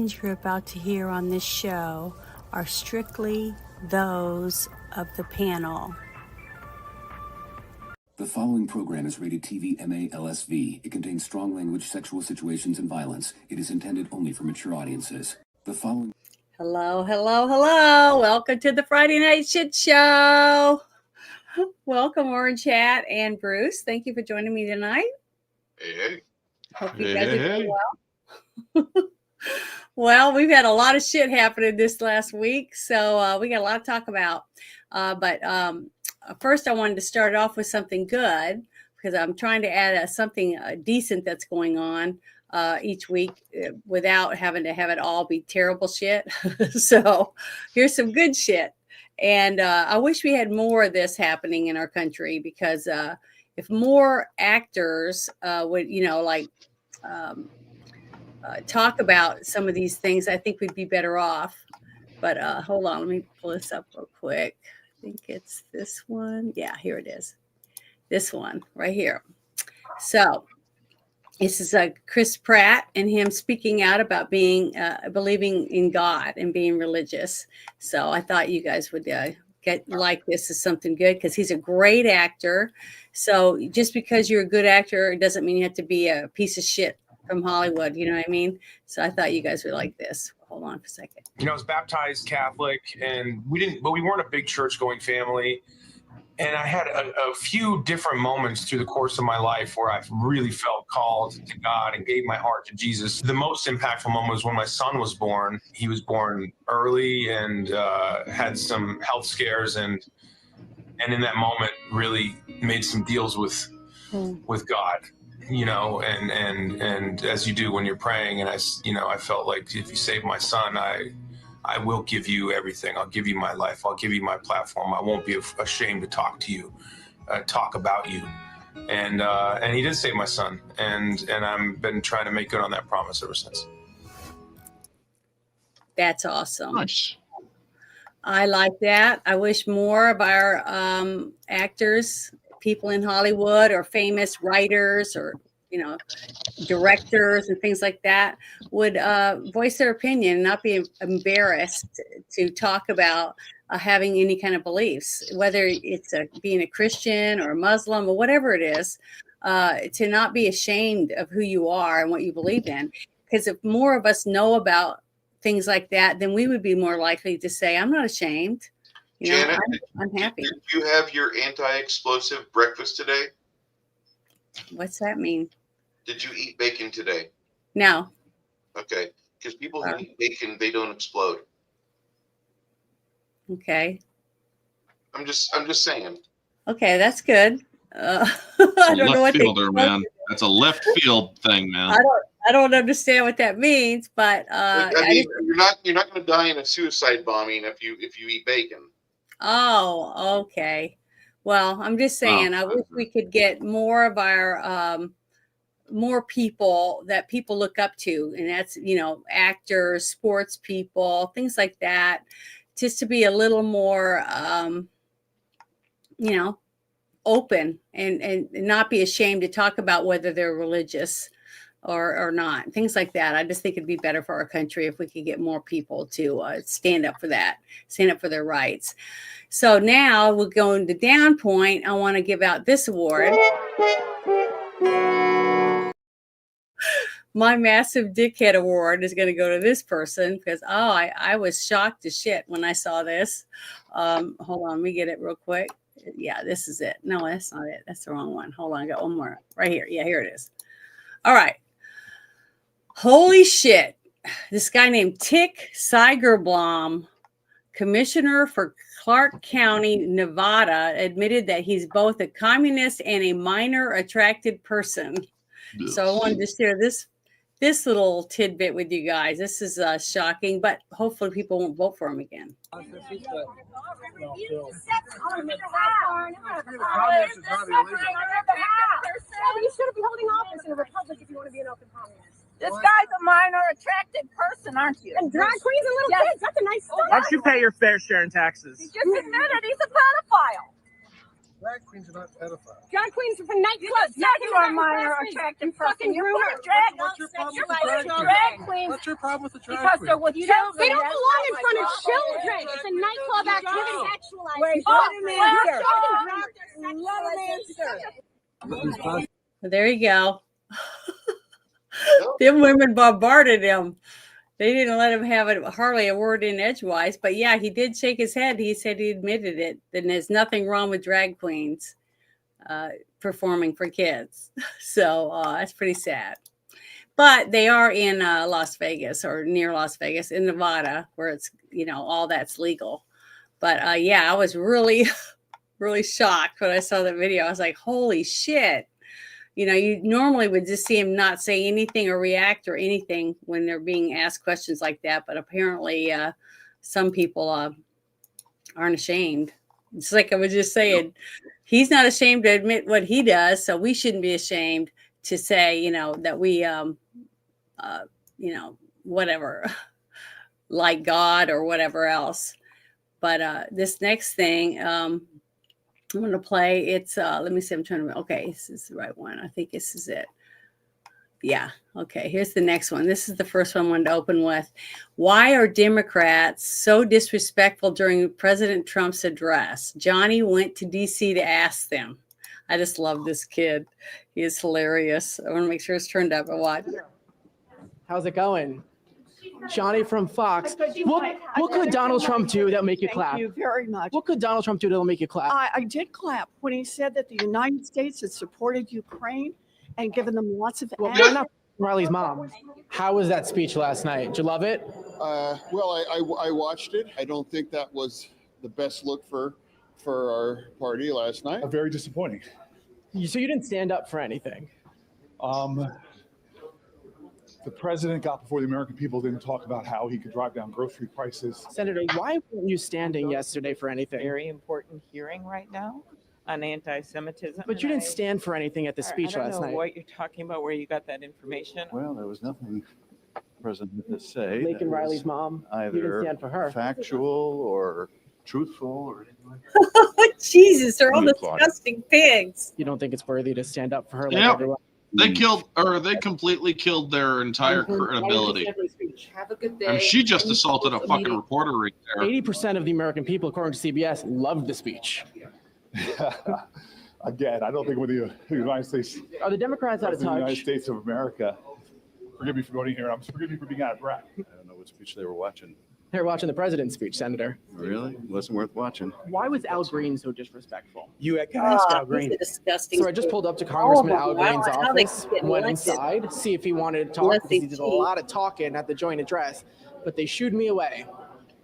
opinions you're about to hear on this show are strictly those of the panel. The following program is rated TV MA LSV. It contains strong language, sexual situations, and violence. It is intended only for mature audiences. The following... Hello. Welcome to the Friday Night Shit Show. Welcome, Orange Hat and Bruce. Thank you for joining me tonight. Hey. Hope you guys are doing well. Well, we've had a lot of shit happening this last week, so we got a lot to talk about. But first, I wanted to start off with something good because I'm trying to add something decent that's going on each week without having to have it all be terrible shit. So here's some good shit. And I wish we had more of this happening in our country because if more actors would, talk about some of these things, I think we'd be better off. But hold on, let me pull this up real quick. I think it's this one. Yeah, here it is. This one right here. So this is Chris Pratt and him speaking out about being believing in God and being religious. So I thought you guys would get like this as something good because he's a great actor. So just because you're a good actor, it doesn't mean you have to be a piece of shit from Hollywood. You know what I mean? So I thought you guys would like this. Hold on for a second. You know, I was baptized Catholic, and we weren't a big church-going family. And I had a few different moments through the course of my life where I really felt called to God and gave my heart to Jesus. The most impactful moment was when my son was born. He was born early and had some health scares, and in that moment really made some deals with God, you know, and as you do when you're praying. And I felt like if you save my son, I will give you everything. I'll give you my life. I'll give you my platform. I won't be ashamed to talk to you, talk about you. And he did save my son. And I've been trying to make good on that promise ever since. That's awesome. Nice. I like that. I wish more of our actors, people in Hollywood or famous writers or, directors and things like that would voice their opinion and not be embarrassed to talk about having any kind of beliefs, whether it's being a Christian or a Muslim or whatever it is, to not be ashamed of who you are and what you believe in. Because if more of us know about things like that, then we would be more likely to say, I'm not ashamed. Janet, I'm happy. Did you have your anti-explosive breakfast today? What's that mean? Did you eat bacon today? No. Okay, because people who eat bacon, they don't explode. Okay. I'm just saying. Okay, that's good. I don't know what fielder, man. That's a left field thing, man. I don't understand what that means, but you're not going to die in a suicide bombing if you eat bacon. Oh, okay. Well, I'm just saying, I wish we could get more of our more people that people look up to, and that's actors, sports people, things like that, just to be a little more open and not be ashamed to talk about whether they're religious or not, things like that. I just think it'd be better for our country if we could get more people to stand up for that, stand up for their rights. So now we're going to Down Point. I want to give out this award. My massive dickhead award is going to go to this person because I was shocked as shit when I saw this. Hold on, let me get it real quick. Yeah, this is it. No, that's not it. That's the wrong one. Hold on, I got one more right here. Yeah, here it is. All right. Holy shit. This guy named Tick Seigerblom, commissioner for Clark County, Nevada, admitted that he's both a communist and a minor attracted person. Yes. So I wanted to share this little tidbit with you guys. This is shocking, but hopefully people won't vote for him again. You shouldn't be holding office in a republic if you want to be an open communist. This guy's a minor attracted person, aren't you? And drag queens and little kids. That's a nice story. Why don't you pay your fair share in taxes? He just admitted he's a pedophile. Drag queens are not pedophiles. Drag queens are for nightclubs. Yeah, you are a minor attractive person. You're a drag. What's your problem with the You're drag drag queen? queens. What's your problem with the drag Because queen? they're with children. They don't belong in front of children. It's a nightclub activity. Wait, let him answer. There you go. Them women bombarded him. They didn't let him have hardly a word in edgewise, but yeah, he did shake his head. He said he admitted it. Then there's nothing wrong with drag queens performing for kids. So that's pretty sad. But they are in Las Vegas or near Las Vegas in Nevada, where it's, all that's legal. But yeah, I was really, really shocked when I saw the video. I was like, holy shit. You normally would just see him not say anything or react or anything when they're being asked questions like that. But apparently some people aren't ashamed. It's like I was just saying, he's not ashamed to admit what he does. So we shouldn't be ashamed to say, that we, whatever, like God or whatever else. But this next thing, I'm going to play. It's, let me see. I'm trying to, okay, this is the right one. I think this is it. Yeah. Okay. Here's the next one. This is the first one I wanted to open with. Why are Democrats so disrespectful during President Trump's address? Johnny went to DC to ask them. I just love this kid. He is hilarious. I want to make sure it's turned up and watch. How's it going? Johnny from Fox. What could Donald Trump do that'll make you clap? Thank you very much. What could Donald Trump do that'll make you clap? I did clap when he said that the United States had supported Ukraine and given them lots of Well, aid. why not Riley's mom? How was that speech last night? Did you love it? Well, I watched it. I don't think that was the best look for our party last night. Very disappointing. So you didn't stand up for anything? The president got before the American people, didn't talk about how he could drive down grocery prices. Senator, why weren't you standing yesterday for anything? Very important hearing right now on anti-Semitism. But you didn't stand for anything at the speech last night. I don't know what you're talking about, where you got that information. Well, there was nothing the president to say. Making Riley's mom. You didn't stand for her. Factual or truthful or anything like that. Jesus, they're all disgusting pigs. You don't think it's worthy to stand up for her like Yeah. everyone? They completely killed their entire credibility. Have a good day. I mean, she just assaulted a fucking reporter right there. 80% of the American people, according to CBS, loved the speech. Again, I don't think with the United States. Are the Democrats out of The United touch? States of America. Forgive me for going here. Forgive me for being out of breath. I don't know what speech they were watching. They were watching the president's speech, Senator. Really? Wasn't worth watching. Why was Al Green so disrespectful? You can ask Al Green. Disgusting. So I just pulled up to Congressman Al Green's how they office, get went elected. inside, see if he wanted to talk, Unless because they he did a cheat. lot of talking at the joint address, but they shooed me away.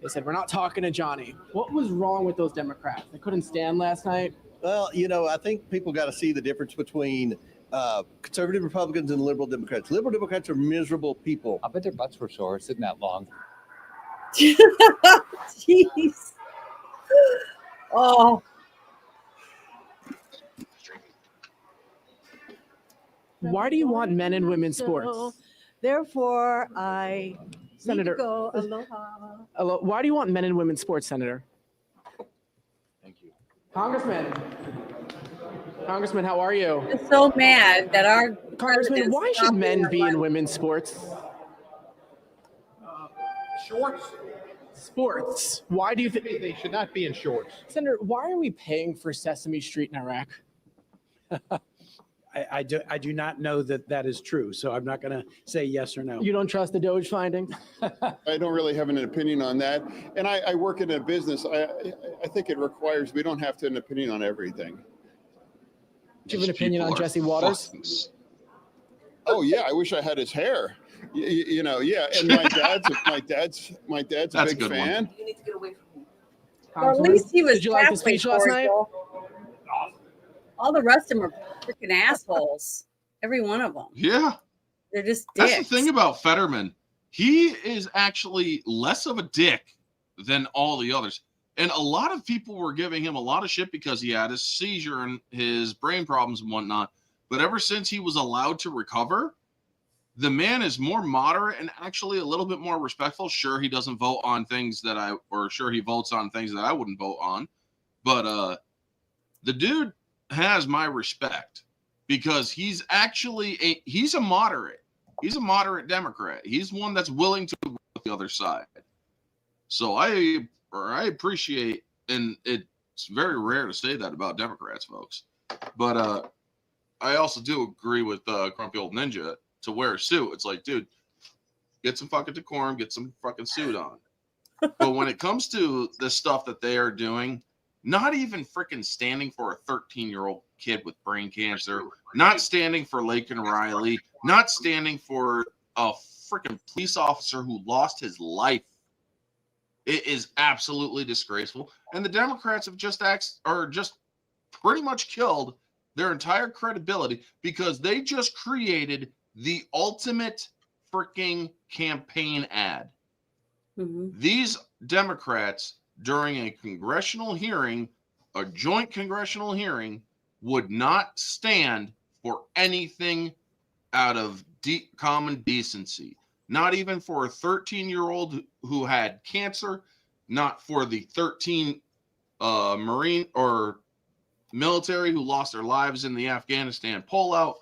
They said, we're not talking to Johnny. What was wrong with those Democrats? They couldn't stand last night? Well, I think people got to see the difference between conservative Republicans and liberal Democrats. Liberal Democrats are miserable people. I bet their butts were sore sitting that long. Jeez. Oh. Why do you want men and women's sports? Therefore, I Senator, need to go. Aloha. Why do you want men and women's sports, Senator? Thank you. Congressman, how are you? I'm so mad that our Congressman, why should men be in women's sports? Shorts. Sports. Why do you think They should not be in shorts. Senator, why are we paying for Sesame Street in Iraq? I do not know that is true, so I'm not going to say yes or no. You don't trust the Doge findings? I don't really have an opinion on that. And I work in a business. I think it requires, we don't have to have an opinion on everything. Do you have an opinion on Jesse Waters? Oh yeah, I wish I had his hair. Yeah. And my dad's a That's a big good one. fan. You need to get away from me. Well, at least he was Did you like the halfway speech last night? cordial. All the rest of them are freaking assholes. Every one of them. Yeah. They're just dicks. That's the thing about Fetterman. He is actually less of a dick than all the others. And a lot of people were giving him a lot of shit because he had his seizure and his brain problems and whatnot. But ever since he was allowed to recover, the man is more moderate and actually a little bit more respectful. Sure, he doesn't vote on things that he votes on things that I wouldn't vote on. But the dude has my respect because he's actually he's a moderate. He's a moderate Democrat. He's one that's willing to work with the other side. So I appreciate, and it's very rare to say that about Democrats, folks. But I also do agree with Grumpy Old Ninja to wear a suit. It's like, dude, get some fucking decorum, get some fucking suit on. But when it comes to the stuff that they are doing, not even freaking standing for a 13-year-old kid with brain cancer, not standing for Laken Riley, not standing for a freaking police officer who lost his life. It is absolutely disgraceful. And the Democrats have just pretty much killed their entire credibility because they just created the ultimate freaking campaign ad. Mm-hmm. These Democrats, during a congressional hearing, a joint congressional hearing, would not stand for anything out of common decency. Not even for a 13-year-old who had cancer, not for the 13 Marine or military who lost their lives in the Afghanistan pullout,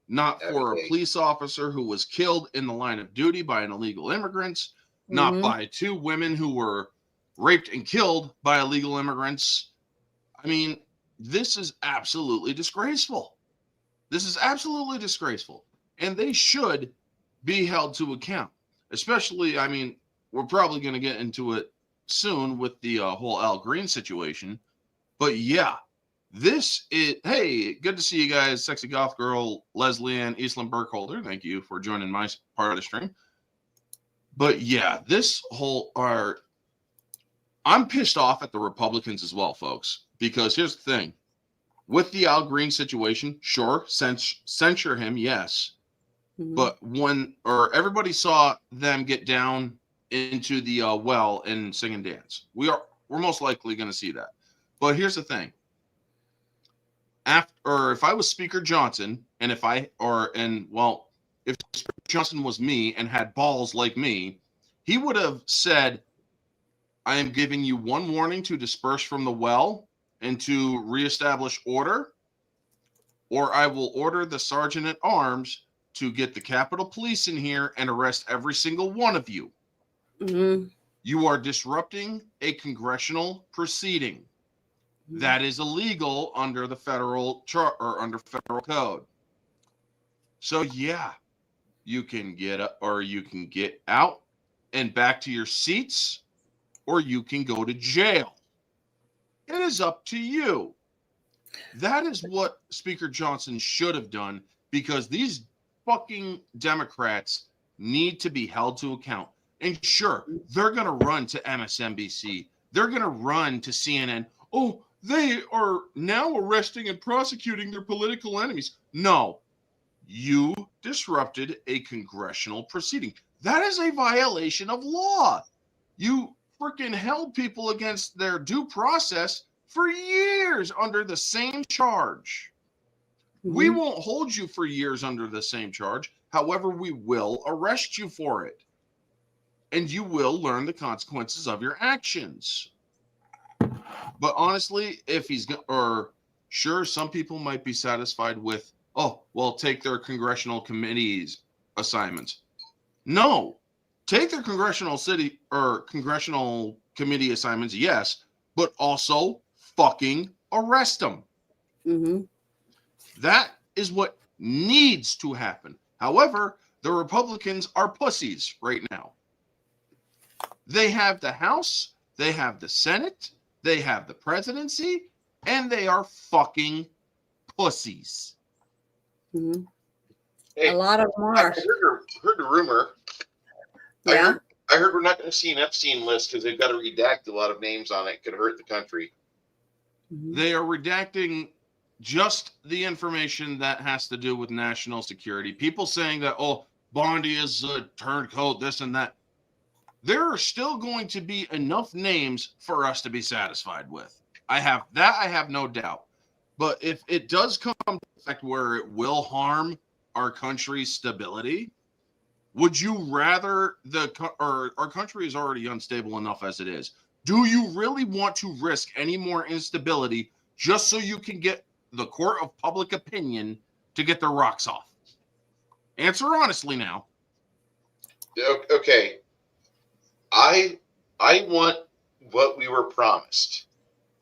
not for a police officer who was killed in the line of duty by an illegal immigrant, not by 2 women who were raped and killed by illegal immigrants. I mean, this is absolutely disgraceful. This is absolutely disgraceful. And they should be held to account. Especially, I mean, we're probably going to get into it soon with the whole Al Green situation. But yeah, this is, hey, good to see you guys. Sexy Golf Girl, Leslie Ann Eastland Burkholder. Thank you for joining my part of the stream. But yeah, this whole I'm pissed off at the Republicans as well, folks, because here's the thing. With the Al Green situation, sure, censure him, yes. But everybody saw them get down into the well and sing and dance. We're most likely going to see that. But here's the thing. If I was Speaker Johnson, and if Johnson was me and had balls like me, he would have said, I am giving you one warning to disperse from the well and to reestablish order, or I will order the sergeant at arms to get the Capitol Police in here and arrest every single one of you. Mm-hmm. You are disrupting a congressional proceeding. That is illegal under the federal under federal code. So yeah, you can get up or you can get out and back to your seats, or you can go to jail. It is up to you. That is what Speaker Johnson should have done, because these fucking Democrats need to be held to account. And sure, they're going to run to MSNBC. They're going to run to CNN. Oh, they are now arresting and prosecuting their political enemies. No, you disrupted a congressional proceeding. That is a violation of law. You freaking held people against their due process for years under the same charge. We won't hold you for years under the same charge. However, we will arrest you for it. And you will learn the consequences of your actions. But honestly, if he's sure, some people might be satisfied with, oh, well, take their congressional committees assignments. No, take their congressional committee assignments, yes, but also fucking arrest them. Mm-hmm. That is what needs to happen. However, the Republicans are pussies right now. They have the House, they have the Senate, they have the presidency, and they are fucking pussies. Mm-hmm. Hey, a lot of them are. I heard the rumor. Yeah. I heard we're not going to see an Epstein list because they've got to redact a lot of names on it. It could hurt the country. They are redacting just the information that has to do with national security. People saying that, oh, Bondi is a turncoat, this and that. There are still going to be enough names for us to be satisfied with. I have no doubt. But if it does come to the fact where it will harm our country's stability, would you rather our country is already unstable enough as it is? Do you really want to risk any more instability just so you can get the court of public opinion to get their rocks off? Answer honestly now. Okay. I want what we were promised,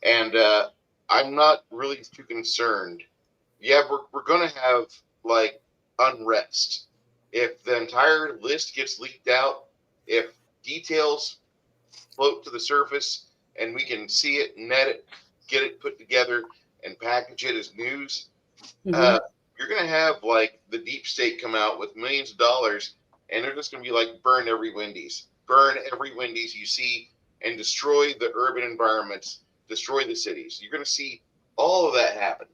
and I'm not really too concerned. Yeah, we're gonna have like unrest if the entire list gets leaked out, if details float to the surface, and we can see it, net it, get it put together, and package it as news. You're gonna have like the deep state come out with millions of dollars, and they're just gonna be like, burn every Wendy's you see, and destroy the urban environments, destroy the cities. You're gonna see all of that happen.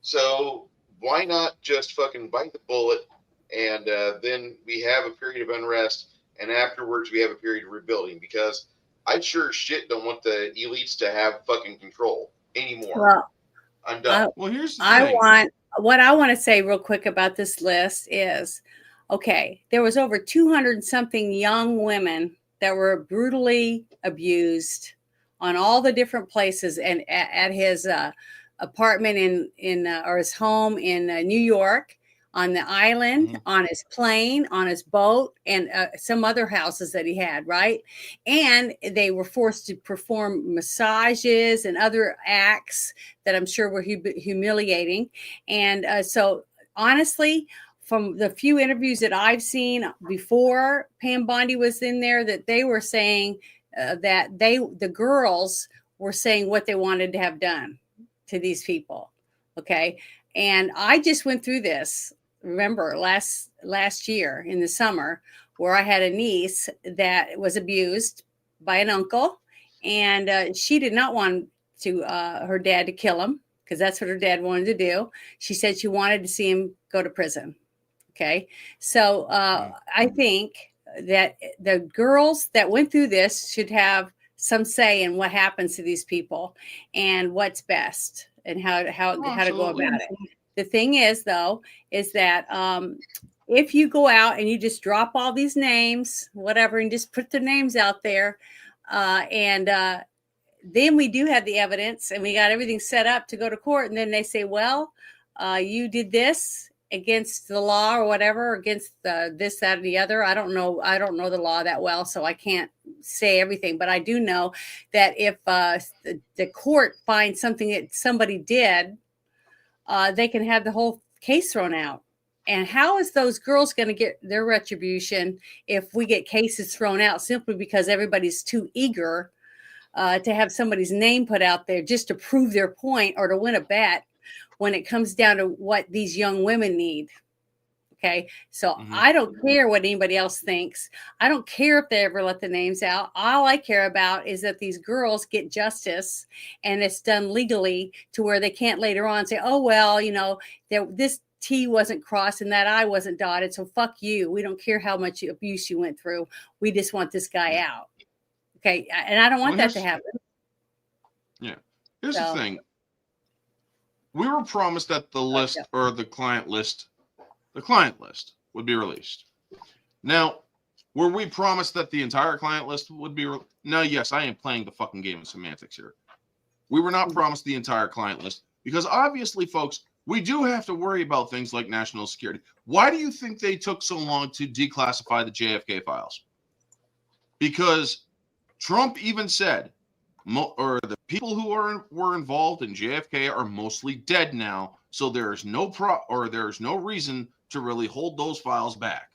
So why not just fucking bite the bullet, and then we have a period of unrest, and afterwards we have a period of rebuilding, because I sure shit don't want the elites to have fucking control anymore. Well, I'm done. Well, here's the thing. What I want to say real quick about this list is, okay, there was over 200 something young women that were brutally abused on all the different places, and at his apartment or his home in New York, on the island, on his plane, on his boat, and some other houses that he had, right? And they were forced to perform massages and other acts that I'm sure were humiliating. And so honestly, from the few interviews that I've seen before Pam Bondi was in there, that they were saying that the girls were saying what they wanted to have done to these people. Okay. And I just went through this, remember, last year in the summer, where I had a niece that was abused by an uncle, and she did not want her dad to kill him, because that's what her dad wanted to do. She said she wanted to see him go to prison. Okay. So I think that the girls that went through this should have some say in what happens to these people and what's best and how to go about it. The thing is, though, is that if you go out and you just drop all these names, whatever, and just put their names out there, and then we do have the evidence and we got everything set up to go to court, and then they say, well, you did this against the law or whatever, against this, that, or the other. I don't know the law that well, so I can't say everything, but I do know that if the court finds something that somebody did, they can have the whole case thrown out. And how is those girls going to get their retribution if we get cases thrown out simply because everybody's too eager to have somebody's name put out there just to prove their point or to win a bet, when it comes down to what these young women need? Okay. So I don't care what anybody else thinks. I don't care if they ever let the names out. All I care about is that these girls get justice, and it's done legally to where they can't later on say, oh, well, this T wasn't crossed and that I wasn't dotted, so fuck you. We don't care how much abuse you went through. We just want this guy out. Okay. And I don't want that to happen. Yeah. Here's the thing. We were promised that the list or the client list would be released. Now, were we promised that the entire client list would be No, yes, I am playing the fucking game of semantics here. We were not promised the entire client list because obviously, folks, we do have to worry about things like national security. Why do you think they took so long to declassify the JFK files? Because Trump even said, or the people who were involved in JFK are mostly dead now, so there's no reason to really hold those files back.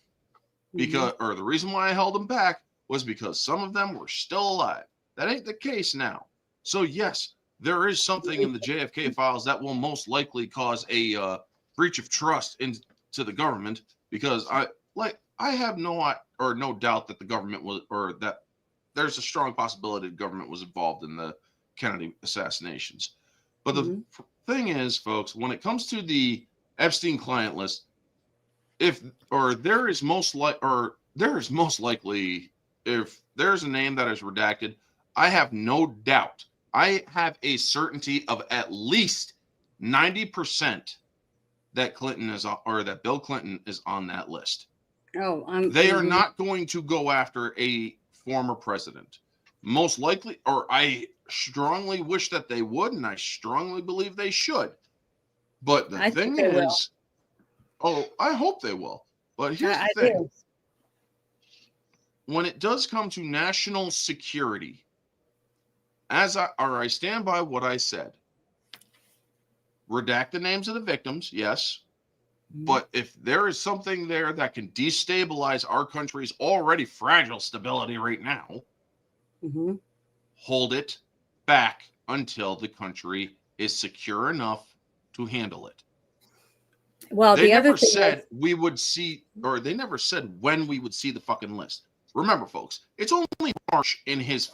Because or the reason why I held them back was because some of them were still alive. That ain't the case now. So yes, there is something in the JFK files that will most likely cause a breach of trust into the government, because I have no doubt that the government was, or that there's a strong possibility the government was involved in the Kennedy assassinations. But the thing is, folks, when it comes to the Epstein client list, there is most likely, if there's a name that is redacted, I have no doubt, I have a certainty of at least 90% that that Bill Clinton is on that list. They are not going to go after a former president. Most likely, or I strongly wish that they would, and I strongly believe they should. But the I thing think they will. is, I hope they will. But here's I the thing. do. When it does come to national security, I stand by what I said. Redact the names of the victims, yes. But if there is something there that can destabilize our country's already fragile stability right now, hold it back until the country is secure enough to handle it. Well, They the other never thing said is, we would see, or they never said when we would see the fucking list. Remember, folks, it's only March in his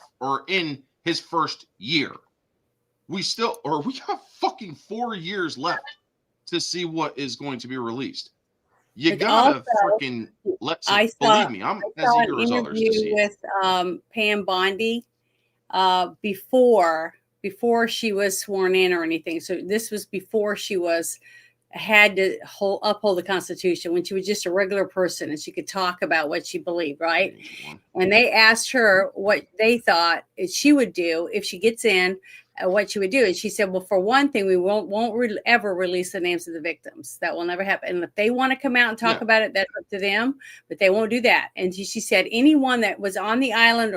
first year. We have fucking 4 years left to see what is going to be released. You but gotta also, freaking believe me. I'm as saw eager an as others to interview see it. with Pam Bondi before she was sworn in or anything. So this was before she had to uphold the Constitution, when she was just a regular person and she could talk about what she believed, right? And they asked her what they thought she would do if she gets in, what she would do. And she said, well, for one thing, we won't ever release the names of the victims. That will never happen. And if they want to come out and talk about it, that's up to them, but they won't do that. And she said anyone that was on the island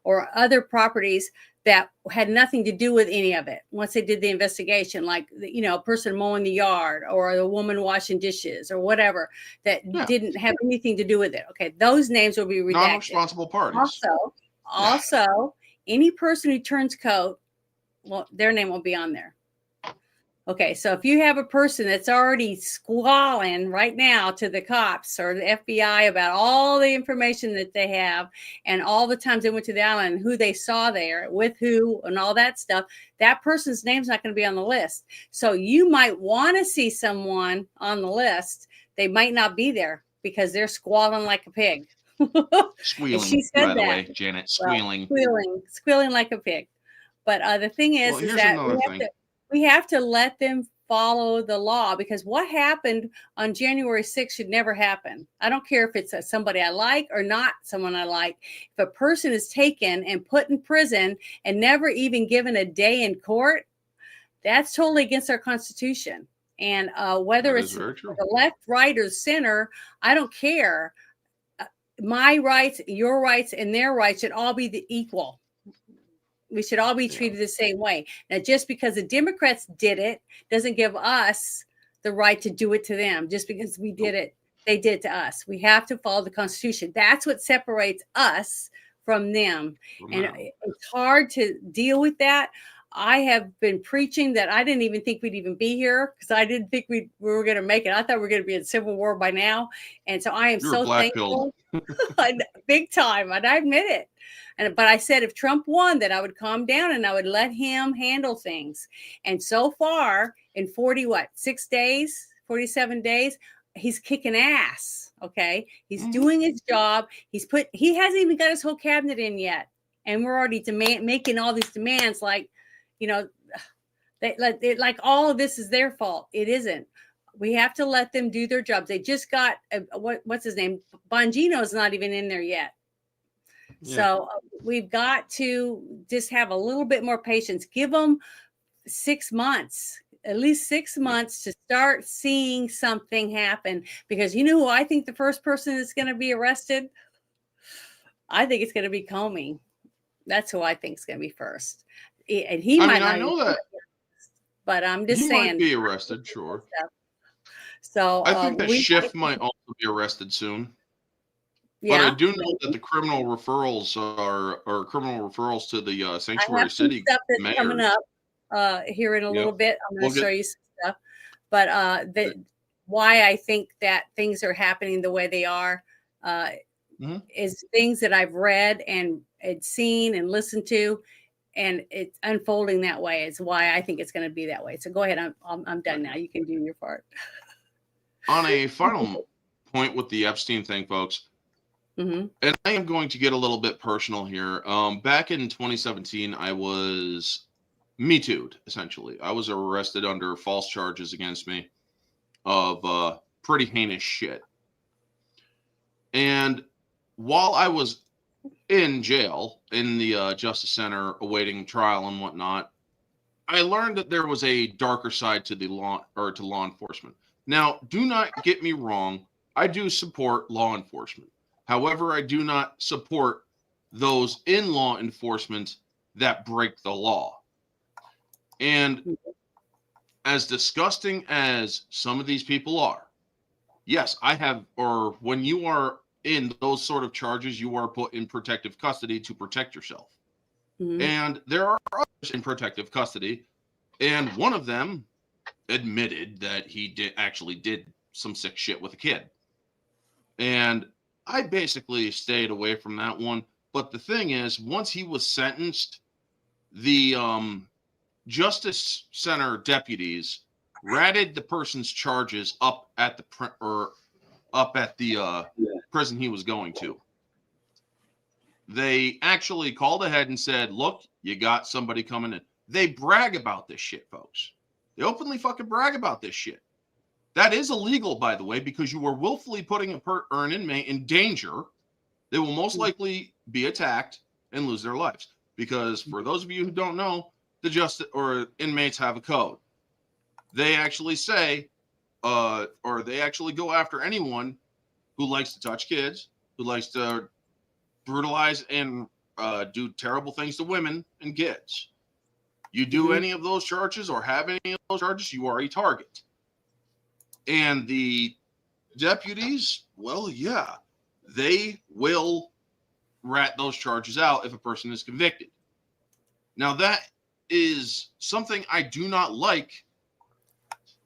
or other properties that had nothing to do with any of it, once they did the investigation, like, a person mowing the yard or a woman washing dishes or whatever, that didn't have anything to do with it. Okay, those names will be redacted. Non-responsible parties. Also, any person who turns coat, well, their name will be on there. Okay, so if you have a person that's already squalling right now to the cops or the FBI about all the information that they have and all the times they went to the island, who they saw there, with who, and all that stuff, that person's name's not going to be on the list. So you might want to see someone on the list. They might not be there because they're squalling like a pig. Squealing, she said by the that. way, Janet, squealing. Well, squealing like a pig. But the thing is that we have to let them follow the law, because what happened on January 6th should never happen. I don't care if it's somebody I like or not someone I like. If a person is taken and put in prison and never even given a day in court, that's totally against our Constitution. And whether it's the left, right, or center, I don't care. My rights, your rights, and their rights should all be equal. We should all be treated the same way. Now, just because the Democrats did it doesn't give us the right to do it to them. Just because we did it, they did it to us. We have to follow the Constitution. That's what separates us from them. And it's hard to deal with that. I have been preaching that. I didn't even think we'd even be here, because I didn't think we were going to make it. I thought we were going to be in civil war by now. And so I am so thankful. Big time. And I admit it. But I said if Trump won, that I would calm down and I would let him handle things. And so far, in 47 days, he's kicking ass. Okay. He's doing his job. He hasn't even got his whole cabinet in yet. And we're already making all these demands like, like all of this is their fault. It isn't. We have to let them do their jobs. They just got, what's his name? Bongino's not even in there yet. Yeah. So we've got to just have a little bit more patience. Give them 6 months, at least 6 months, to start seeing something happen. Because you know who I think the first person that's going to be arrested? I think it's going to be Comey. That's who I think is going to be first. And he might not. I know that. But I'm just saying. He might be arrested, sure. So I think that Schiff might also be arrested soon. Yeah, but I do know that the criminal referrals to the sanctuary city stuff that's coming up here in a little bit. I'm going to show you some stuff. But why I think that things are happening the way they are is things that I've read and seen and listened to, and it's unfolding that way. Is why I think it's going to be that way. So go ahead. I'm done now. You can do your part. On a final point with the Epstein thing, folks. And I am going to get a little bit personal here. Back in 2017, I was Me Too'd, essentially. I was arrested under false charges against me of pretty heinous shit. And while I was in jail in the Justice Center awaiting trial and whatnot, I learned that there was a darker side to the law enforcement. Now, do not get me wrong. I do support law enforcement. However, I do not support those in law enforcement that break the law. And as disgusting as some of these people are, yes, when you are in those sort of charges, you are put in protective custody to protect yourself. Mhm. And there are others in protective custody, and one of them admitted that he did some sick shit with a kid. And I basically stayed away from that one. But the thing is, once he was sentenced, the Justice Center deputies ratted the person's charges up at the prison he was going to. They actually called ahead and said, look, you got somebody coming in. They brag about this shit, folks. They openly fucking brag about this shit. That is illegal, by the way, because you are willfully putting an inmate in danger. They will most likely be attacked and lose their lives. Because for those of you who don't know, inmates have a code. They actually say, or they actually go after anyone who likes to touch kids, who likes to brutalize and do terrible things to women and kids. You do any of those charges or have any of those charges, you are a target. And the deputies, well, yeah, they will rat those charges out if a person is convicted. Now, that is something I do not like,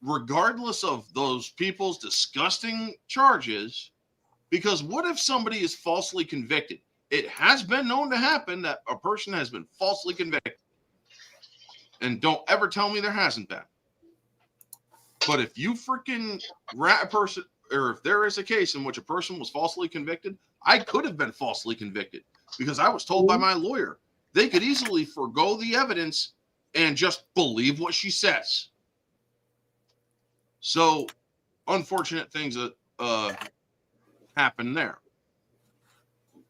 regardless of those people's disgusting charges, because what if somebody is falsely convicted? It has been known to happen that a person has been falsely convicted. And don't ever tell me there hasn't been. But if you freaking rat a person, or if there is a case in which a person was falsely convicted, I could have been falsely convicted because I was told by my lawyer they could easily forgo the evidence and just believe what she says. So, unfortunate things that happened there.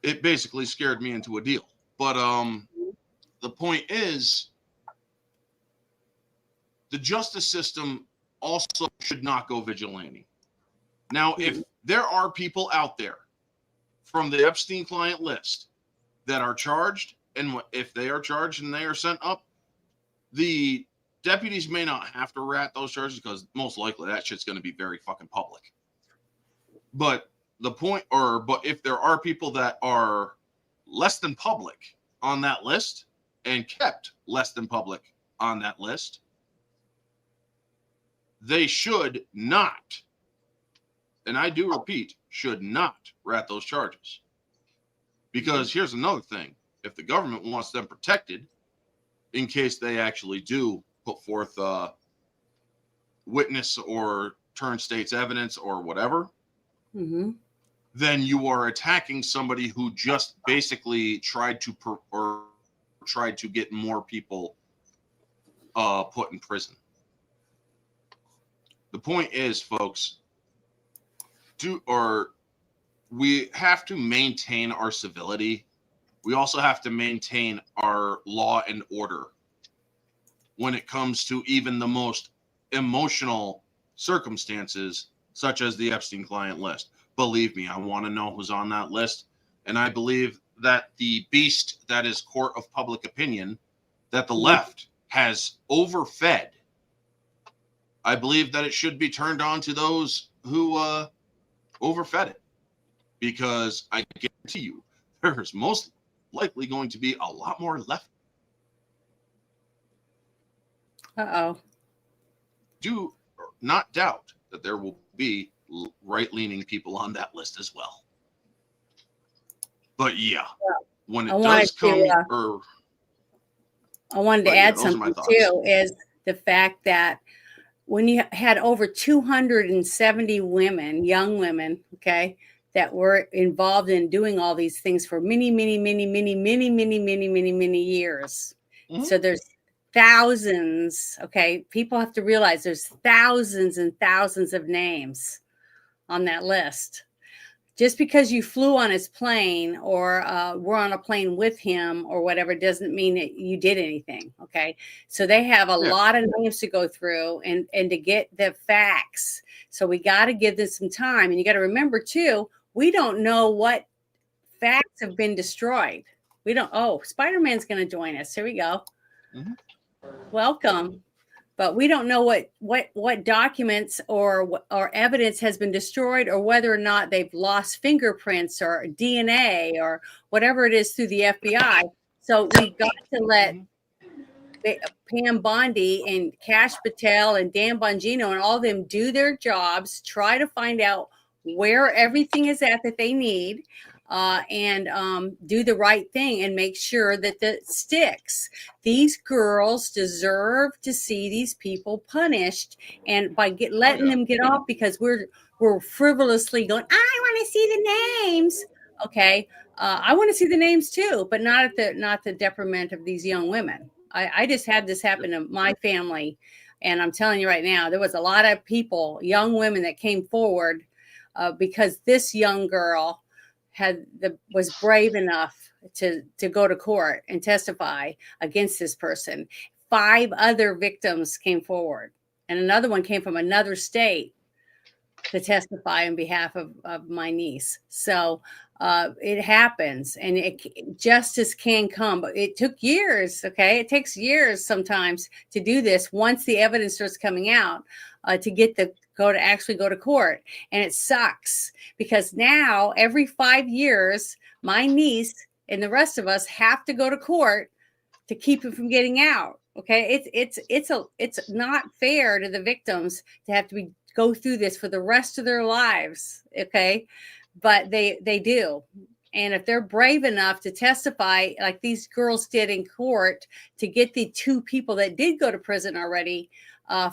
It basically scared me into a deal. But the point is, the justice system also should not go vigilante. Now, if there are people out there from the Epstein client list that are charged, and if they are charged and they are sent up, the deputies may not have to rat those charges because most likely that shit's going to be very fucking public. But but if there are people that are less than public on that list and kept less than public on that list, they should not, and I do repeat, should not rat those charges. Because here's another thing. If the government wants them protected, in case they actually do put forth witness or turn state's evidence or whatever, then you are attacking somebody who just basically tried to get more people put in prison. The point is, folks, we have to maintain our civility. We also have to maintain our law and order when it comes to even the most emotional circumstances, such as the Epstein client list. Believe me, I want to know who's on that list. And I believe that the beast that is court of public opinion, that the left has overfed, I believe that it should be turned on to those who overfed it. Because I guarantee you, there's most likely going to be a lot more left. Do not doubt that there will be right-leaning people on that list as well. But yeah, when it does come, I wanted to add something too, is the fact that when you had over 270 women, young women, okay, that were involved in doing all these things for many years. So there's thousands, okay? People have to realize there's thousands and thousands of names on that list. just because you flew on his plane or were on a plane with him or whatever doesn't mean that you did anything. Okay. So they have a lot of names to go through and to get the facts. So we got to give this some time. And you got to remember too, we don't know what facts have been destroyed. We don't. Oh, Spider-Man's going to join us. Here we go. Welcome. But we don't know what documents or evidence has been destroyed, or whether or not they've lost fingerprints or DNA or whatever it is through the FBI. So we've got to let Pam Bondi and Kash Patel and Dan Bongino and all of them do their jobs, try to find out where everything is at that they need, and do the right thing and make sure that it sticks. These girls deserve to see these people punished, and by letting them get off because we're frivolously going, I want to see the names. Okay, I want to see the names too, but not the detriment of these young women. I just had this happen to my family, and I'm telling you right now, there was a lot of people, young women, that came forward because this young girl was brave enough to go to court and testify against this person. 5 other victims came forward, and another one came from another state to testify on behalf of my niece. So it happens, and justice can come, but it took years. Okay, it takes years sometimes to do this. Once the evidence starts coming out, to get actually go to court, and it sucks because now every 5 years, my niece and the rest of us have to go to court to keep it from getting out. Okay, it's not fair to the victims to have to go through this for the rest of their lives. Okay, but they do. And if they're brave enough to testify like these girls did in court to get the 2 people that did go to prison already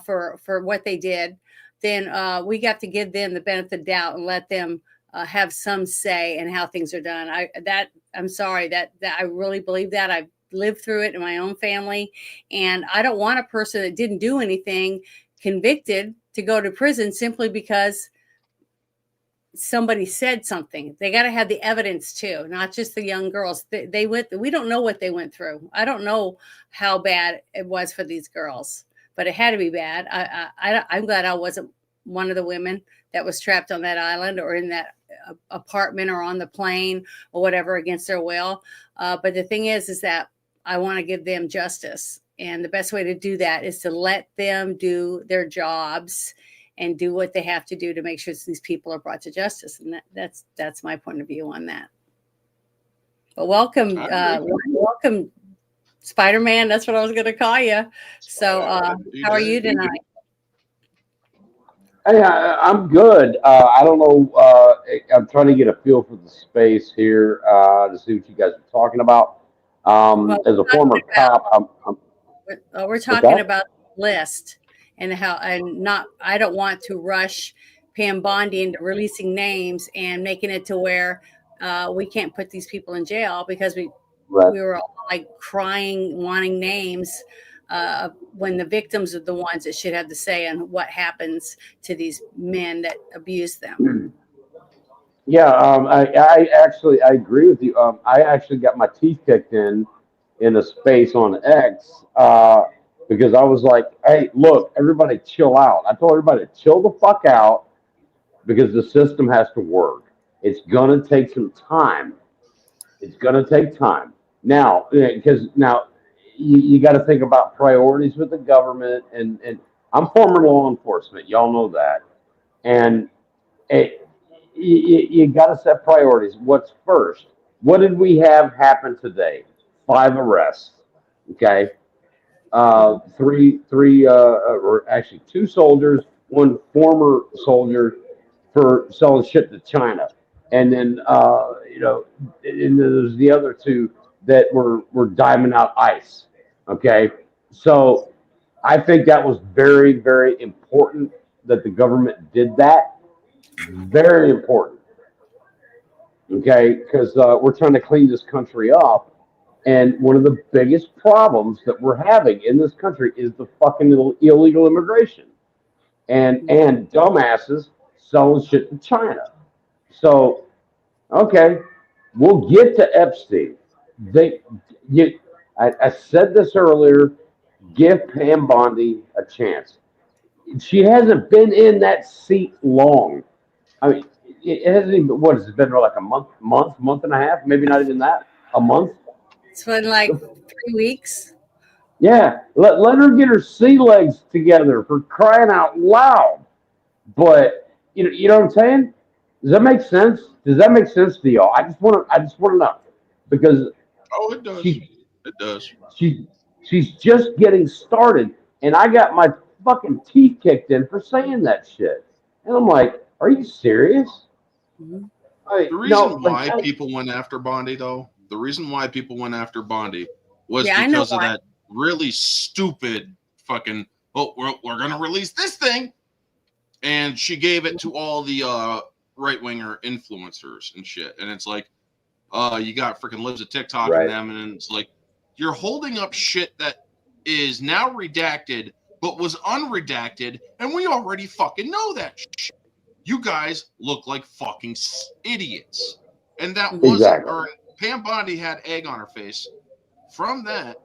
for what they did, then we got to give them the benefit of the doubt and let them have some say in how things are done. I'm sorry that I really believe that. I've lived through it in my own family, and I don't want a person that didn't do anything convicted to go to prison simply because somebody said something. They got to have the evidence too, not just the young girls. We don't know what they went through. I don't know how bad it was for these girls, but it had to be bad. I'm glad I wasn't one of the women that was trapped on that island or in that apartment or on the plane or whatever against their will. But the thing is that I want to give them justice. And the best way to do that is to let them do their jobs and do what they have to do to make sure these people are brought to justice. And that's my point of view on that. But welcome, Spider-Man. That's what I was going to call you. So how are you tonight? Hey, I'm good. I don't know. I'm trying to get a feel for the space here to see what you guys are talking about. As a former cop, we're talking about the list and I don't want to rush Pam Bondi into releasing names and making it to where we can't put these people in jail because we were all like crying, wanting names when the victims are the ones that should have the say on what happens to these men that abuse them. Yeah, I agree with you. I actually got my teeth kicked in a space on X because I was like, hey, look, everybody chill out. I told everybody to chill the fuck out because the system has to work. It's going to take some time. It's going to take time. Now, because now you got to think about priorities with the government. And I'm former law enforcement. Y'all know that. And you got to set priorities. What's first? What did we have happen today? 5 arrests. Okay. Or actually 2 soldiers, 1 former soldier for selling shit to China. And then, and there's the other 2 that were diming out ice. Okay. So I think that was very, very important that the government did that. Very important. Okay. Because we're trying to clean this country up. And one of the biggest problems that we're having in this country is the fucking illegal immigration and dumbasses selling shit to China. So Okay, we'll get to Epstein. They, I said this earlier. Give Pam Bondi a chance. She hasn't been in that seat long. I mean, it hasn't even. What has it been like a month and a half? Maybe not even that. A month. It's been like 3 weeks. Yeah, let her get her sea legs together for crying out loud. But you know what I'm saying? Does that make sense? Does that make sense to y'all? I just want to know because Oh, it does. she It does. she's just getting started, and I got my fucking teeth kicked in for saying that shit. And I'm like, are you serious? The reason why people went after Bondi, though, the reason why people went after Bondi was Yeah, I know because of why. that really stupid fucking, oh, we're going to release this thing. And she gave it to all the right-winger influencers and shit. And it's like, you got freaking Lives of TikTok and them, and it's like, you're holding up shit that is now redacted, but was unredacted, and we already fucking know that shit. You guys look like fucking idiots. And that wasn't, or Pam Bondi had egg on her face from that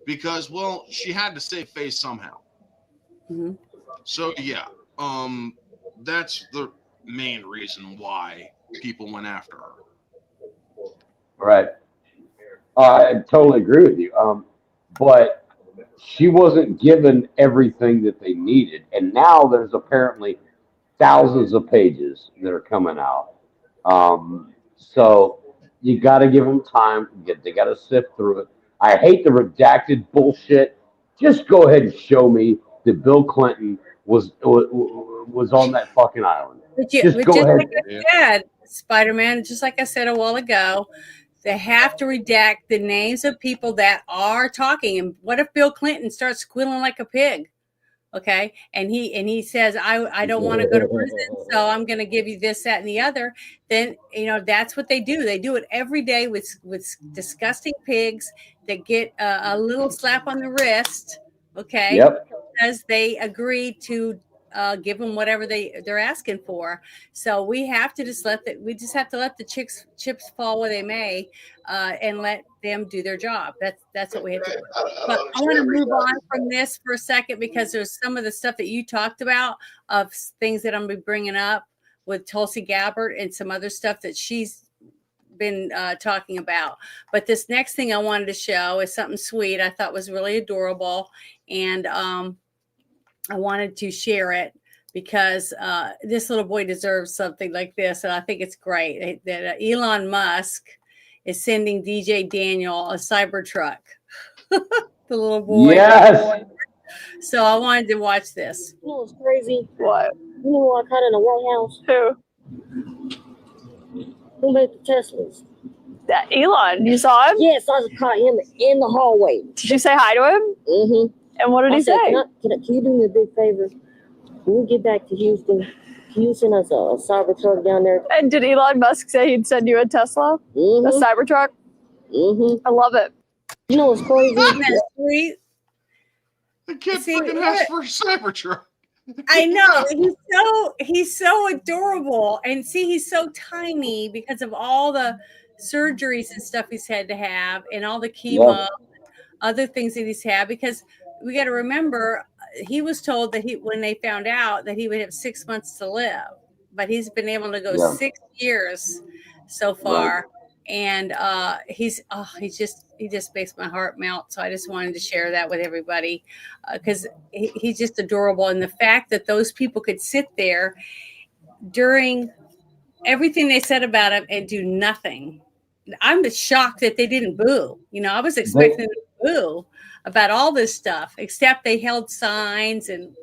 because, well, she had to save face somehow. Mm-hmm. So, yeah, that's the main reason why people went after her. Right. I totally agree with you. But she wasn't given everything that they needed, and now there's apparently thousands of pages that are coming out. So you got to give them time. They got to sift through it. I hate the redacted bullshit. Just go ahead and show me that Bill Clinton was on that fucking island. But Just go ahead. like I said, Spider-Man, just like I said a while ago, they have to redact the names of people that are talking. And what if Bill Clinton starts squealing like a pig? Okay. And he says, I don't want to go to prison, so I'm going to give you this, that, and the other. Then, that's what they do. They do it every day with disgusting pigs that get a little slap on the wrist. Okay. Yep. Because they agree to give them whatever they're asking for. So we have to just have to let the chips fall where they may, and let them do their job. That's what we have to do. But I want to move on from this for a second because there's some of the stuff that you talked about of things that I'm going to be bringing up with Tulsi Gabbard and some other stuff that she's been talking about. But this next thing I wanted to show is something sweet I thought was really adorable, and I wanted to share it because this little boy deserves something like this, and I think it's great that Elon Musk is sending DJ Daniel a Cybertruck. The little boy. Yes. So I wanted to watch this. You know what's crazy? What? You know what I caught in the White House? Who made the Teslas? That Elon, you saw him? Yes, I caught him in the hallway. Did you say hi to him? Mm-hmm. And what did he say? Can you do me a big favor? When we get back to Houston, can you send us a Cybertruck down there? And did Elon Musk say he'd send you a Tesla? Mm-hmm. A Cybertruck? Mm-hmm. I love it. You know what's crazy? Isn't that sweet? The kid freaking asked for a Cybertruck. I know. He's so adorable. And see, he's so tiny because of all the surgeries and stuff he's had to have and all the chemo, and other things that he's had, because we got to remember he was told that when they found out that he would have 6 months to live, but he's been able to go 6 years so far. And he just makes my heart melt. So I just wanted to share that with everybody because he's just adorable. And the fact that those people could sit there during everything they said about him and do nothing. I'm just shocked that they didn't boo. I was expecting them to boo about all this stuff, except they held signs and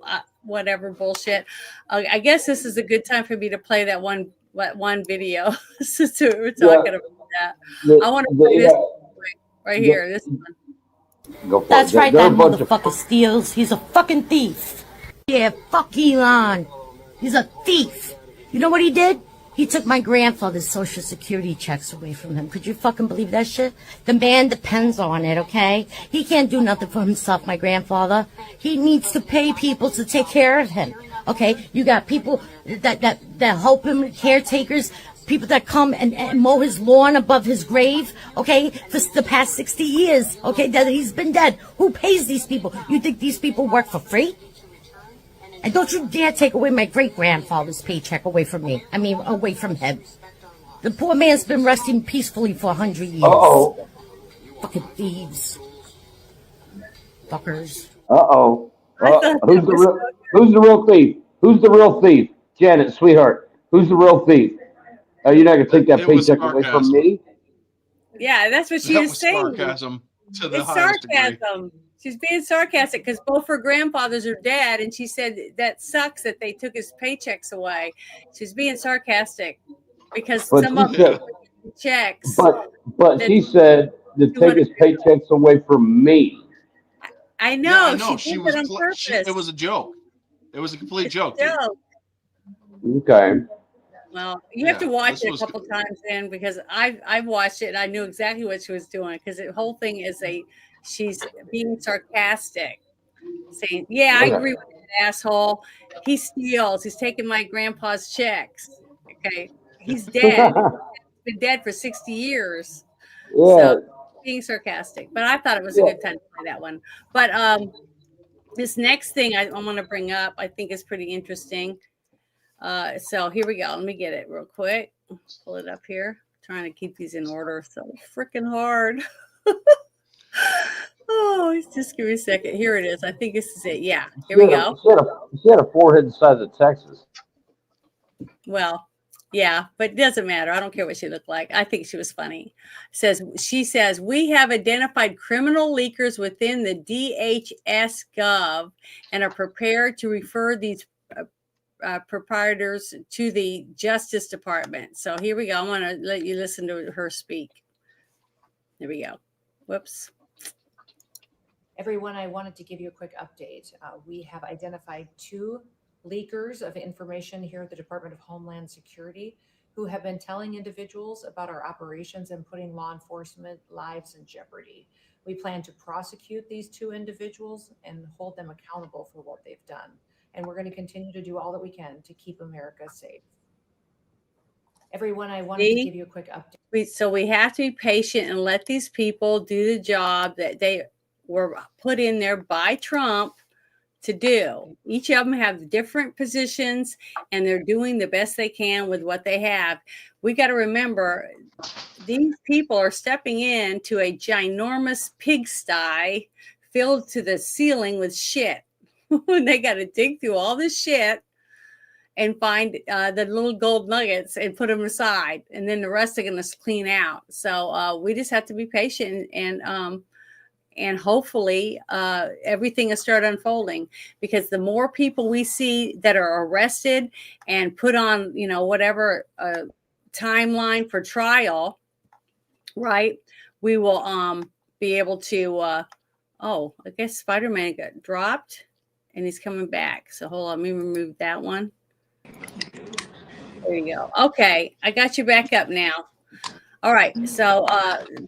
whatever bullshit. I guess this is a good time for me to play that one video since we were talking about that. I want to play this right here. This one. Go for That's it. right, They're that a bunch of- motherfucker steals. He's a fucking thief. Yeah, fuck Elon. He's a thief. You know what he did? He took my grandfather's social security checks away from him. Could you fucking believe that shit? The man depends on it, okay? He can't do nothing for himself, my grandfather. He needs to pay people to take care of him, okay? You got people that help him, caretakers. people that come and mow his lawn above his grave, okay, for the past 60 years, okay, that he's been dead. Who pays these people? You think these people work for free? And don't you dare take away my great-grandfather's paycheck away from me. I mean, away from him. The poor man's been resting peacefully for 100 years. Uh-oh. Fucking thieves. Fuckers. Uh-oh. I thought Who's that the was so real? Who's the real thief? Who's the real thief? Janet, sweetheart. Who's the real thief? You're not gonna take that It was paycheck away from sarcasm. me? Yeah, that's what she That was was saying. sarcasm to the It's highest degree. sarcasm. She's being sarcastic because both her grandfathers are dead, and she said that sucks that they took his paychecks away. She's being sarcastic because But some she of them said, checks. but that she said to take his paychecks away from me. I Yeah, know. I know. She She did was. that on purpose. It was a joke. It was a complete joke, dude. Joke. Okay. Well, you have to Yeah, watch this it a was couple times then because I've watched it and I knew exactly what she was doing because the whole thing is she's being sarcastic, saying, "Yeah, I Okay. agree with that asshole. He steals. He's taking my grandpa's checks. Okay, he's dead. He's been dead for 60 years." Yeah. So being sarcastic, but I thought it was a Yeah. good time to play that one. But this next thing I want to bring up, I think is pretty interesting. So here we go. Let me get it real quick. Pull it up here. Trying to keep these in order. So freaking hard. Oh, just give me a second. Here it is. I think this is it. Yeah, here we go. She had a forehead the size of Texas. Well, yeah, but it doesn't matter. I don't care what she looked like. I think she was funny. She says, we have identified criminal leakers within the DHS Gov and are prepared to refer these proprietors to the Justice Department. So here we go. I want to let you listen to her speak. There we go. Whoops. Everyone, I wanted to give you a quick update. We have identified 2 leakers of information here at the Department of Homeland Security who have been telling individuals about our operations and putting law enforcement lives in jeopardy. We plan to prosecute these 2 individuals and hold them accountable for what they've done. And we're going to continue to do all that we can to keep America safe. Everyone, I wanted to give you a quick update. So we have to be patient and let these people do the job that they were put in there by Trump to do. Each of them have different positions and they're doing the best they can with what they have. We got to remember these people are stepping into a ginormous pigsty filled to the ceiling with shit. They got to dig through all this shit and find the little gold nuggets and put them aside. And then the rest are going to clean out. So we just have to be patient and hopefully everything will start unfolding, because the more people we see that are arrested and put on, whatever timeline for trial, right, we will be able to, I guess Spider-Man got dropped and he's coming back. So hold on, let me remove that one. There you go. Okay, I got you back up now. All right, so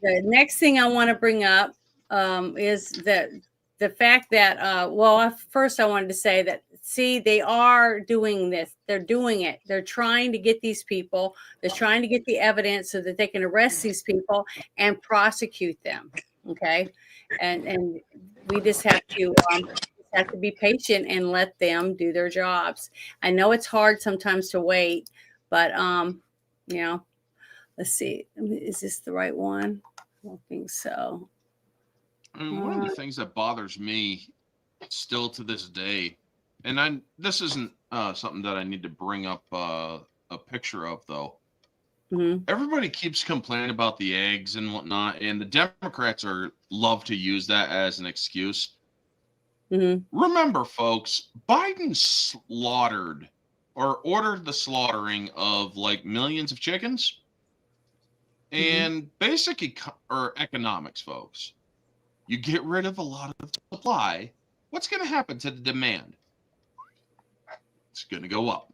the next thing I want to bring up is the fact that, first I wanted to say that, see, they are doing this. They're doing it. They're trying to get these people. They're trying to get the evidence so that they can arrest these people and prosecute them. Okay, and we just have to be patient and let them do their jobs. I know it's hard sometimes to wait, but let's see. Is this the right one? I don't think so. I mean, one of the things that bothers me still to this day, and this isn't something that I need to bring up a picture of, though. Mm-hmm. Everybody keeps complaining about the eggs and whatnot, and the Democrats love to use that as an excuse. Mm-hmm. Remember, folks, Biden slaughtered or ordered the slaughtering of like millions of chickens. And basic economics, folks. You get rid of a lot of supply, what's going to happen to the demand? It's going to go up.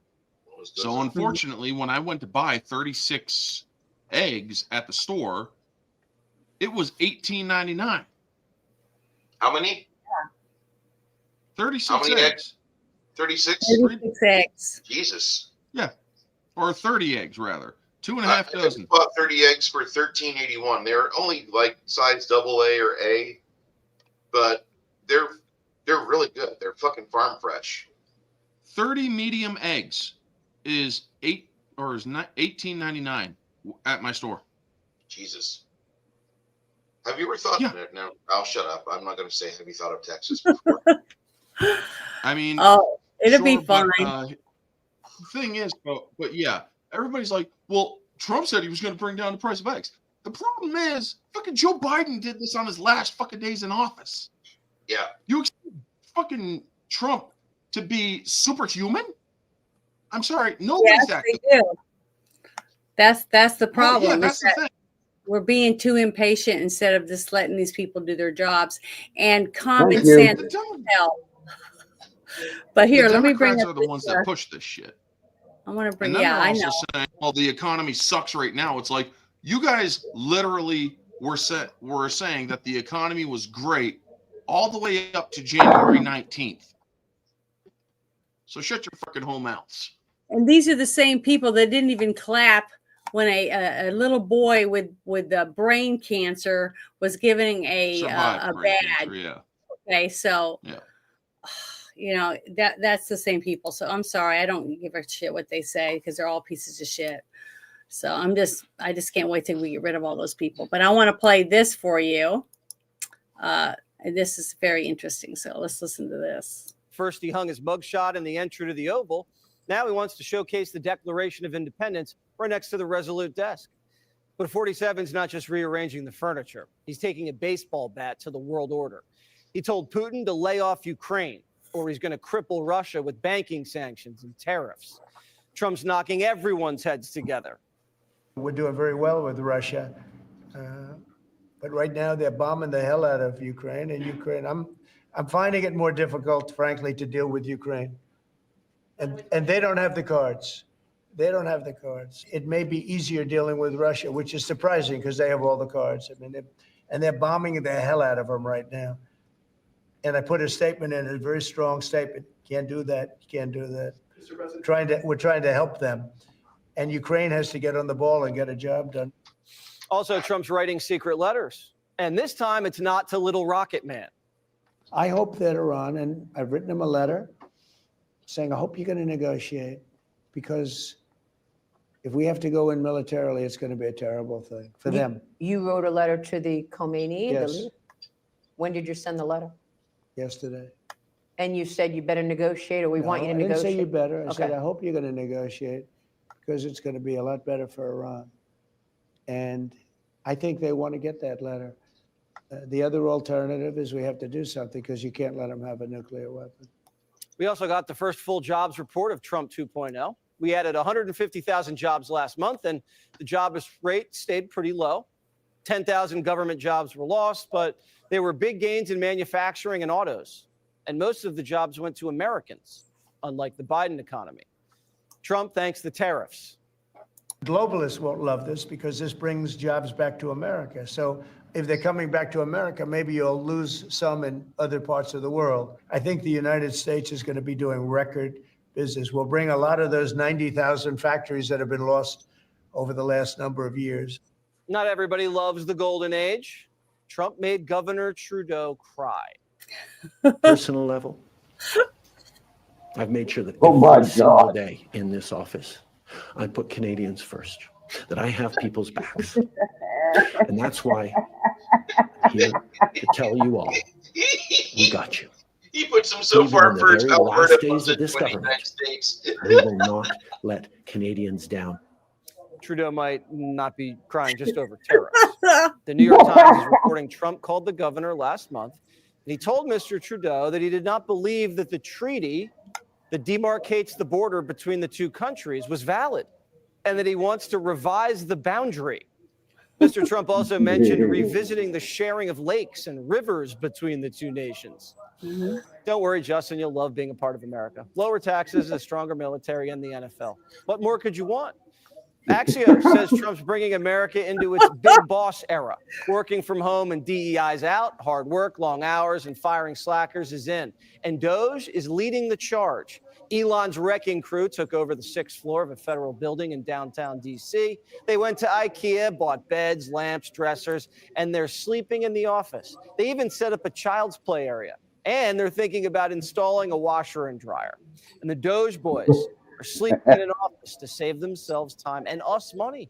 So unfortunately, when I went to buy 36 eggs at the store, it was $18.99. How many? 36 How many eggs. 36? 36 eggs. Jesus. Yeah. Or 30 eggs, rather. 2.5 I dozen. bought 30 eggs for $13.81. They're only like size AA or A, but they're really good. They're fucking farm fresh. 30 medium eggs is $18.99 at my store. Jesus. Have you ever thought? Yeah. No, I'll shut up. I'm not going to say. Have you thought of Texas before? I mean, Oh, it'll be sure, fine. but the thing is, but yeah, everybody's like, well, Trump said he was going to bring down the price of eggs. The problem is, fucking Joe Biden did this on his last fucking days in office. Yeah. You expect fucking Trump to be superhuman? I'm sorry, nobody's Yes, that they good. do. That's the Well, problem. yeah, is that's the that thing. we're being too impatient instead of just letting these people do their jobs. And common Thank you. sense help. But here, The let me bring Democrats up are the ones that this, push this shit. I want to bring. And then Yeah, they're I also know. saying, well, the economy sucks right now. It's like, you guys literally were saying that the economy was great all the way up to January 19th. So shut your fucking whole mouths. And these are the same people that didn't even clap when a little boy with brain cancer was given a Survived brain badge. cancer, yeah. Okay, so Yeah. you know that's the same people. So I'm sorry, I don't give a shit what they say because they're all pieces of shit. So I just can't wait till we get rid of all those people. But I want to play this for you. And this is very interesting. So let's listen to this. First, he hung his mugshot in the entry to the Oval. Now he wants to showcase the Declaration of Independence right next to the Resolute desk. But 47's not just rearranging the furniture. He's taking a baseball bat to the world order. He told Putin to lay off Ukraine, or he's going to cripple Russia with banking sanctions and tariffs. Trump's knocking everyone's heads together. We're doing very well with Russia. But right now they're bombing the hell out of Ukraine, and I'm finding it more difficult, frankly, to deal with Ukraine. And they don't have the cards. They don't have the cards. It may be easier dealing with Russia, which is surprising because they have all the cards. I mean, they're bombing the hell out of them right now. And I put a statement in, a very strong statement. Can't do that. You can't do that. We're trying to help them. And Ukraine has to get on the ball and get a job done. Also, Trump's writing secret letters. And this time it's not to Little Rocket Man. I hope that Iran, and I've written them a letter saying, I hope you're going to negotiate, because if we have to go in militarily, it's going to be a terrible thing for them. You wrote a letter to the Khomeini? Yes. When did you send the letter? Yesterday. And you said you better negotiate, or we want you to I didn't negotiate? say you better. I said, Okay. I hope you're going to negotiate, because it's going to be a lot better for Iran. And I think they want to get that letter. The other alternative is we have to do something, because you can't let them have a nuclear weapon. We also got the first full jobs report of Trump 2.0. We added 150,000 jobs last month, and the jobless rate stayed pretty low. 10,000 government jobs were lost, but there were big gains in manufacturing and autos. And most of the jobs went to Americans, unlike the Biden economy. Trump thanks the tariffs. Globalists won't love this, because this brings jobs back to America. So if they're coming back to America, maybe you'll lose some in other parts of the world. I think the United States is going to be doing record business. We'll bring a lot of those 90,000 factories that have been lost over the last number of years. Not everybody loves the golden age. Trump made Governor Trudeau cry. Personal level, I've made sure that Oh my every single God. day in this office, I put Canadians first, that I have people's backs. And that's why I'm here to tell you all, we got you. He puts them so Even far in the first. very Alberta last days puts of it this to the government, United States. we will not let Canadians down. Trudeau might not be crying just over tariffs. The New York Times is reporting Trump called the governor last month, and he told Mr. Trudeau that he did not believe that the treaty that demarcates the border between the two countries was valid, and that he wants to revise the boundary. Mr. Trump also mentioned revisiting the sharing of lakes and rivers between the two nations. Don't worry, Justin, you'll love being a part of America. Lower taxes, a stronger military, and the NFL. What more could you want? Axios says Trump's bringing America into its big boss era. Working from home and DEI's out. Hard work, long hours, and firing slackers is in. And Doge is leading the charge. Elon's wrecking crew took over the 6th floor of a federal building in downtown D.C. They went to IKEA, bought beds, lamps, dressers, and they're sleeping in the office. They even set up a child's play area. And they're thinking about installing a washer and dryer. And the Doge boys are sleeping in an office to save themselves time and us money.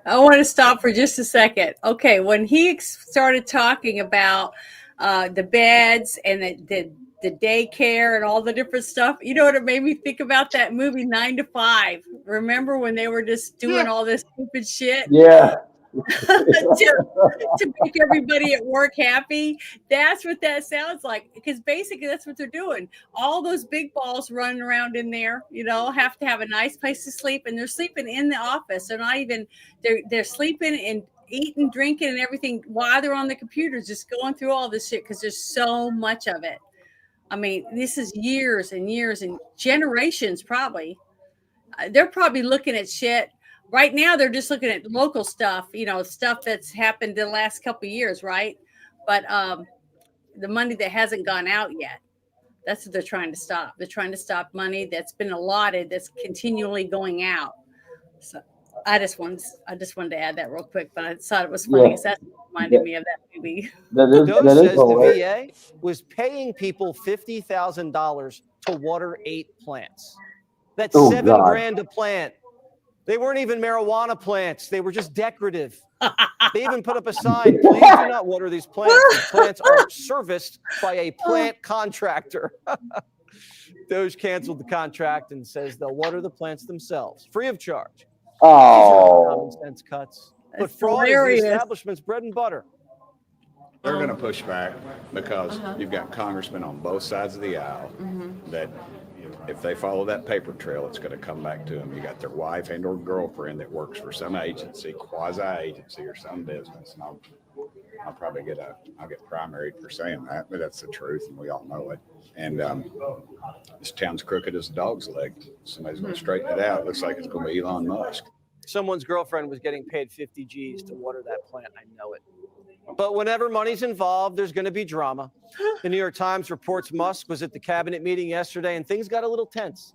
I want to stop for just a second. Okay, when he started talking about the beds and the daycare and all the different stuff, you know what it made me think about? That movie 9 to 5. Remember when they were just doing all this stupid shit? Yeah. to make everybody at work happy. That's what that sounds like, because basically that's what they're doing. All those big balls running around in there, have to have a nice place to sleep, and they're sleeping in the office. They're not even they're sleeping and eating, drinking, and everything while they're on the computers, just going through all this shit because there's so much of it. I mean, this is years and years and generations probably. They're probably looking at shit. Right now, they're just looking at local stuff, stuff that's happened in the last couple of years, right? But the money that hasn't gone out yet, that's what they're trying to stop. They're trying to stop money that's been allotted, that's continually going out. So I just wanted to add that real quick, but I thought it was funny because that reminded me of that movie. Doge says the VA was paying people $50,000 to water 8 plants. That's $7,000 a plant. They weren't even marijuana plants. They were just decorative. They even put up a sign, please do not water these plants. These plants are serviced by a plant contractor. Doge canceled the contract and says they'll water the plants themselves, free of charge. Oh. Common sense cuts. But fraud is the establishment's bread and butter. They're going to push back because you've got congressmen on both sides of the aisle that if they follow that paper trail, it's going to come back to them. You got their wife and or girlfriend that works for some agency, quasi-agency or some business. And I'll probably get primaried for saying that, but that's the truth, and we all know it. And this town's crooked as a dog's leg. Somebody's going to straighten it out. It looks like it's going to be Elon Musk. Someone's girlfriend was getting paid 50 G's to water that plant. I know it. But whenever money's involved, there's going to be drama. The New York Times reports Musk was at the cabinet meeting yesterday and things got a little tense.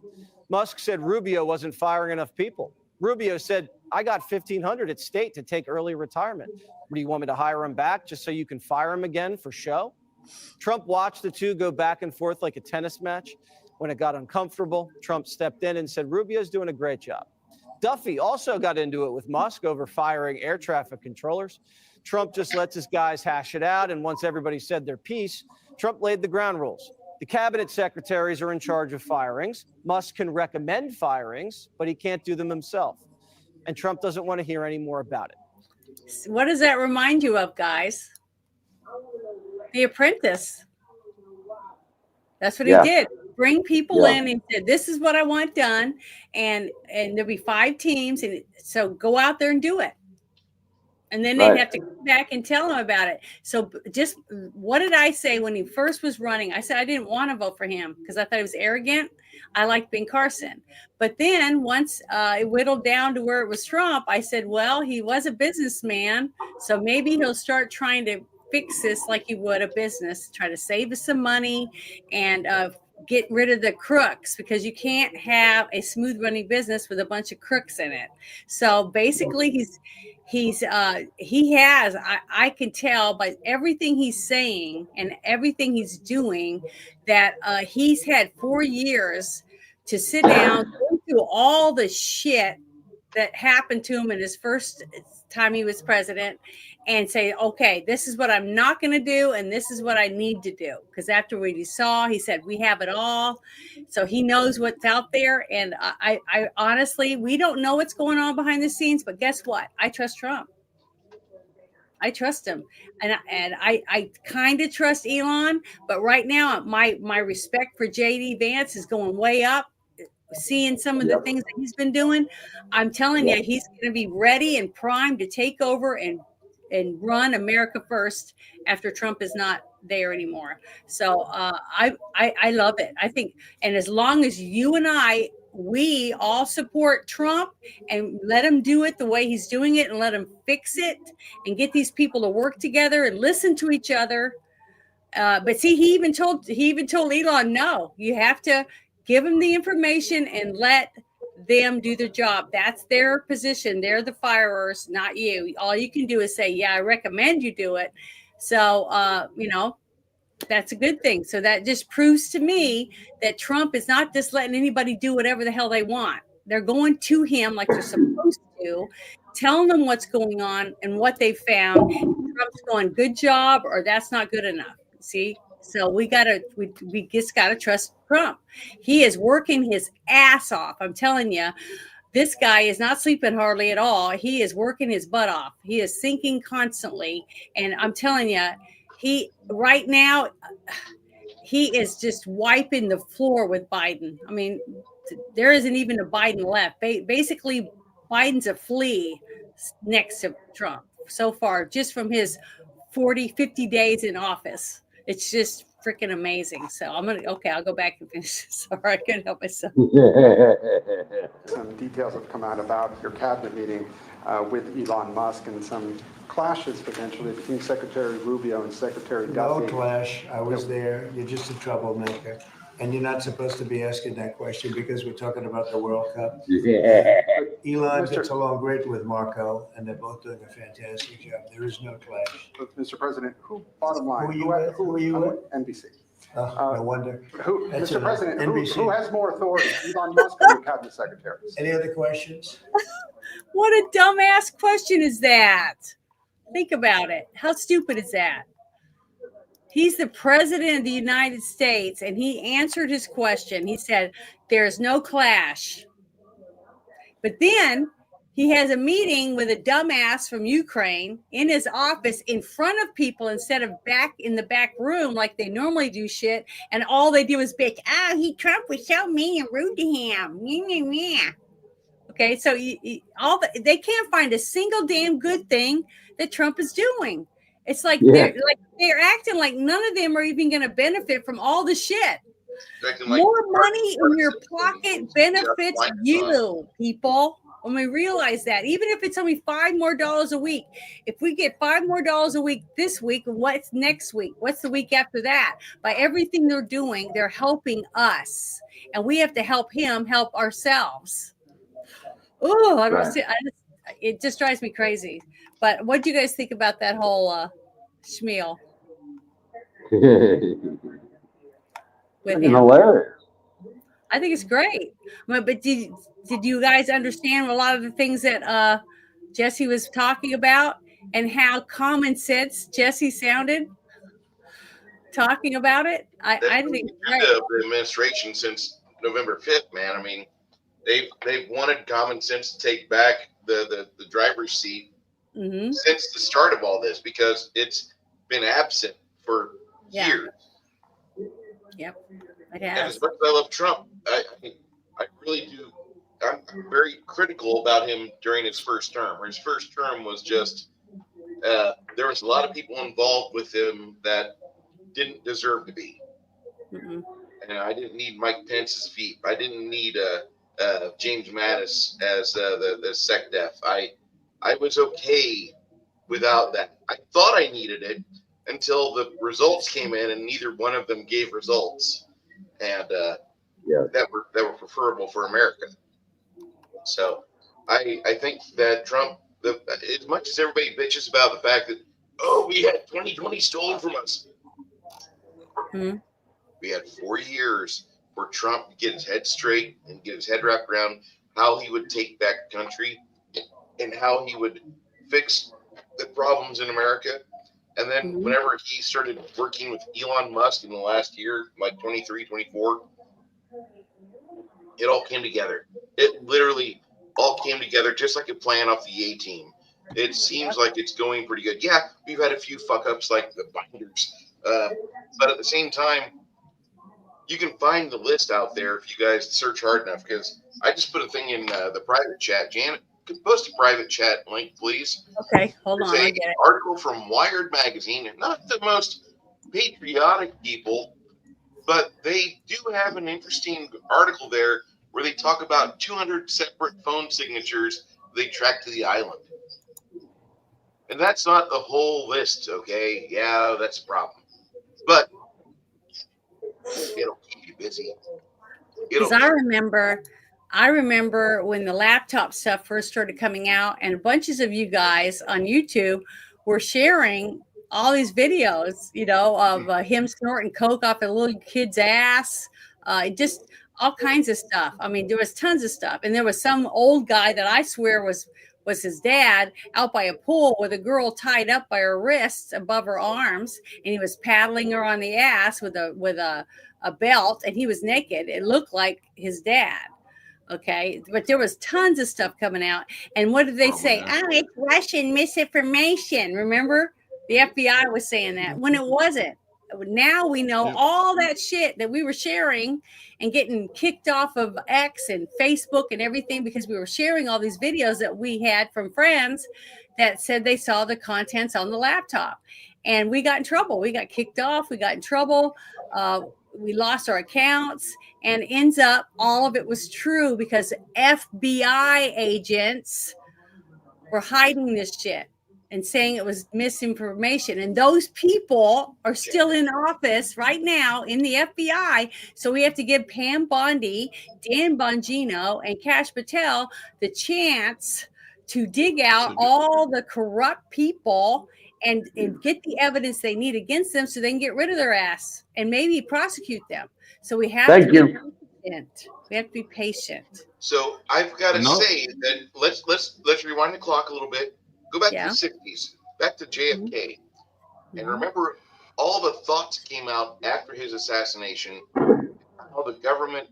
Musk said Rubio wasn't firing enough people. Rubio said, I got 1,500 at state to take early retirement. Do you want me to hire him back just so you can fire him again for show? Trump watched the two go back and forth like a tennis match. When it got uncomfortable, Trump stepped in and said, Rubio's doing a great job. Duffy also got into it with Musk over firing air traffic controllers. Trump just lets his guys hash it out, and once everybody said their piece, Trump laid the ground rules. The cabinet secretaries are in charge of firings. Musk can recommend firings, but he can't do them himself. And Trump doesn't want to hear any more about it. What does that remind you of, guys? The Apprentice. That's what he did. Bring people in and said, this is what I want done. And there'll be 5 teams. And so go out there and do it. And then they'd have to come back and tell him about it. So just what did I say when he first was running? I said I didn't want to vote for him because I thought he was arrogant. I liked Ben Carson. But then once it whittled down to where it was Trump, I said, well, he was a businessman. So maybe he'll start trying to fix this like he would a business, try to save us some money and get rid of the crooks, because you can't have a smooth running business with a bunch of crooks in it. So basically I can tell by everything he's saying and everything he's doing that he's had 4 years to sit down, go through all the shit that happened to him in his first time he was president and say, okay, this is what I'm not going to do. And this is what I need to do. Because after what he saw, he said, we have it all. So he knows what's out there. And I honestly, we don't know what's going on behind the scenes, but guess what? I trust Trump. I trust him. And I kind of trust Elon, but right now my respect for JD Vance is going way up. Seeing some of the things that he's been doing, I'm telling you, he's going to be ready and primed to take over and run America first after Trump is not there anymore. So I love it. I think, and as long as you and I we all support Trump and let him do it the way he's doing it and let him fix it and get these people to work together and listen to each other. But see, he even told Elon, no, you have to give them the information and let them do their job. That's their position. They're the firers, not you. All you can do is say, yeah, I recommend you do it. So, that's a good thing. So that just proves to me that Trump is not just letting anybody do whatever the hell they want. They're going to him like they're supposed to, telling them what's going on and what they found. Trump's going, good job, or that's not good enough. See? So we just gotta trust Trump. He is working his ass off. I'm telling you, this guy is not sleeping hardly at all. He is working his butt off. He is thinking constantly. And I'm telling you, right now, he is just wiping the floor with Biden. I mean, there isn't even a Biden left. Basically, Biden's a flea next to Trump so far, just from his 50 days in office. It's just freaking amazing. So I'll go back and finish. Sorry, I couldn't help myself. Some details have come out about your cabinet meeting with Elon Musk and some clashes potentially between Secretary Rubio and Secretary Duffy. No clash. I was there. You're just a troublemaker. And you're not supposed to be asking that question because we're talking about the World Cup. Elon gets along great with Marco, and they're both doing a fantastic job. There is no clash. Mr. President, bottom line, Who are you with? NBC. No wonder. Mr. President, NBC. who has more authority, Elon Musk or your cabinet secretaries? Any other questions? What a dumbass question is that? Think about it. How stupid is that? He's the president of the United States, and he answered his question. He said, there's no clash. But then he has a meeting with a dumbass from Ukraine in his office in front of people instead of back in the back room like they normally do shit. And all they do is bitch, Trump was so mean and rude to him. Okay, so they can't find a single damn good thing that Trump is doing. It's like they're acting like none of them are even going to benefit from all the shit. More money in your pocket benefits you, people. When we realize that, even if it's only $5 more a week, if we get $5 more a week this week, what's next week? What's the week after that? By everything they're doing, they're helping us, and we have to help him help ourselves. Oh, I don't see. It just drives me crazy. But what do you guys think about that whole schmeal? With him? Hilarious. I think it's great. But did you guys understand a lot of the things that Jesse was talking about and how common sense Jesse sounded talking about it? I think it's great. The administration since November 5th, man. I mean, they've wanted common sense to take back the driver's seat since the start of all this because it's been absent for years. Yep, it And has. as much as I love Trump, I really do. I'm very critical about him during his first term. His first term was just there was a lot of people involved with him that didn't deserve to be. And I didn't need Mike Pence's feet. I didn't need James Mattis as the SecDef. I was okay without that. I thought I needed it until the results came in, and neither one of them gave results, and that were preferable for America. So I think that Trump, as much as everybody bitches about the fact that we had 2020 stolen from us, we had 4 years for Trump to get his head straight and get his head wrapped around how he would take back the country and how he would fix the problems in America. And then whenever he started working with Elon Musk in the last year, like 23, 24, it all came together. It literally all came together just like a plan off the A-team. It seems like it's going pretty good. Yeah, we've had a few fuck-ups like the binders. But at the same time, you can find the list out there if you guys search hard enough, because I just put a thing in the private chat. Janet, could post a private chat link, please? Okay, hold on. There's I get it. article from Wired Magazine, and not the most patriotic people, but they do have an interesting article there where they talk about 200 separate phone signatures they tracked to the island. And that's not the whole list, okay? Yeah, that's a problem. But it'll keep you busy. Because I remember when the laptop stuff first started coming out, and bunches of you guys on YouTube were sharing all these videos, of him snorting coke off a little kid's ass, just all kinds of stuff. I mean, there was tons of stuff, and there was some old guy that I swear was his dad out by a pool with a girl tied up by her wrists above her arms, and he was paddling her on the ass with a belt, and he was naked. It looked like his dad. Okay, but there was tons of stuff coming out, and what did they say? It's Russian misinformation. Remember, the FBI was saying that when it wasn't. Now we know all that shit that we were sharing and getting kicked off of X and Facebook and everything because we were sharing all these videos that we had from friends that said they saw the contents on the laptop, and we got in trouble. We got kicked off. We got in trouble. We lost our accounts, and ends up all of it was true because FBI agents were hiding this shit and saying it was misinformation. And those people are still in office right now in the FBI. So we have to give Pam Bondi, Dan Bongino, and Kash Patel the chance to dig out all the corrupt people and get the evidence they need against them so they can get rid of their ass and maybe prosecute them. So we have to be patient. We have to be patient. So I've got to say that let's rewind the clock a little bit. Go back to the 60s, back to JFK, and remember all the thoughts came out after his assassination. How the government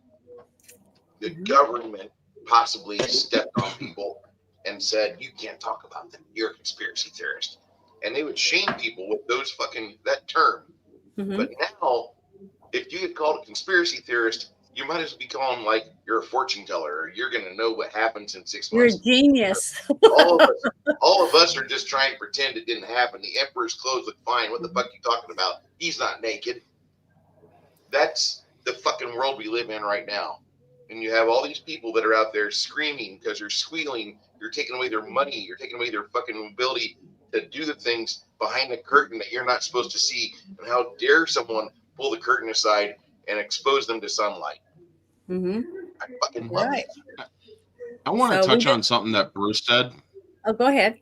possibly stepped on people and said, "You can't talk about them. You're a conspiracy theorist," and they would shame people with that term. But now, if you get called a conspiracy theorist, you might as well be calling like you're a fortune teller, or you're going to know what happens in 6 months. You're a genius. all of us are just trying to pretend it didn't happen. The emperor's clothes look fine. What the fuck are you talking about? He's not naked. That's the fucking world we live in right now. And you have all these people that are out there screaming because they're squealing. You're taking away their money. You're taking away their fucking ability to do the things behind the curtain that you're not supposed to see. And how dare someone pull the curtain aside and expose them to sunlight? I fucking love it. I want to touch on something that Bruce said. Oh, go ahead.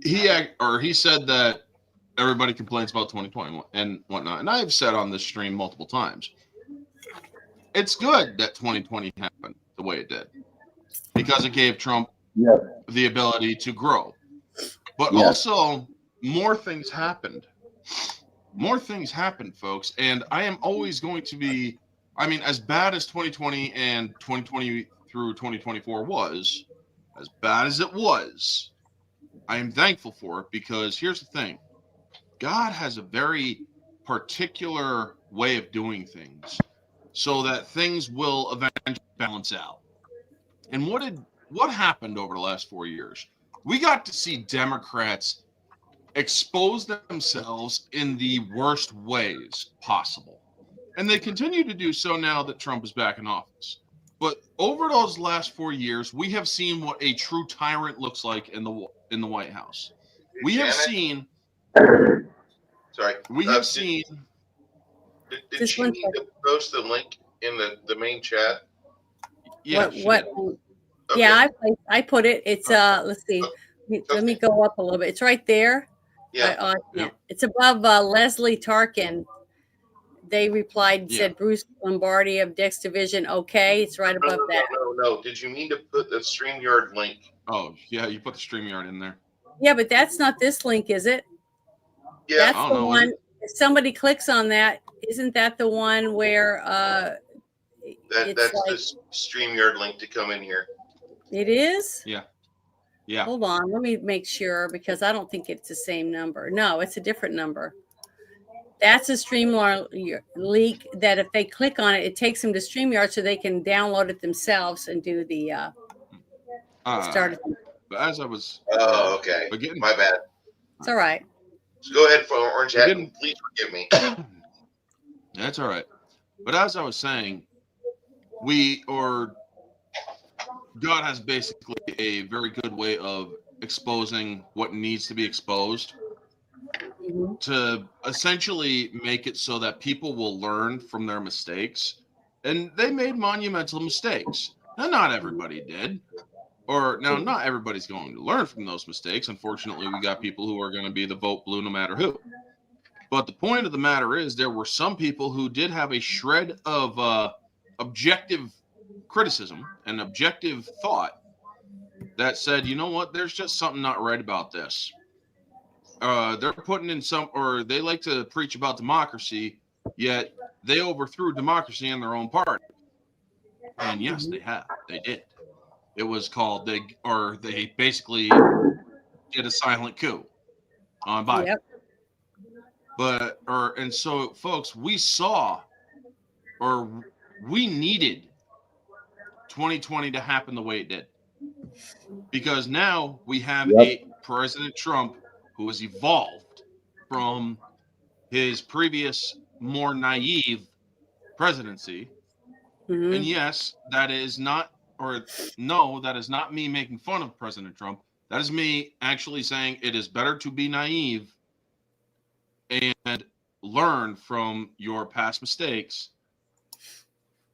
He said that everybody complains about 2020 and whatnot, and I've said on this stream multiple times, it's good that 2020 happened the way it did because it gave Trump the ability to grow. But also, more things happened. More things happened, folks, and I am always going to be. I mean, as bad as 2020 and 2020 through 2024 was, as bad as it was, I am thankful for it because here's the thing. God has a very particular way of doing things so that things will eventually balance out. And what happened over the last 4 years? We got to see Democrats expose themselves in the worst ways possible. And they continue to do so now that Trump is back in office. But over those last 4 years, we have seen what a true tyrant looks like in the White House. We have seen. Sorry. We have seen. Did she need to post the link in the main chat? Yeah. Okay. Yeah, I put it. It's let's see. Let me go up a little bit. It's right there. Yeah. It's above Leslie Tarkin. They replied and said Bruce Lombardi of Dex Division. Okay, it's right above that. No. Did you mean to put the StreamYard link? Oh, yeah, you put the StreamYard in there. Yeah, but that's not this link, is it? Yeah. That's the one. If somebody clicks on that, isn't that the one where that's like, the StreamYard link to come in here? It is? Yeah. Yeah. Hold on, let me make sure because I don't think it's the same number. No, it's a different number. That's a StreamYard link that if they click on it, it takes them to StreamYard so they can download it themselves and do the start. But as I was. Oh, okay. My bad. It's all right. So go ahead, for Orange Hat, and please forgive me. That's all right. But as I was saying, God has basically a very good way of exposing what needs to be exposed to essentially make it so that people will learn from their mistakes. And they made monumental mistakes. And not everybody did. Or now, not everybody's going to learn from those mistakes. Unfortunately, we got people who are going to be the vote blue no matter who. But the point of the matter is, there were some people who did have a shred of objective criticism and objective thought that said, you know what, there's just something not right about this. They're putting in some, or they like to preach about democracy, yet they overthrew democracy in their own party. And yes, they have. They did. It was called they basically did a silent coup on Biden. Yep. And so, folks, we needed 2020 to happen the way it did, because now we have a President Trump who has evolved from his previous more naive presidency. And yes, that is not me making fun of President Trump. That is me actually saying it is better to be naive and learn from your past mistakes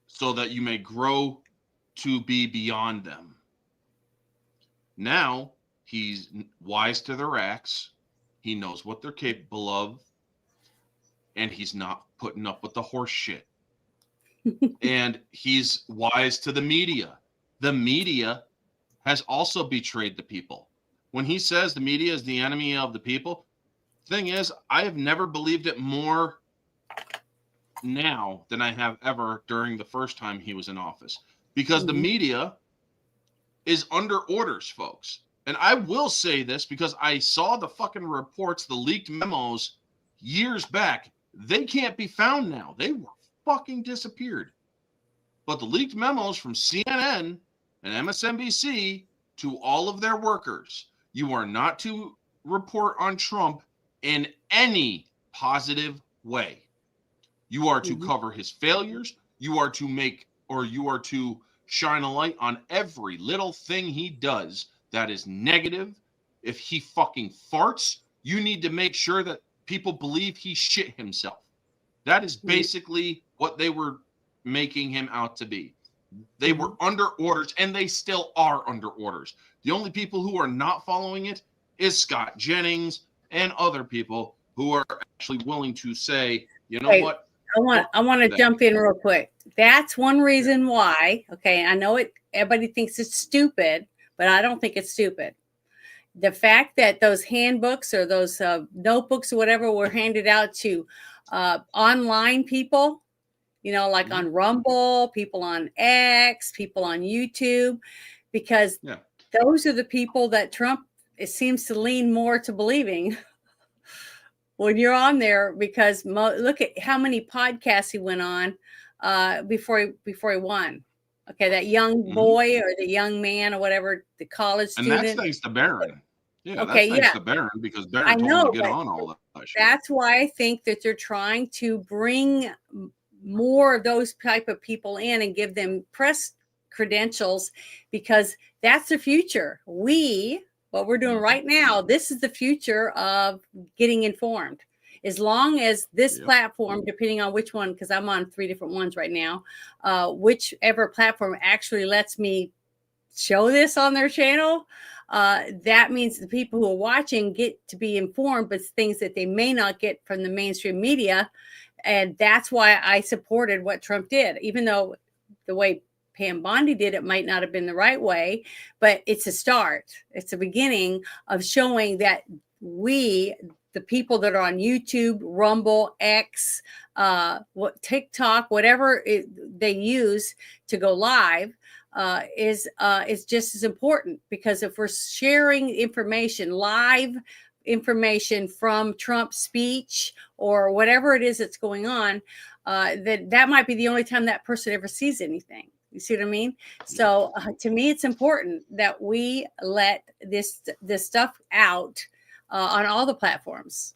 so that you may grow to be beyond them. Now he's wise to their acts. He knows what they're capable of, and he's not putting up with the horse shit. And he's wise to the media. The media has also betrayed the people. When he says the media is the enemy of the people, thing is, I have never believed it more now than I have ever during the first time he was in office, because the media is under orders, folks. And I will say this because I saw the fucking reports, the leaked memos years back. They can't be found now. They were fucking disappeared. But the leaked memos from CNN and MSNBC to all of their workers, you are not to report on Trump in any positive way. You are to cover his failures. You are to shine a light on every little thing he does that is negative. If he fucking farts, you need to make sure that people believe he shit himself. That is basically what they were making him out to be. They were under orders, and they still are under orders. The only people who are not following it is Scott Jennings and other people who are actually willing to say, you know what? I want to jump in real quick. That's one reason why. Okay, I know it. Everybody thinks it's stupid, but I don't think it's stupid. The fact that those handbooks or those notebooks or whatever were handed out to online people, like on Rumble, people on X, people on YouTube, because those are the people that Trump seems to lean more to believing when you're on there, because look at how many podcasts he went on before he won. Okay, that young boy or the young man or whatever, the college student. And that's thanks to Barron. Yeah, okay, that's thanks to Barron, because Barron told him to get on all that shit. That's why I think that they're trying to bring more of those type of people in and give them press credentials, because that's the future. What we're doing right now, this is the future of getting informed. As long as this platform, depending on which one, because I'm on 3 different ones right now, whichever platform actually lets me show this on their channel, that means the people who are watching get to be informed, but things that they may not get from the mainstream media. And that's why I supported what Trump did, even though the way Pam Bondi did it might not have been the right way, but it's a start. It's a beginning of showing that the people that are on YouTube, Rumble, X, TikTok, whatever they use to go live, is just as important, because if we're sharing live information from Trump's speech or whatever it is that's going on, that might be the only time that person ever sees anything. You see what I mean? So to me, it's important that we let this stuff out on all the platforms,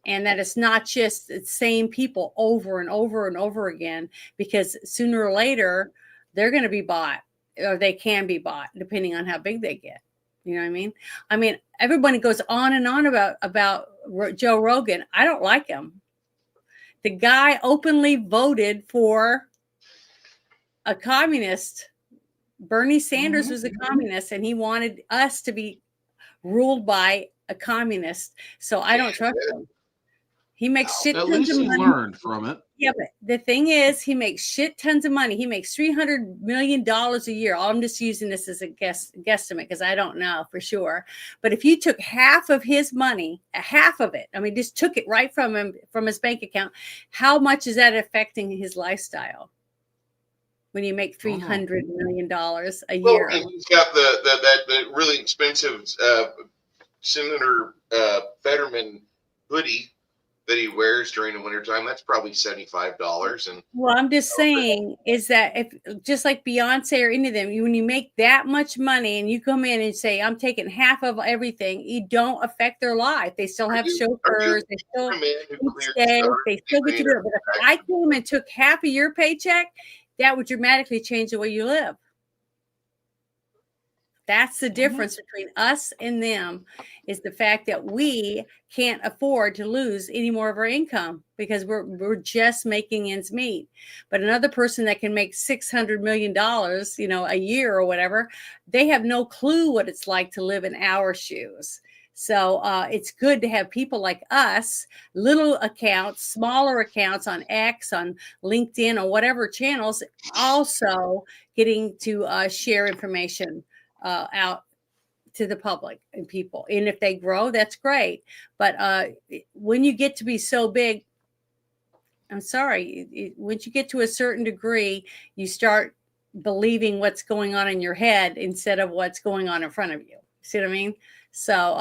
and that it's not just the same people over and over and over again, because sooner or later, they're going to be bought, or they can be bought depending on how big they get. You know what I mean? I mean, everybody goes on and on about Joe Rogan. I don't like him. The guy openly voted for a communist. Bernie Sanders was a communist, and he wanted us to be ruled by a communist. So I don't trust him. He makes shit At tons least of he money. learned from it. Yeah, but the thing is, he makes shit tons of money. He makes $300 million a year. I'm just using this as a guesstimate because I don't know for sure. But if you took half of his money, half of it, I mean, just took it right from him, from his bank account, how much is that affecting his lifestyle? When you make $300 million a year. Well, and he's got the really expensive Senator Fetterman hoodie that he wears during the wintertime. That's probably $75. And Well, I'm just saying is that if just like Beyonce or any of them, when you make that much money and you come in and say, I'm taking half of everything, you don't affect their life. They still have chauffeurs, they still stay, they still get to do it. But if I came and took half of your paycheck, that would dramatically change the way you live. That's the difference between us and them, is the fact that we can't afford to lose any more of our income because we're just making ends meet. But another person that can make $600 million, you know, a year or whatever, they have no clue what it's like to live in our shoes. So it's good to have people like us, little accounts, smaller accounts on X, on LinkedIn, or whatever channels, also getting to share information out to the public and people. And if they grow, that's great. But when you get to be so big, I'm sorry, once you get to a certain degree, you start believing what's going on in your head instead of what's going on in front of you. See what I mean? So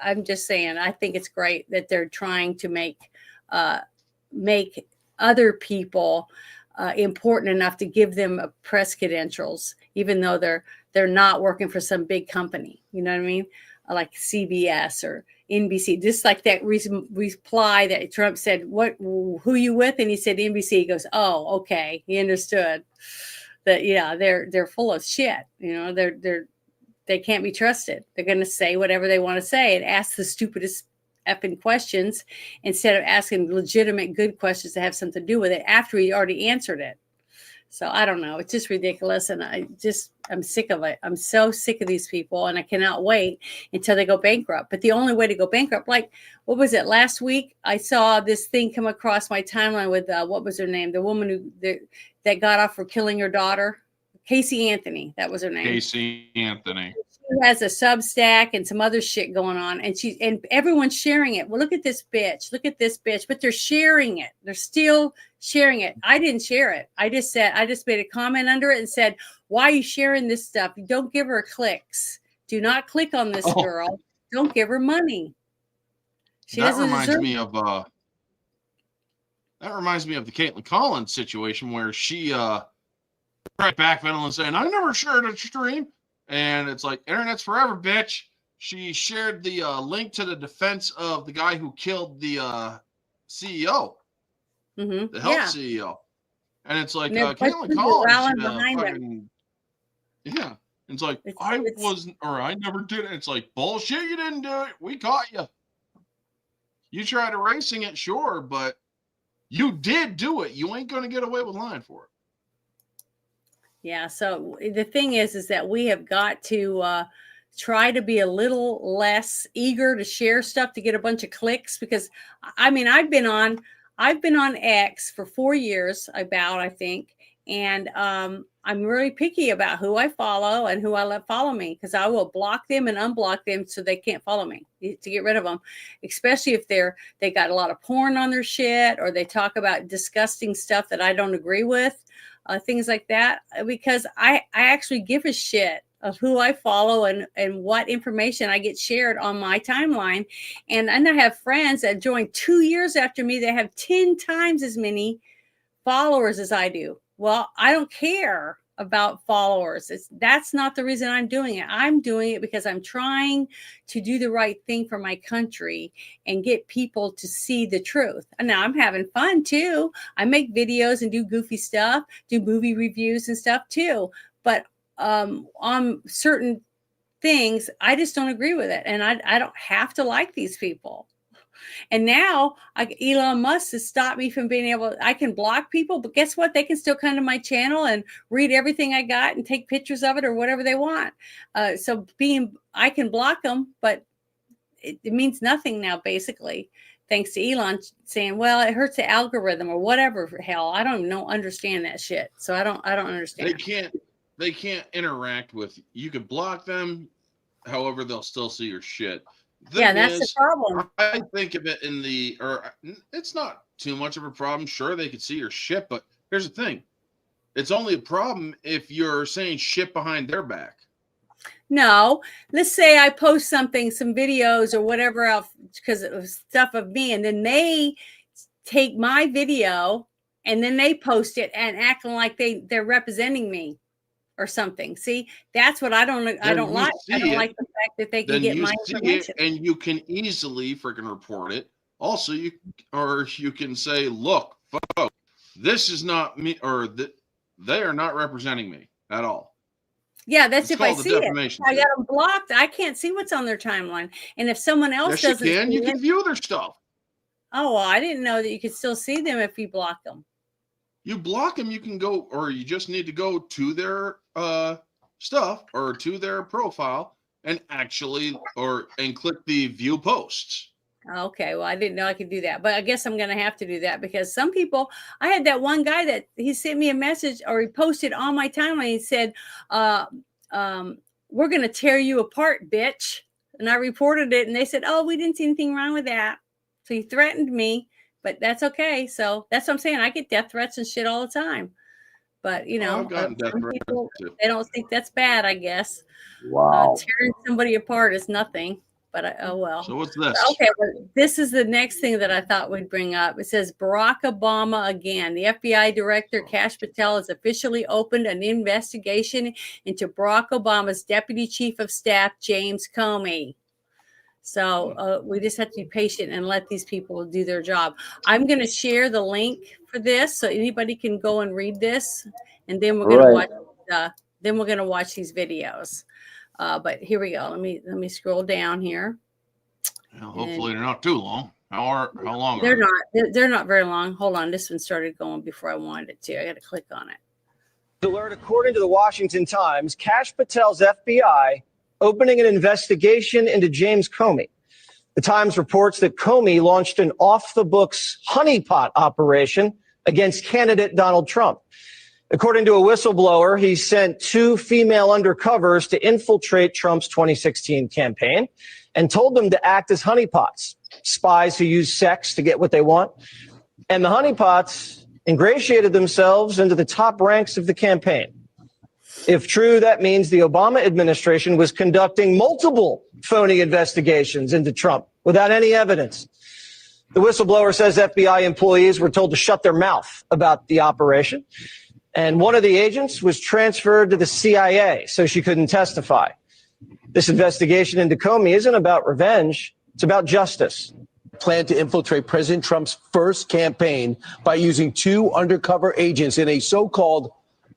I'm just saying, I think it's great that they're trying to make other people important enough to give them press credentials, even though they're not working for some big company. You know what I mean? Like CBS or NBC. Just like that reply that Trump said, who you with? And he said NBC. He goes, oh, okay. He understood that. Yeah, they're full of shit. You know, they can't be trusted. They're going to say whatever they want to say and ask the stupidest effing questions instead of asking legitimate good questions that have something to do with it after he already answered it. So I don't know. It's just ridiculous. And I'm sick of it. I'm so sick of these people, and I cannot wait until they go bankrupt. But the only way to go bankrupt, like, what was it? Last week, I saw this thing come across my timeline with, what was her name? The woman that got off for killing her daughter. Casey Anthony. That was her name. Casey Anthony. She has a Substack and some other shit going on, and everyone's sharing it. Well, look at this bitch. Look at this bitch. But they're sharing it. They're still sharing it. I didn't share it. I just made a comment under it and said, why are you sharing this stuff? You don't give her clicks. Do not click on this girl. Don't give her money. That reminds me of the Caitlin Collins situation where she right backpedaling and saying, I never shared a stream. And it's like, internet's forever, bitch. She shared the link to the defense of the guy who killed the CEO, the health CEO. And it's like, Caitlin Collins, yeah. It's like, I never did it. It's like, bullshit, you didn't do it. We caught you. You tried erasing it, sure, but you did do it. You ain't going to get away with lying for it. Yeah. So the thing is that we have got to try to be a little less eager to share stuff to get a bunch of clicks, because I mean, I've been on X for 4 years, I think. And I'm really picky about who I follow and who I let follow me, because I will block them and unblock them so they can't follow me, to get rid of them, especially if they got a lot of porn on their shit, or they talk about disgusting stuff that I don't agree with. Things like that, because I actually give a shit of who I follow and what information I get shared on my timeline. And I have friends that joined 2 years after me that have 10 times as many followers as I do. Well, I don't care about followers. That's not the reason I'm doing it. I'm doing it because I'm trying to do the right thing for my country and get people to see the truth. And now I'm having fun too. I make videos and do goofy stuff, do movie reviews and stuff too. But on certain things, I just don't agree with it. And I don't have to like these people. And now Elon Musk has stopped me from being able, I can block people, but guess what? They can still come to my channel and read everything I got and take pictures of it or whatever they want. So I can block them, but it means nothing now, basically, thanks to Elon saying, well, it hurts the algorithm or whatever. Hell, I don't even understand that shit. So I don't understand. They can't interact with you. You can block them, however, they'll still see your shit. Yeah, that's the problem. I think of it it's not too much of a problem. Sure, they could see your shit, but here's the thing. It's only a problem if you're saying shit behind their back. No, let's say I post some videos or whatever else because it was stuff of me, and then they take my video and then they post it and acting like they're representing me or something. See, that's what I don't like. I don't like the fact that they can get my information. And you can easily freaking report it. Also, you can say, look, folks, this is not me, or they are not representing me at all. Yeah, that's if I see it. I got them blocked. I can't see what's on their timeline. And if someone else doesn't, you can view their stuff. Oh, well, I didn't know that you could still see them if you block them. You block them, you can go, or you just need to go to their stuff or to their profile and click the view posts. Okay, well, I didn't know I could do that, but I guess I'm going to have to do that because some people, I had that one guy that he sent me a message or he posted on my timeline. He said, we're going to tear you apart, bitch. And I reported it and they said, oh, we didn't see anything wrong with that. So he threatened me, but that's okay. So that's what I'm saying. I get death threats and shit all the time. But, I've gotten death threats too. They don't think that's bad, I guess. Wow. Tearing somebody apart is nothing. But oh well. So what's this? Okay, well, this is the next thing that I thought we'd bring up. It says Barack Obama again. The FBI director Kash Patel has officially opened an investigation into Barack Obama's deputy chief of staff, James Comey. So we just have to be patient and let these people do their job. I'm going to share the link for this so anybody can go and read this, and then we're going to watch. Then we're going to watch these videos. But here we go. Let me scroll down here. Well, hopefully they're not too long. How long? They're not. They're not very long. Hold on. This one started going before I wanted it to. I got to click on it. Alert, according to the Washington Times, Kash Patel's FBI opening an investigation into James Comey. The Times reports that Comey launched an off-the-books honeypot operation against candidate Donald Trump. According to a whistleblower, he sent 2 female undercovers to infiltrate Trump's 2016 campaign and told them to act as honeypots, spies who use sex to get what they want. And the honeypots ingratiated themselves into the top ranks of the campaign. If true, that means the Obama administration was conducting multiple phony investigations into Trump without any evidence. The whistleblower says FBI employees were told to shut their mouth about the operation. And one of the agents was transferred to the CIA so she couldn't testify. This investigation into Comey isn't about revenge. It's about justice. Plan to infiltrate President Trump's first campaign by using 2 undercover agents in a so-called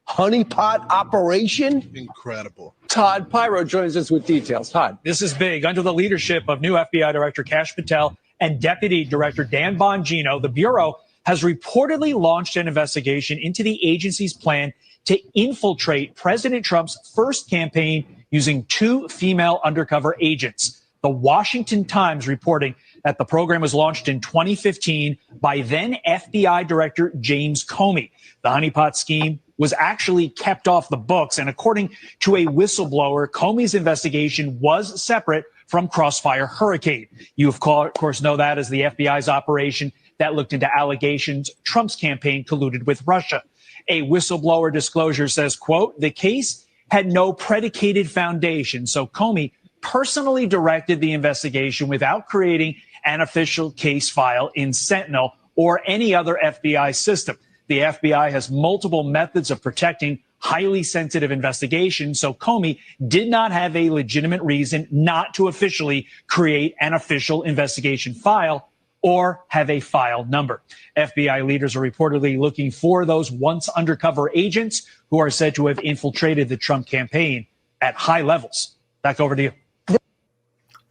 honeypot operation. Incredible. Todd Pyro joins us with details. Todd. This is big. Under the leadership of new FBI Director Kash Patel and Deputy Director Dan Bongino, the Bureau has reportedly launched an investigation into the agency's plan to infiltrate President Trump's first campaign using 2 female undercover agents. The Washington Times reporting that the program was launched in 2015 by then FBI Director James Comey. The honeypot scheme was actually kept off the books, and according to a whistleblower, Comey's investigation was separate from Crossfire Hurricane. You, of course, know that as the FBI's operation that looked into allegations Trump's campaign colluded with Russia. A whistleblower disclosure says, quote, the case had no predicated foundation, so Comey personally directed the investigation without creating an official case file in Sentinel or any other FBI system. The FBI has multiple methods of protecting highly sensitive investigation. So Comey did not have a legitimate reason not to officially create an official investigation file or have a file number. FBI leaders are reportedly looking for those once undercover agents who are said to have infiltrated the Trump campaign at high levels. Back over to you.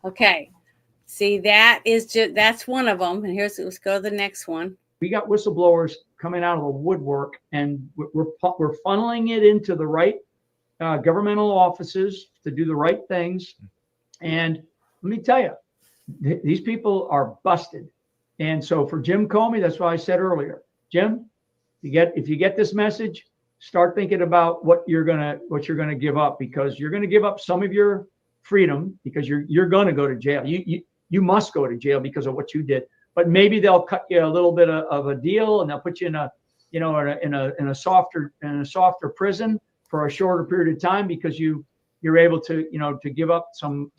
Okay. See, that's one of them. And let's go to the next one. We got whistleblowers coming out of the woodwork, and we're funneling it into the right governmental offices to do the right things. And let me tell you, these people are busted. And so for Jim Comey, that's why I said earlier, Jim, if you get this message, start thinking about what you're gonna give up, because you're gonna give up some of your freedom because you're gonna go to jail. You must go to jail because of what you did. But maybe they'll cut you a little bit of a deal, and they'll put you in a softer prison for a shorter period of time because you're able to give up some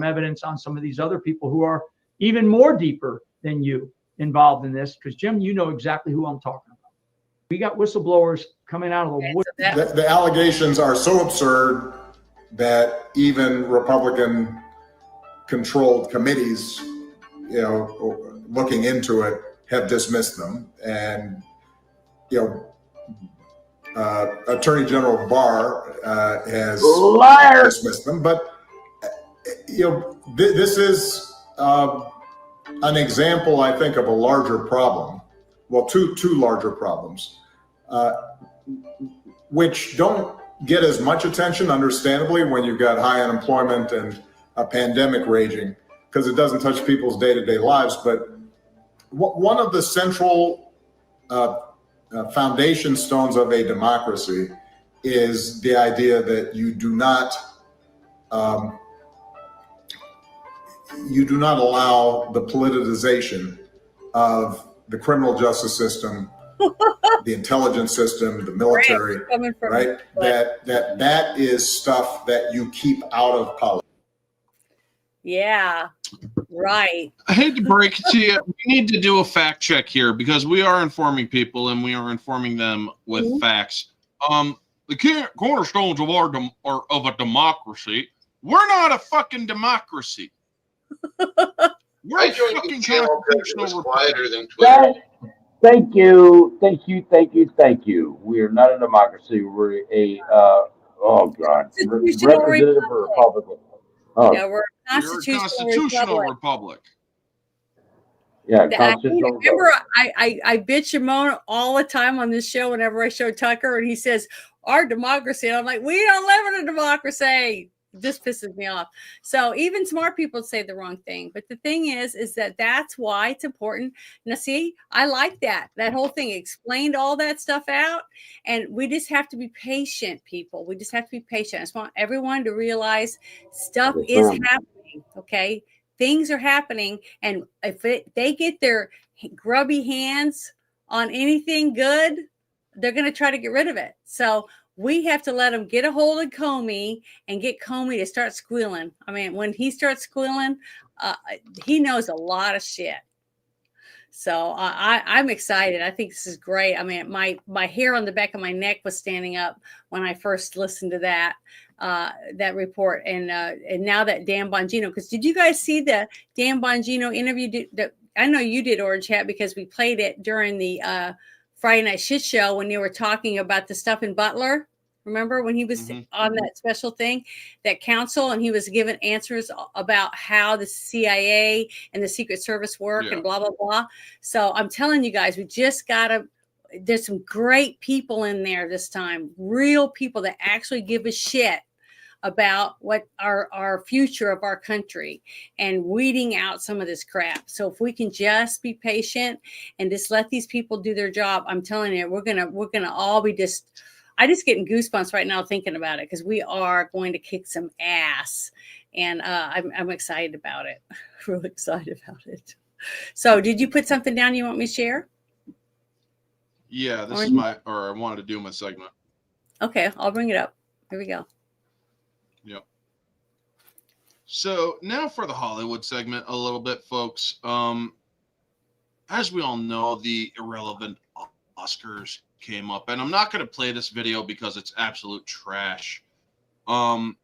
evidence on some of these other people who are even more deeper than you involved in this. Because Jim, you know exactly who I'm talking about. We got whistleblowers coming out of the wood. The allegations are so absurd that even Republican-controlled committees, looking into it, have dismissed them. And Attorney General Barr has dismissed them. But this is an example, I think, of a larger problem. Well, two larger problems, which don't get as much attention, understandably, when you've got high unemployment and a pandemic raging, because it doesn't touch people's day-to-day lives. But one of the central foundation stones of a democracy is the idea that you do not allow the politicization of the criminal justice system, the intelligence system, the military, right? That is stuff that you keep out of politics. Yeah, right. I hate to break it to you. We need to do a fact check here because we are informing people and we are informing them with facts. The cornerstones of of a democracy. We're not a fucking democracy. We're I a joined fucking the channel because it was quieter than Twitter. Thank you. We are not a democracy. We're a representative republic. Oh. Yeah, we're a constitutional republic. Yeah, constitutional. Remember, I bitch and moan all the time on this show whenever I show Tucker, and he says our democracy, and I'm like, we don't live in a democracy. It just pisses me off. So even smart people say the wrong thing. But the thing is that's why it's important. Now, see, I like that whole thing explained all that stuff out, and we just have to be patient, people. We just have to be patient. I just want everyone to realize stuff is happening. Okay, things are happening, and if they get their grubby hands on anything good, they're going to try to get rid of it. So we have to let them get a hold of Comey and get Comey to start squealing. I mean, when he starts squealing, he knows a lot of shit. So I'm excited. I think this is great. I mean, my hair on the back of my neck was standing up when I first listened to that report. And now that Dan Bongino, because did you guys see the Dan Bongino interview? I know you did, Orange Hat, because we played it during the Friday Night Shit Show when they were talking about the stuff in Butler. Remember when he was on that special thing, that council, and he was given answers about how the CIA and the Secret Service work and blah, blah, blah. So I'm telling you guys, we just there's some great people in there this time, real people that actually give a shit about what our future of our country and weeding out some of this crap. So if we can just be patient and just let these people do their job, I'm telling you, we're gonna all be I just getting goosebumps right now thinking about it, because we are going to kick some ass, and I'm excited about it. Really excited about it. So did you put something down you want me to share? Yeah, I wanted to do my segment. Okay, I'll bring it up. Here we go. Yep. So now for the Hollywood segment a little bit, folks. As we all know, the irrelevant Oscars came up, and I'm not going to play this video because it's absolute trash. However,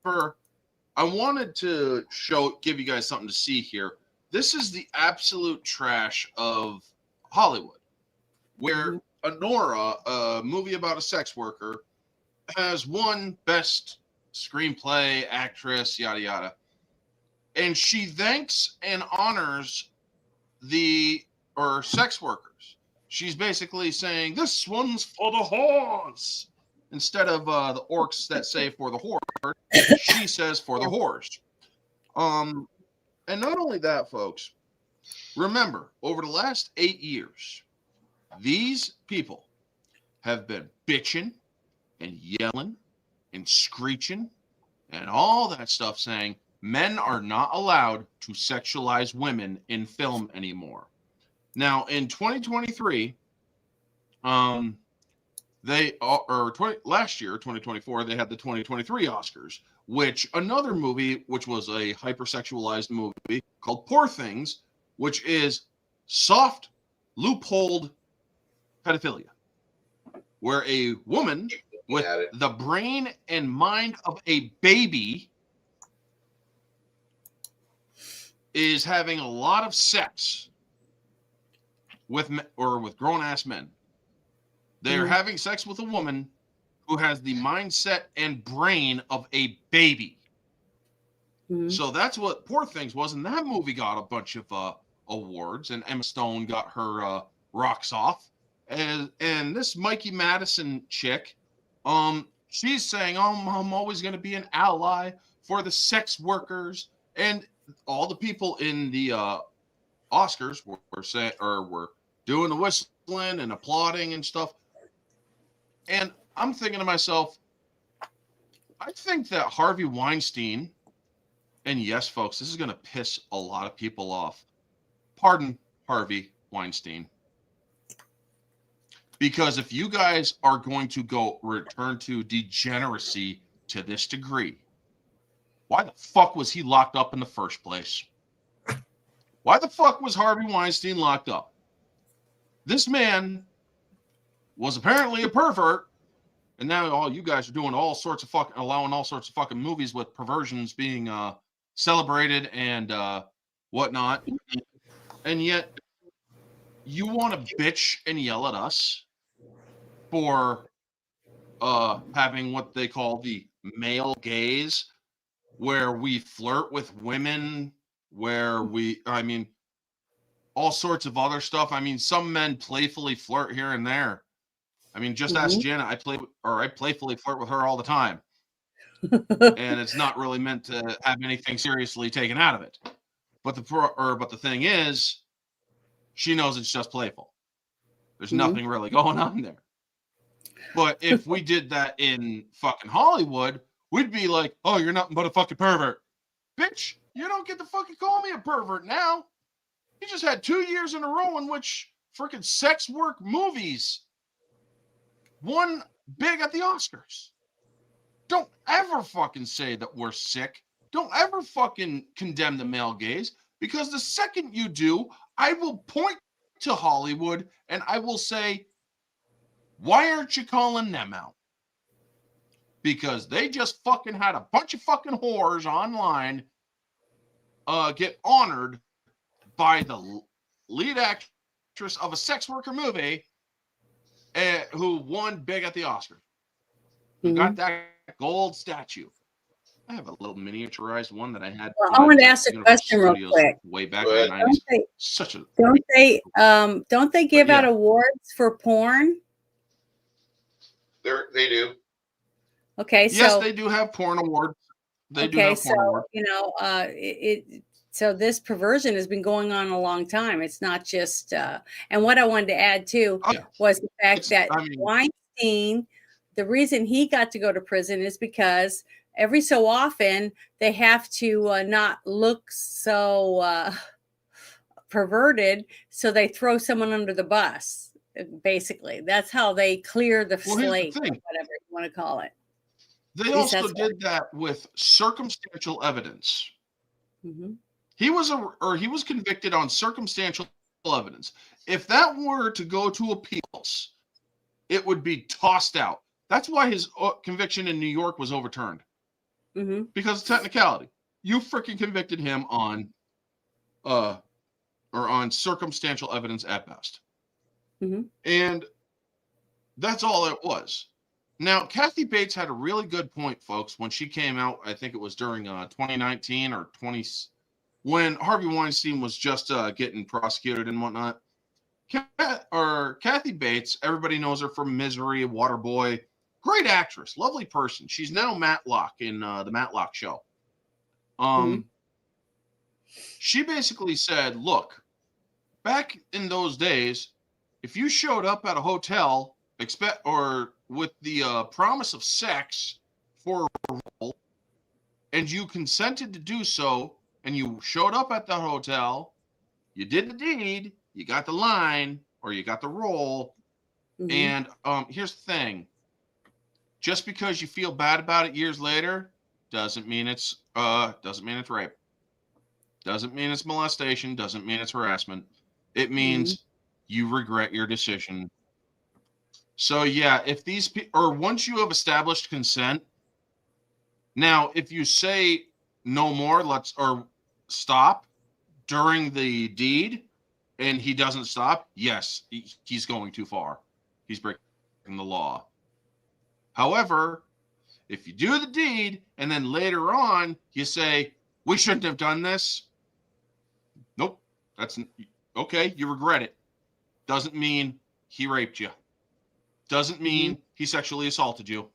I wanted to give you guys something to see here. This is the absolute trash of Hollywood, where Honora, a movie about a sex worker, has won Best Screenplay, Actress, yada yada, and she thanks and honors sex workers. She's basically saying this one's for the whores instead of the orcs that say for the whore. She says for the whores. And not only that, folks. Remember, over the last 8 years, these people have been bitching and yelling and screeching and all that stuff, saying men are not allowed to sexualize women in film anymore. Now, in 2023, last year, 2024, they had the 2023 Oscars, which another movie, which was a hypersexualized movie called Poor Things, which is soft, loopholed pedophilia, where a woman with the brain and mind of a baby is having a lot of sex with grown-ass men. They're having sex with a woman who has the mindset and brain of a baby. So that's what Poor Things was, and that movie got a bunch of awards, and Emma Stone got her rocks off. And this Mikey Madison chick, she's saying, I'm always going to be an ally for the sex workers. And all the people in the Oscars were doing the whistling and applauding and stuff. And I'm thinking to myself, I think that Harvey Weinstein, and yes, folks, this is going to piss a lot of people off. Pardon Harvey Weinstein. Because if you guys are going to return to degeneracy to this degree, why the fuck was he locked up in the first place? Why the fuck was Harvey Weinstein locked up? This man was apparently a pervert, and now all you guys are doing allowing all sorts of fucking movies with perversions being celebrated and whatnot, and yet you want to bitch and yell at us for having what they call the male gaze, where we flirt with women, all sorts of other stuff. I mean, some men playfully flirt here and there. I mean, just ask Jenna. I playfully flirt with her all the time. And it's not really meant to have anything seriously taken out of it. But the thing is, she knows it's just playful. There's nothing really going on there. But if we did that in fucking Hollywood, we'd be like, oh, you're nothing but a fucking pervert. Bitch, you don't get to fucking call me a pervert now. You just had 2 years in a row in which freaking sex work movies won big at the Oscars. Don't ever fucking say that we're sick. Don't ever fucking condemn the male gaze, because the second you do, I will point to Hollywood and I will say, why aren't you calling them out? Because they just fucking had a bunch of fucking whores online get honored by the lead actress of a sex worker movie who won big at the Oscars. Who got that gold statue. I have a little miniaturized one that I had. Well, I want to ask a question real quick. Way back in the 90s. Don't they give out awards for porn? They do. Okay, yes, they do have porn awards. So this perversion has been going on a long time. It's not just and what I wanted to add too was the fact that Weinstein, the reason he got to go to prison is because every so often they have to not look so perverted, so they throw someone under the bus. Basically, that's how they clear the slate, or whatever you want to call it. They also did that with circumstantial evidence. He was convicted on circumstantial evidence. If that were to go to appeals, it would be tossed out. That's why his conviction in New York was overturned. Mm-hmm. Because of technicality. You freaking convicted him on circumstantial evidence at best. Mm-hmm. And that's all it was. Now, Kathy Bates had a really good point, folks, when she came out. I think it was during 2019 or 20, when Harvey Weinstein was just getting prosecuted and whatnot. Kathy Bates, everybody knows her from Misery, Waterboy. Great actress, lovely person. She's now Matlock in the Matlock show. She basically said, look, back in those days, if you showed up at a hotel with the promise of sex for a role, and you consented to do so, and you showed up at the hotel, you did the deed, you got the line, or you got the role. And here's the thing. Just because you feel bad about it years later doesn't mean it's rape. Doesn't mean it's molestation, doesn't mean it's harassment. It means you regret your decision. So yeah, if once you have established consent, now if you say no more, or stop during the deed and he doesn't stop, yes, he's going too far. He's breaking the law. However, if you do the deed and then later on you say, we shouldn't have done this. Nope. That's okay. You regret it. Doesn't mean he raped you. Doesn't mean he sexually assaulted you.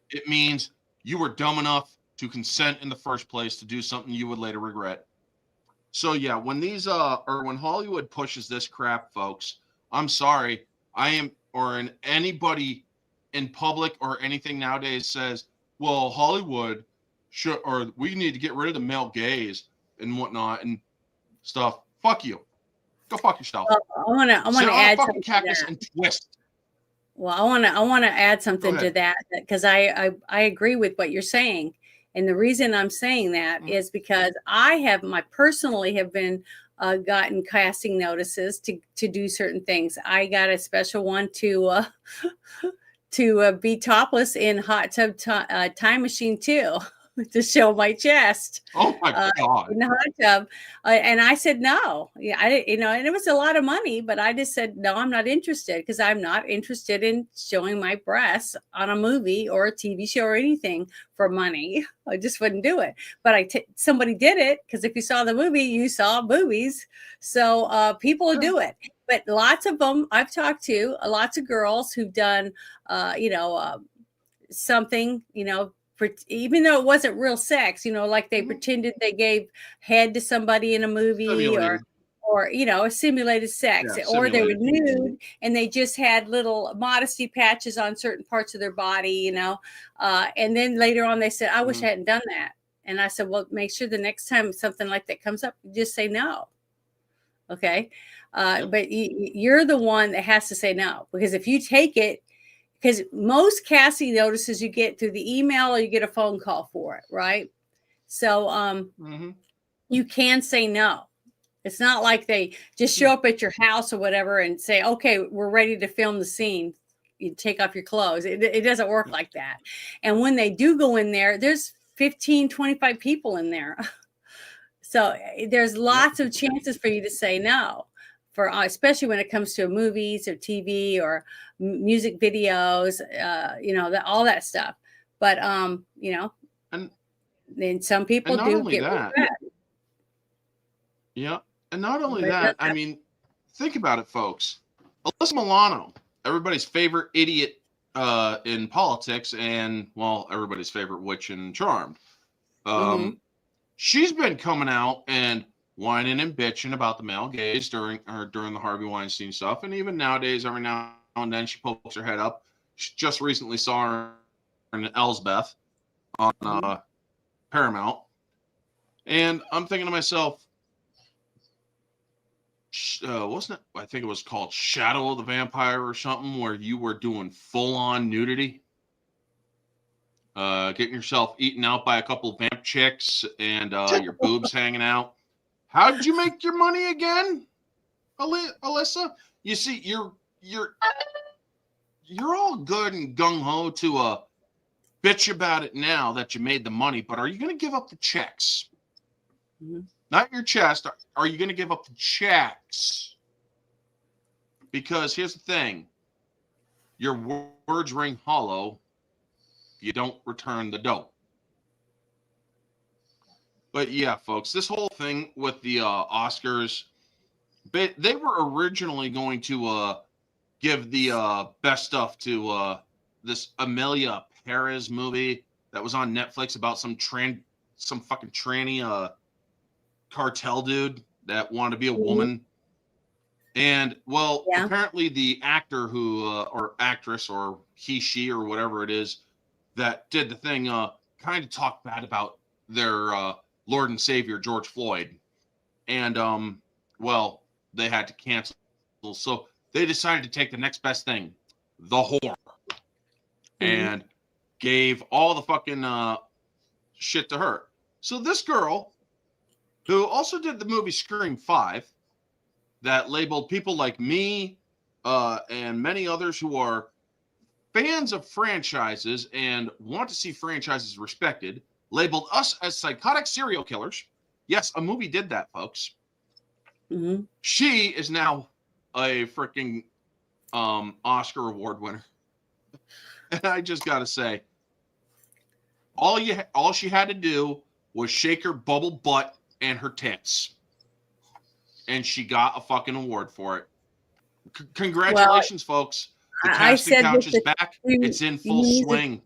It means you were dumb enough to consent in the first place to do something you would later regret. So yeah, when when Hollywood pushes this crap, folks, I'm sorry. Anybody in public or anything nowadays says, well, Hollywood we need to get rid of the male gaze and whatnot and stuff. Fuck you. Go fuck yourself. I want to add fucking cactus and twist. Well, I want to add something to that because I agree with what you're saying. And the reason I'm saying that is because I personally have been gotten casting notices to do certain things. I got a special one to be topless in Hot Tub Time Machine 2 to show my chest. Oh my God. In the hot tub. And I said, no, yeah, and it was a lot of money, but I just said, no, I'm not interested because I'm not interested in showing my breasts on a movie or a TV show or anything for money. I just wouldn't do it. But somebody did it because if you saw the movie, you saw movies. So people do it. But lots of them I've talked to, lots of girls who've done, something, even though it wasn't real sex, like they pretended they gave head to somebody in a movie or simulated sex, or they were nude and they just had little modesty patches on certain parts of their body, and then later on they said, I wish I hadn't done that. And I said, well, make sure the next time something like that comes up, just say no. Okay. But you're the one that has to say no, because if you take it, because most casting notices you get through the email or you get a phone call for it, right? So you can say no. It's not like they just show up at your house or whatever and say, okay, we're ready to film the scene. You take off your clothes. It doesn't work like that. And when they do go in there, there's 15, 25 people in there. So there's lots of chances for you to say no. Especially when it comes to movies or TV or music videos, all that stuff. But and then some people do get regret. Yeah, and not only that, I mean, think about it, folks. Alyssa Milano, everybody's favorite idiot in politics, and everybody's favorite witch in Charmed. She's been coming out and whining and bitching about the male gaze during the Harvey Weinstein stuff. And even nowadays, every now and then she pokes her head up. She just recently saw her in Elsbeth on Paramount. And I'm thinking to myself, wasn't it? I think it was called Shadow of the Vampire or something, where you were doing full-on nudity. Getting yourself eaten out by a couple of vamp chicks and your boobs hanging out. How did you make your money again? Alyssa, you see, you're all good and gung ho to bitch about it now that you made the money, but are you going to give up the checks? Mm-hmm. Not your chest. Are you going to give up the checks? Because here's the thing: your words ring hollow. You don't return the dough. But yeah, folks, this whole thing with the Oscars, they were originally going to give the best stuff to this Amelia Perez movie that was on Netflix about some fucking tranny cartel dude that wanted to be a woman. And well, apparently the actor who or actress or he, she, or whatever it is that did the thing kind of talked bad about their Lord and Savior George Floyd. And well, they had to cancel. So they decided to take the next best thing, the whore, and gave all the fucking shit to her. So this girl, who also did the movie Scream 5, that labeled people like me and many others who are fans of franchises and want to see franchises respected, labeled us as psychotic serial killers. Yes, a movie did that, folks. Mm-hmm. She is now a freaking Oscar award winner. And I just got to say, all she had to do was shake her bubble butt and her tits. And she got a fucking award for it. Congratulations, folks. The casting couch is back. It's in full swing.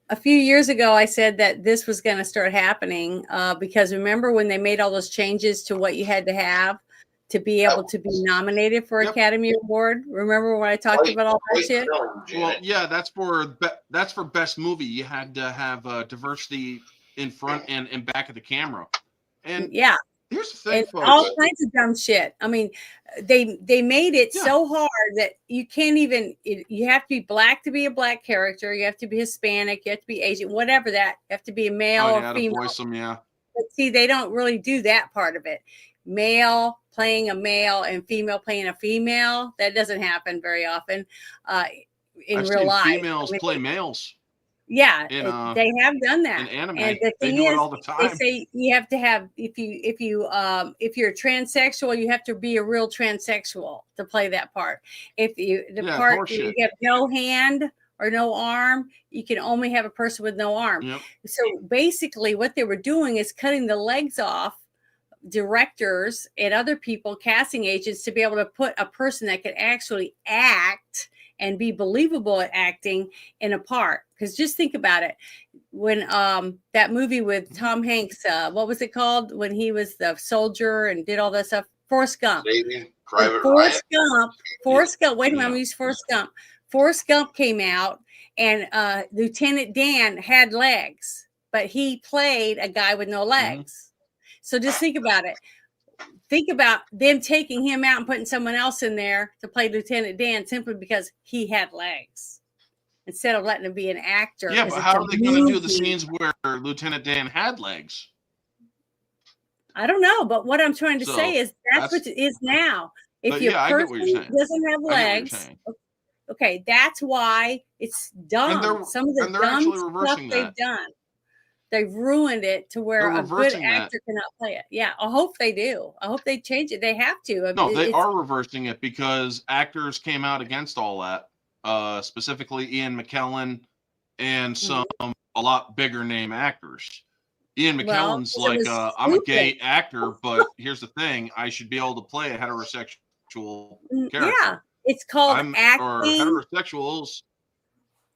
A few years ago, I said that this was going to start happening because remember when they made all those changes to what you had to have to be able to be nominated for Academy Award? Remember when I talked about all that shit? Well, yeah, that's for best movie. You had to have diversity in front and back of the camera. And yeah. Here's the thing, and folks. all kinds of dumb shit. I mean, they made it so hard that you can't even. You have to be black to be a black character. You have to be Hispanic. You have to be Asian. Whatever that. You have to be a male or female. Voice them, yeah. But see, they don't really do that part of it. Male playing a male and female playing a female. That doesn't happen very often in I've real seen life. females play males. Yeah, in, they have done that. In anime, and the they thing do is, it all the time. they say you have to have if you're transsexual, you have to be a real transsexual to play that part. If you part you have no hand or no arm, you can only have a person with no arm. Yep. So basically, what they were doing is cutting the legs off directors and other people, casting agents, to be able to put a person that could actually act and be believable at acting in a part. Because just think about it. When that movie with Tom Hanks, what was it called? When he was the soldier and did all that stuff? Forrest Gump. Saving Private Forrest Ryan. Gump. Wait a minute, I'm going to use Forrest Gump. Forrest Gump came out and Lieutenant Dan had legs, but he played a guy with no legs. So just think about it. Think about them taking him out and putting someone else in there to play Lieutenant Dan simply because he had legs instead of letting him be an actor. Yeah, but how are they going to do the scenes where Lieutenant Dan had legs? I don't know, but what I'm trying to say is that's what it is now. If your person doesn't have legs, okay, that's why it's dumb. Some of the dumb stuff they've done. They've ruined it to where a good actor cannot play it. Yeah, I hope they do. I hope they change it. They have to. No, they are reversing it because actors came out against all that, specifically Ian McKellen and some a lot bigger name actors. Ian McKellen's I'm a gay actor, but here's the thing: I should be able to play a heterosexual character. Yeah, it's called acting. Or heterosexuals.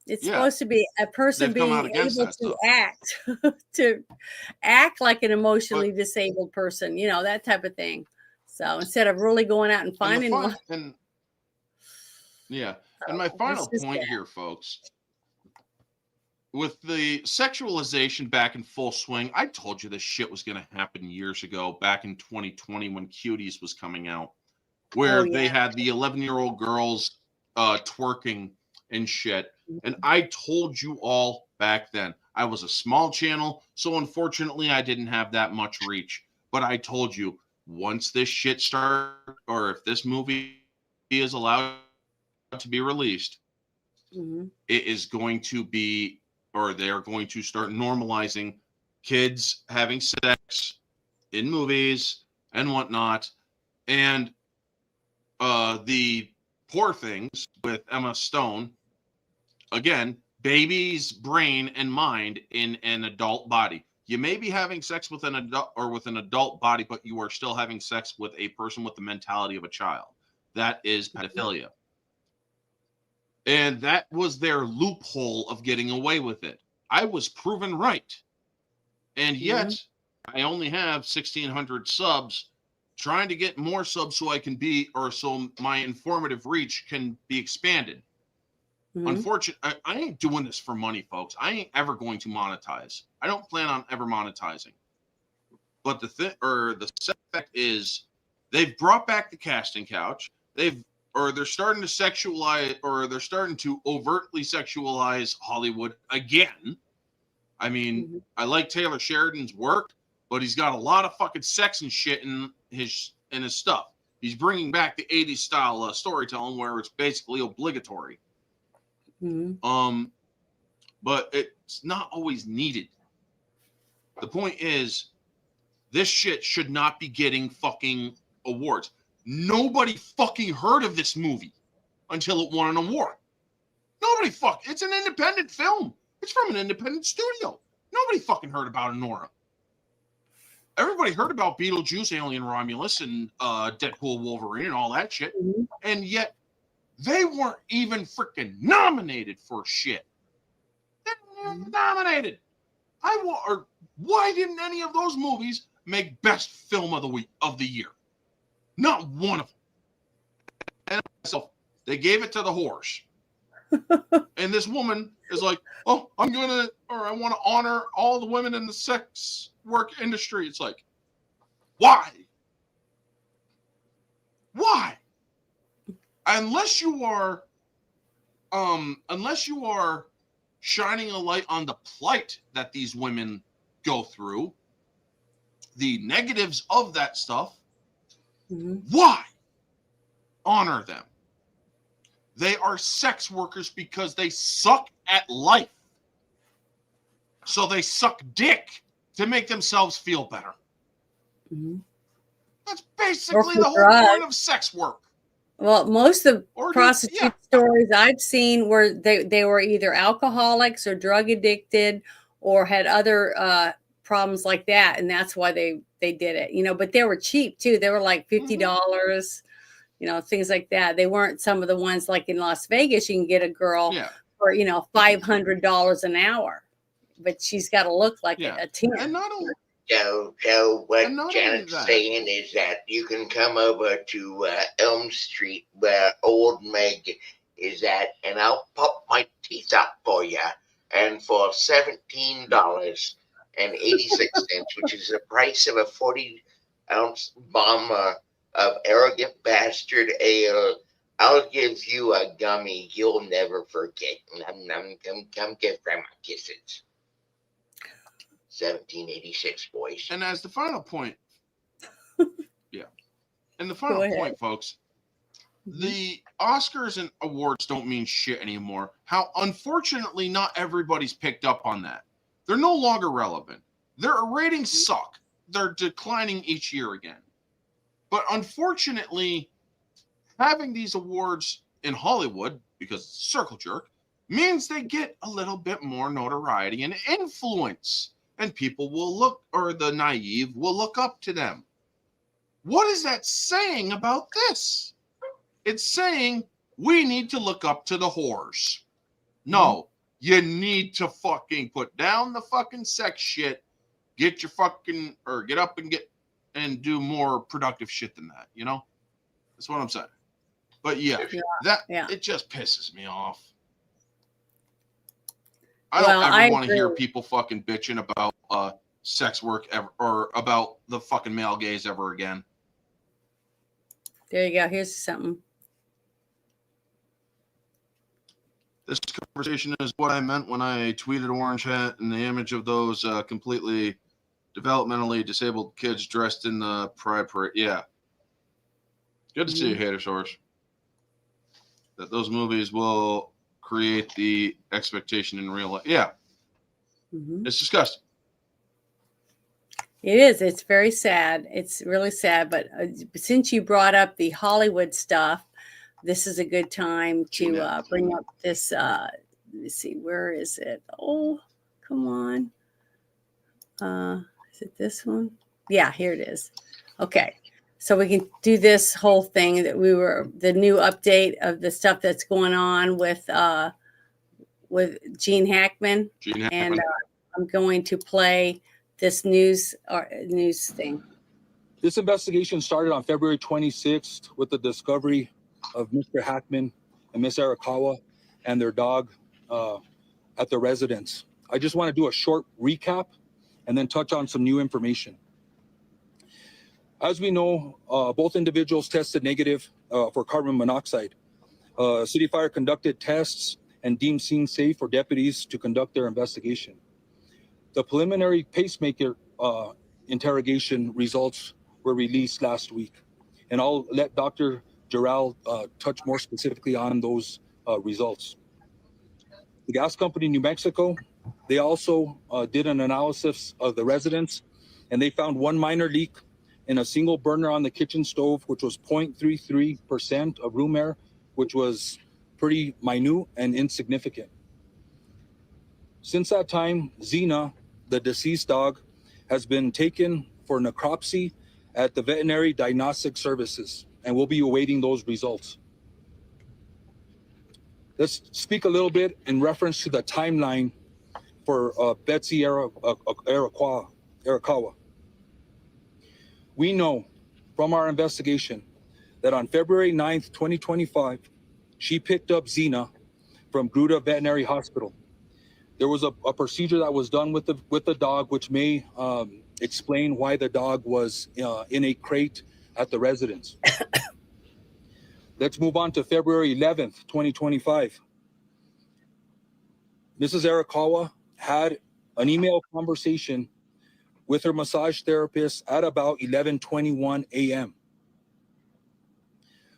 It's supposed to be a person being able to act like an emotionally disabled person, that type of thing. So instead of really going out and finding one. And my final point here, folks, with the sexualization back in full swing, I told you this shit was going to happen years ago, back in 2020 when Cuties was coming out, where they had the 11-year-old girls twerking and shit. And I told you all back then. I was a small channel, so unfortunately I didn't have that much reach. But I told you, once this shit starts, or if this movie is allowed to be released, it is going to be, or they are going to start normalizing kids having sex in movies and whatnot. And the Poor Things with Emma Stone, again, baby's brain and mind in an adult body. You may be having sex with an adult or with an adult body, but you are still having sex with a person with the mentality of a child. That is pedophilia. And that was their loophole of getting away with it. I was proven right. And yet, I only have 1,600 subs, trying to get more subs so I can be, or so my informative reach can be expanded. Unfortunately, I ain't doing this for money, folks. I ain't ever going to monetize. I don't plan on ever monetizing. But the sad fact is, they've brought back the casting couch. They're starting to sexualize, or they're starting to overtly sexualize Hollywood again. I mean, I like Taylor Sheridan's work, but he's got a lot of fucking sex and shit in his stuff. He's bringing back the 80s style storytelling where it's basically obligatory. But it's not always needed. The point is, this shit should not be getting fucking awards. Nobody fucking heard of this movie until it won an award. It's an independent film. It's from an independent studio. Nobody fucking heard about Nora. Everybody heard about Beetlejuice, Alien Romulus, and Deadpool, Wolverine, and all that shit. And yet, they weren't even freaking nominated for shit. They weren't even nominated. Why didn't any of those movies make best film of the year? Not one of them. And so they gave it to the horse. And this woman is like, oh, I want to honor all the women in the sex work industry. It's like, why? Why? Unless you are shining a light on the plight that these women go through, the negatives of that stuff, why honor them? They are sex workers because they suck at life. So they suck dick to make themselves feel better. That's basically the whole point of sex work. Well, most of the prostitute stories I've seen were they were either alcoholics or drug addicted or had other problems like that, and that's why they did it. But they were cheap too. They were like $50. Things like that. They weren't some of the ones like in Las Vegas. You can get a girl for $500 an hour, but she's got to look like a 10. And not only So what Janet's saying is that you can come over to Elm Street where old Meg is at, and I'll pop my teeth out for you, and for $17.86, which is the price of a 40-ounce bomb of Arrogant Bastard Ale, I'll give you a gummy you'll never forget. Come give Grandma kisses. 1786, boys. And as the final point, and the final point, folks, the Oscars and awards don't mean shit anymore. How unfortunately not everybody's picked up on that. They're no longer relevant. Their ratings suck. They're declining each year again. But unfortunately, having these awards in Hollywood, because it's circle jerk, means they get a little bit more notoriety and influence. And people will look, or the naive will look up to them. What is that saying about this? It's saying we need to look up to the whores. No, you need to fucking put down the fucking sex shit. Get up and do more productive shit than that. That's what I'm saying. But it just pisses me off. I don't ever want to hear people fucking bitching about sex work ever, or about the fucking male gaze ever again. There you go. Here's something. This conversation is what I meant when I tweeted Orange Hat and the image of those completely developmentally disabled kids dressed in the pride parade. Yeah. Good to see you, Hater Source. That those movies will create the expectation in real life. Yeah. It's disgusting. It is. It's very sad. It's really sad. But since you brought up the Hollywood stuff, this is a good time to bring up this. Let's see, where is it? Oh, come on. Is it this one? Yeah, here it is. Okay. So we can do this whole thing that the new update of the stuff that's going on with Gene Hackman. And I'm going to play this news thing. This investigation started on February 26th with the discovery of Mr. Hackman and Miss Arakawa and their dog at their residence. I just want to do a short recap and then touch on some new information. As we know, both individuals tested negative for carbon monoxide. City Fire conducted tests and deemed scene safe for deputies to conduct their investigation. The preliminary pacemaker interrogation results were released last week, and I'll let Dr. Giral touch more specifically on those results. The gas company New Mexico, they also did an analysis of the residence, and they found one minor leak in a single burner on the kitchen stove, which was 0.33% of room air, which was pretty minute and insignificant. Since that time, Xena, the deceased dog, has been taken for necropsy at the Veterinary Diagnostic Services, and we'll be awaiting those results. Let's speak a little bit in reference to the timeline for Betsy Arakawa. We know from our investigation that on February 9th, 2025, she picked up Xena from Gruta Veterinary Hospital. There was a procedure that was done with the dog, which may explain why the dog was in a crate at the residence. Let's move on to February 11th, 2025. Mrs. Arakawa had an email conversation with her massage therapist at about 11:21 a.m.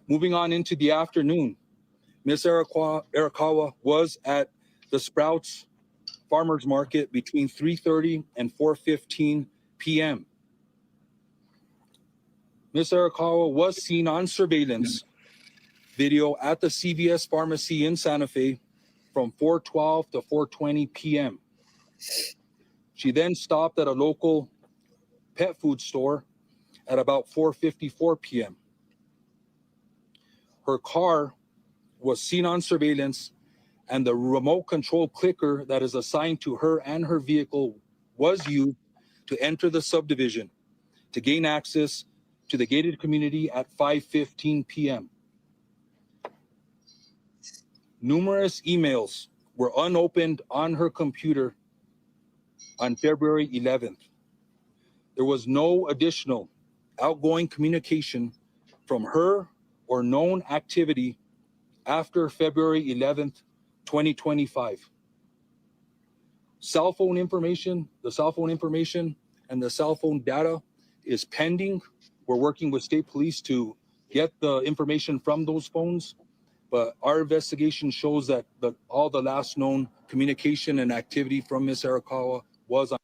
Moving on into the afternoon, Ms. Arakawa was at the Sprouts Farmers Market between 3:30 and 4:15 p.m. Ms. Arakawa was seen on surveillance video at the CVS pharmacy in Santa Fe from 4:12 to 4:20 p.m. She then stopped at a local pet food store at about 4:54 p.m. Her car was seen on surveillance, and the remote control clicker that is assigned to her and her vehicle was used to enter the subdivision to gain access to the gated community at 5:15 p.m. Numerous emails were unopened on her computer on February 11th. There was no additional outgoing communication from her or known activity after February 11th, 2025. The cell phone information and the cell phone data is pending. We're working with state police to get the information from those phones, but our investigation shows that all the last known communication and activity from Ms. Arakawa was on.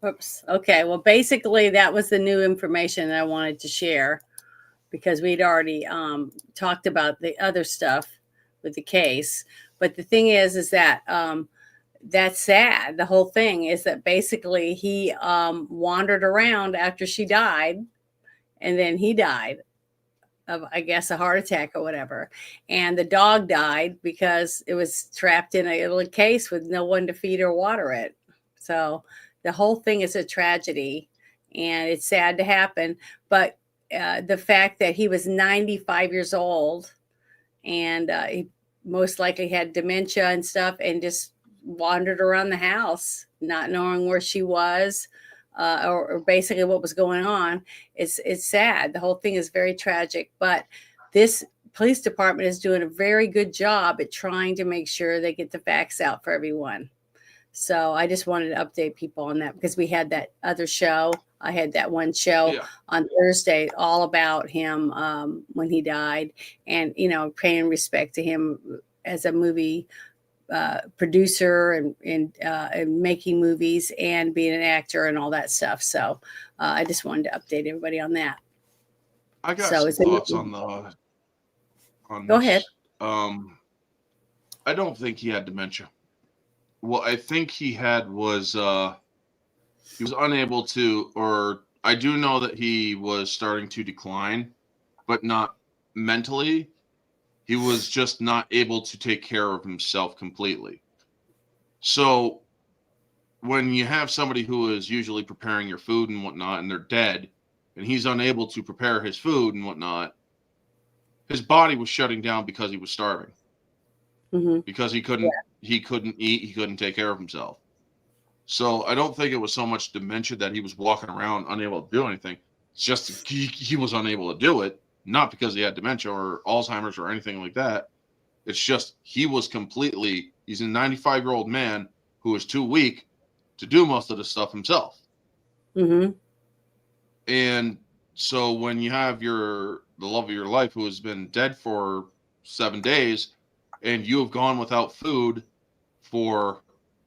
Oops. Okay. Well, basically, that was the new information that I wanted to share because we'd already talked about the other stuff with the case. But the thing is that that's sad. The whole thing is that basically he wandered around after she died, and then he died of, I guess, a heart attack or whatever. And the dog died because it was trapped in a little case with no one to feed or water it. So the whole thing is a tragedy, and it's sad to happen. But the fact that he was 95 years old and he most likely had dementia and stuff and just wandered around the house, not knowing where she was or basically what was going on. It's sad. The whole thing is very tragic. But this police department is doing a very good job at trying to make sure they get the facts out for everyone. So I just wanted to update people on that because we had that other show. I had that one show on Thursday all about him when he died, and paying respect to him as a movie producer and making movies and being an actor and all that stuff. So I just wanted to update everybody on that. I got some thoughts on Go ahead. I don't think he had dementia. What I think he had was he was unable to, or I do know that he was starting to decline, but not mentally. He was just not able to take care of himself completely. So when you have somebody who is usually preparing your food and whatnot, and they're dead, and he's unable to prepare his food and whatnot, his body was shutting down because he was starving. Because he couldn't eat, he couldn't take care of himself. So I don't think it was so much dementia that he was walking around unable to do anything. It's just he was unable to do it, not because he had dementia or Alzheimer's or anything like that. It's just he's a 95-year-old man who is too weak to do most of the stuff himself. And so when you have the love of your life who has been dead for 7 days, and you have gone without food for,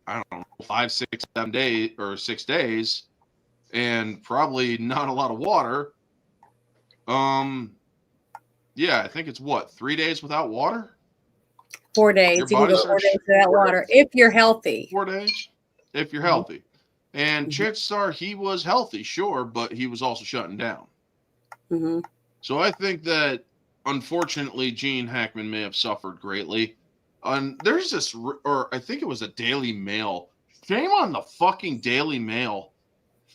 I don't know, 5, 6, 7 days or 6 days, and probably not a lot of water. Yeah, I think it's 3 days without water? 4 days. You can go 4 days without water if you're healthy. 4 days? If you're healthy. And chances are he was healthy, sure, but he was also shutting down. So I think that, unfortunately, Gene Hackman may have suffered greatly. There's this, or I think it was a Daily Mail. Shame on the fucking Daily Mail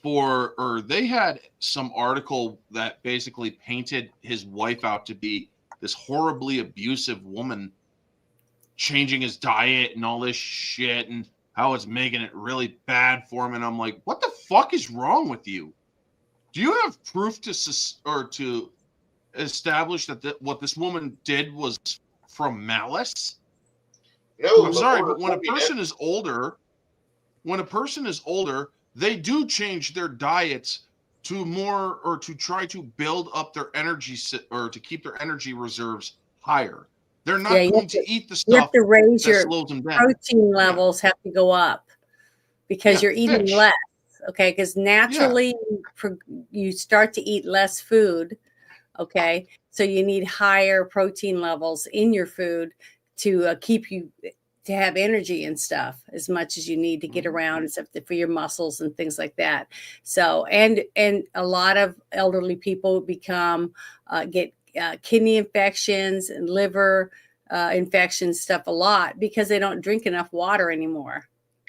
or they had some article that basically painted his wife out to be this horribly abusive woman, changing his diet and all this shit, and how it's making it really bad for him. And I'm like, what the fuck is wrong with you? Do you have proof to establish that what this woman did was from malice? No, I'm sorry, but when a person is older, they do change their diets to more, or to try to build up their energy or to keep their energy reserves higher. They're not going to eat the stuff. You have to raise that your slows them down. protein levels have to go up because you're eating less. Okay, because naturally you start to eat less food. Okay, so you need higher protein levels in your food to keep you to have energy and stuff as much as you need to get around and stuff for your muscles and things like that. So and a lot of elderly people get kidney infections and liver infections stuff a lot because they don't drink enough water anymore.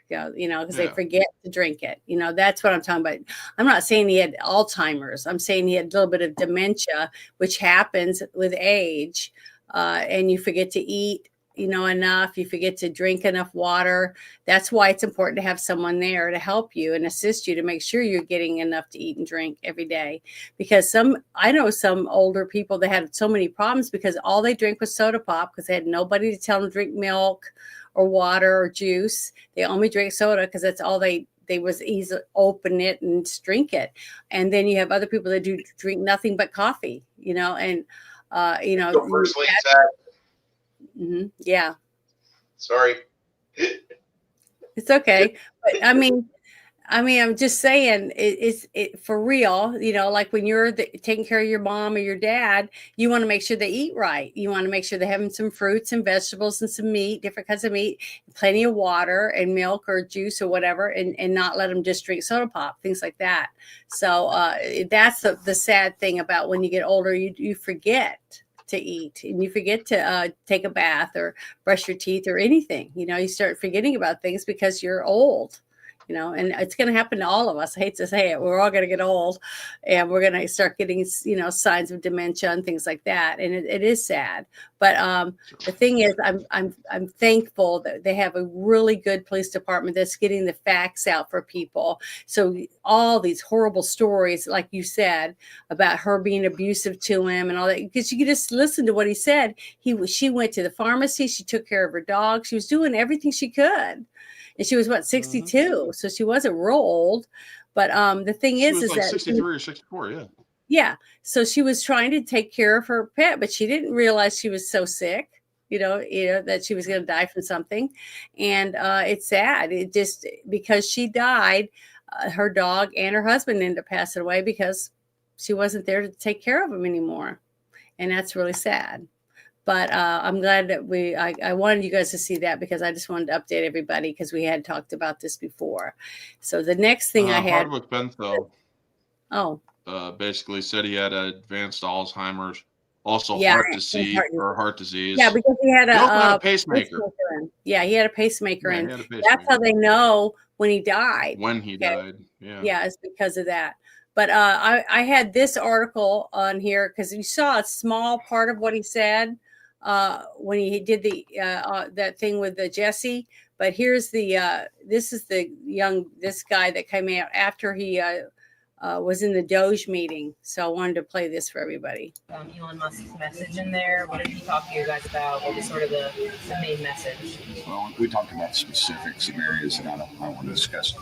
Because they forget to drink it. That's what I'm talking about. I'm not saying he had Alzheimer's. I'm saying he had a little bit of dementia, which happens with age, and you forget to eat, enough. You forget to drink enough water. That's why it's important to have someone there to help you and assist you to make sure you're getting enough to eat and drink every day. Because I know some older people that had so many problems because all they drank was soda pop because they had nobody to tell them to drink milk or water or juice. They only drank soda because that's all they was easy open it and drink it. And then you have other people that do drink nothing but coffee, and So firstly, yeah. Sorry. It's okay. But I'm just saying it's for real, like when you're taking care of your mom or your dad, you want to make sure they eat right. You want to make sure they're having some fruits and vegetables and some meat, different kinds of meat, plenty of water and milk or juice or whatever, and not let them just drink soda pop, things like that. So that's the sad thing about when you get older, you forget to eat and you forget to take a bath or brush your teeth or anything. You start forgetting about things because you're old. And it's going to happen to all of us. I hate to say it. We're all going to get old and we're going to start getting, signs of dementia and things like that. And it is sad. But the thing is, I'm thankful that they have a really good police department that's getting the facts out for people. So all these horrible stories, like you said, about her being abusive to him and all that, because you can just listen to what he said. She went to the pharmacy. She took care of her dog. She was doing everything she could. And she was what, 62. So she wasn't real old. But the thing She is was like that 63 or 64, yeah. yeah. So she was trying to take care of her pet, but she didn't realize she was so sick, that she was going to die from something. And it's sad. It just, because she died, her dog and her husband ended up passing away because she wasn't there to take care of him anymore. And that's really sad. But I'm glad that I wanted you guys to see that, because I just wanted to update everybody, because we had talked about this before. So the next thing I had. Hardwick Benthill Oh. Basically said he had advanced Alzheimer's, also Yeah, heart disease. Yeah, because he had He also had a a pacemaker. Yeah, he had a pacemaker, Yeah, and he had a that's pacemaker. how they know when he died. When he died, yeah. Yeah, it's because of that. But I had this article on here because you saw a small part of what he said when he did the that thing with the Jesse. But here's the this is this guy that came out after he was in the Doge meeting. So I wanted to play this for everybody. Elon Musk's message in there. What did he talk to you guys about? What was sort of the main message? Well, we talked about specifics of areas that I don't want to discuss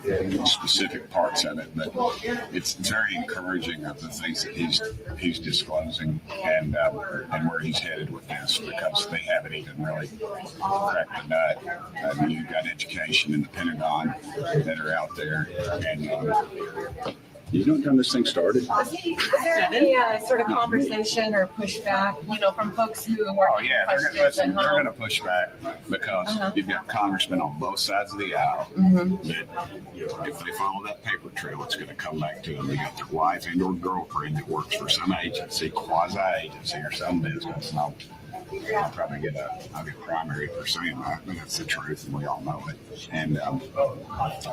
the specific parts of it, but it's very encouraging of the things that he's disclosing and where he's headed with this, because they haven't even really cracked the nut. You've got education in the Pentagon that are out there, and you know what time this thing started? Was there any sort of conversation or pushback, from folks who are they're going to push back because you've got congressmen on both sides of the aisle that if they follow that paper trail, it's going to come back to them. You got their wife and or girlfriend that works for some agency, quasi-agency or some business. And I'll probably get primary for saying that, but that's the truth, and we all know it. And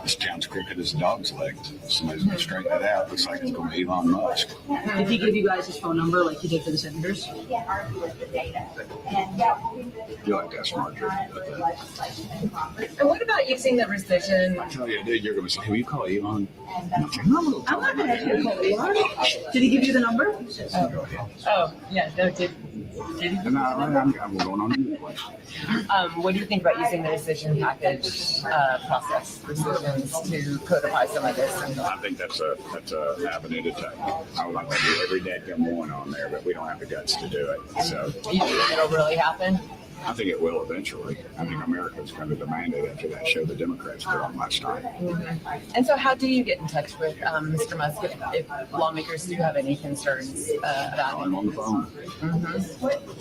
this town's crooked as a dog's leg. Somebody's going to straighten it out. Looks like it's going to be Elon Musk. Did he give you guys his phone number like he did for the senators? You like that smart dude. And what about using the rescission? I tell you, dude, you're going to say, will you call Elon? I'm not going to call Elon. Did he give you the number? Oh yeah, no, did he? No, I'm going on anyway. What do you think about using the rescission package process, rescissions, to codify some of this? I think that's a avenue to take. I would like to do every dadgum one on there, but we don't have the guts to do it. So you think it'll really happen? I think it will eventually. I think America's going to demand it after that show the Democrats put on last night. And so how do you get in touch with Mr. Musk if lawmakers do have any concerns about him? On the phone.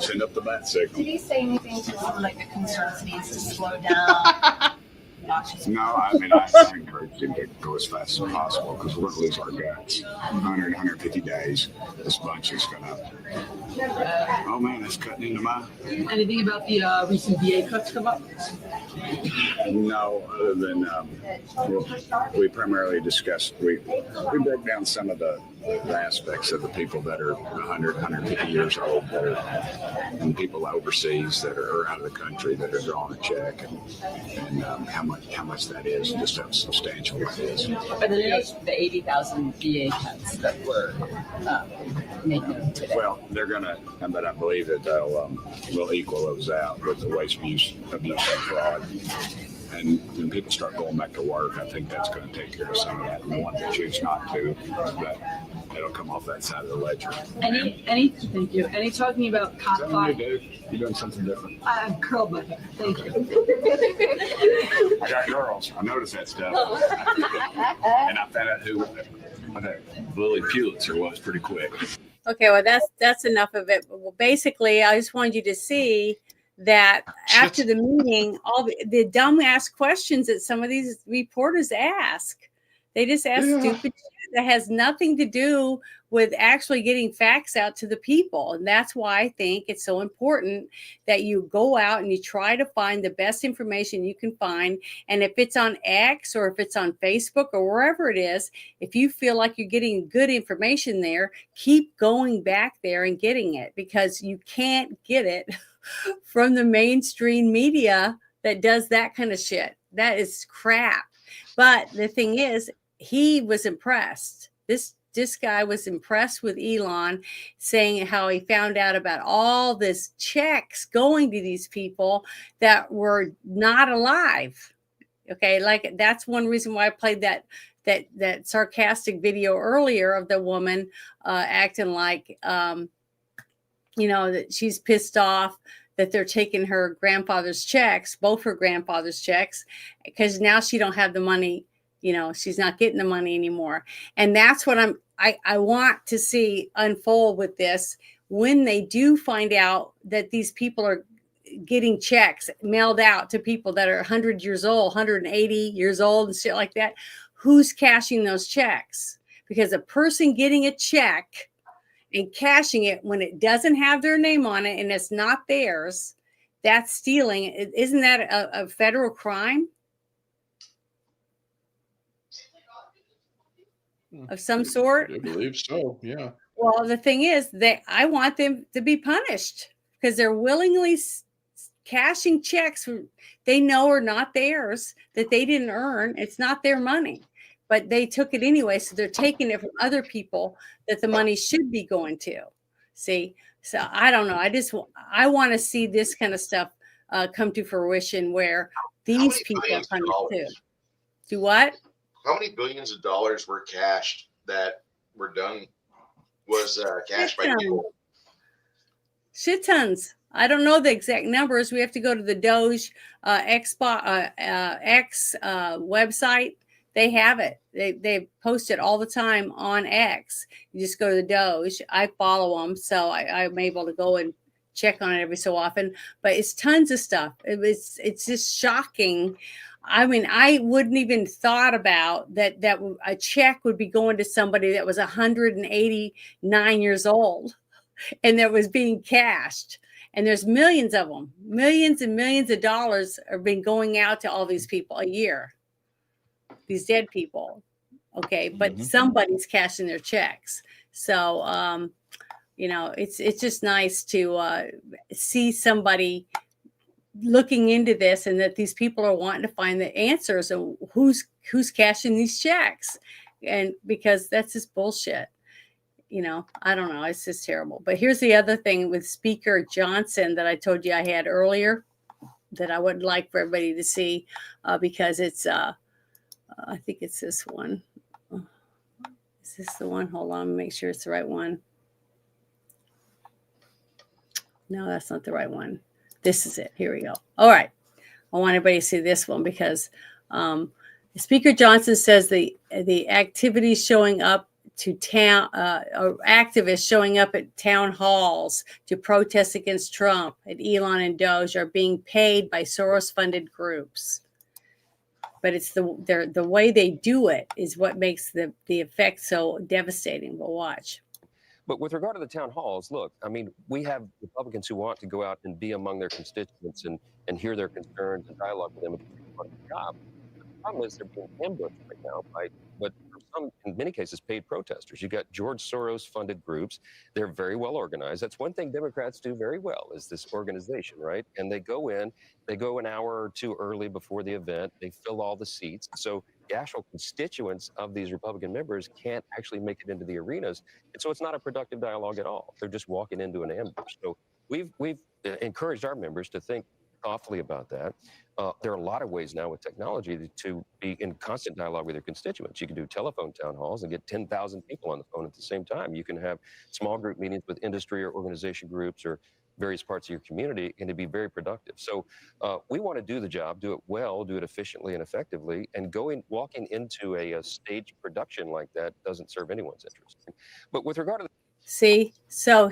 Send up the bat signal. Did he say anything to someone like the concerns needs to slow down? No, I encourage him to go as fast as possible, because we're going to lose our guts. 100, 150 days, this bunch is going to... Oh, man, that's cutting into my... Anything about the recent VA cuts come up? No, other than we primarily discussed... We broke down some of the aspects of the people that are 100, 150 years old, and people overseas that are out of the country that are drawing a check, and how much that is, and just how substantial it is. But the 80,000 VA cuts that were making today. Well, they're gonna, but I believe that we'll equal those out with the waste, abuse, and fraud. And when people start going back to work, I think that's going to take care of some of that. And the ones that choose not to, but it'll come off that side of the ledger. Thank you. Any talking about cop five? You're doing something different. I've curled my hair. Thank you. I got girls. I noticed that stuff. And I found out who Lily Pulitzer was pretty quick. Okay, well, that's enough of it. Well, basically, I just wanted you to see that after the meeting, all the dumb-ass questions that some of these reporters ask, they just ask stupid shit that has nothing to do with actually getting facts out to the people. And that's why I think it's so important that you go out and you try to find the best information you can find. And if it's on X or if it's on Facebook or wherever it is, if you feel like you're getting good information there, keep going back there and getting it, because you can't get it from the mainstream media that does that kind of shit. That is crap. But the thing is, he was impressed. This this guy was impressed with Elon, saying how he found out about all this checks going to these people that were not alive. Okay, like that's one reason why I played that sarcastic video earlier of the woman acting like that she's pissed off that they're taking her grandfather's checks, both her grandfather's checks, because now she don't have the money. She's not getting the money anymore. And that's what I want to see unfold with this, when they do find out that these people are getting checks mailed out to people that are 100 years old, 180 years old and shit like that. Who's cashing those checks? Because a person getting a check and cashing it when it doesn't have their name on it and it's not theirs, that's stealing. Isn't that a federal crime of some sort? I believe so. Yeah. Well, the thing is, I want them to be punished because they're willingly cashing checks they know are not theirs, that they didn't earn. It's not their money, but they took it anyway. So they're taking it from other people that the money should be going to. See, so I don't know. I want to see this kind of stuff come to fruition where these people are punished too. Do what? How many billions of dollars were cashed that were done? Was cashed by people? Shit tons. I don't know the exact numbers. We have to go to the Doge X website. They have it. They post it all the time on X. You just go to the Doge. I follow them, so I'm able to go and check on it every so often. But it's tons of stuff. It's just shocking. I mean, I wouldn't even thought about that a check would be going to somebody that was 189 years old and that was being cashed. And there's millions of them. Millions and millions of dollars are being going out to all these people a year. These dead people. Okay. But somebody's cashing their checks. So, it's just nice to see somebody looking into this, and that these people are wanting to find the answers of who's cashing these checks. And because that's just bullshit. I don't know. It's just terrible. But here's the other thing with Speaker Johnson that I told you I had earlier that I would like for everybody to see because it's, I think it's this one. Is this the one? Hold on, make sure it's the right one. No, that's not the right one. This is it. Here we go. All right. I want everybody to see this one because Speaker Johnson says the activities showing up to town, activists showing up at town halls to protest against Trump and Elon and Doge are being paid by Soros-funded groups. But it's the way they do it is what makes the effect so devastating. We'll watch. But with regard to the town halls, look, I mean, we have Republicans who want to go out and be among their constituents and hear their concerns and dialogue with them. It's part of the job. The problem is they're being ambushed right now by what, in many cases, paid protesters. You got George Soros-funded groups. They're very well organized. That's one thing Democrats do very well is this organization, right? And they go an hour or two early before the event. They fill all the seats. So the actual constituents of these Republican members can't actually make it into the arenas. And so it's not a productive dialogue at all. They're just walking into an ambush. So we've encouraged our members to think thoughtfully about that. There are a lot of ways now with technology to be in constant dialogue with your constituents. You can do telephone town halls and get 10,000 people on the phone at the same time. You can have small group meetings with industry or organization groups or various parts of your community, and to be very productive. So we want to do the job, do it well, do it efficiently and effectively, and walking into a stage production like that doesn't serve anyone's interest. But with regard to so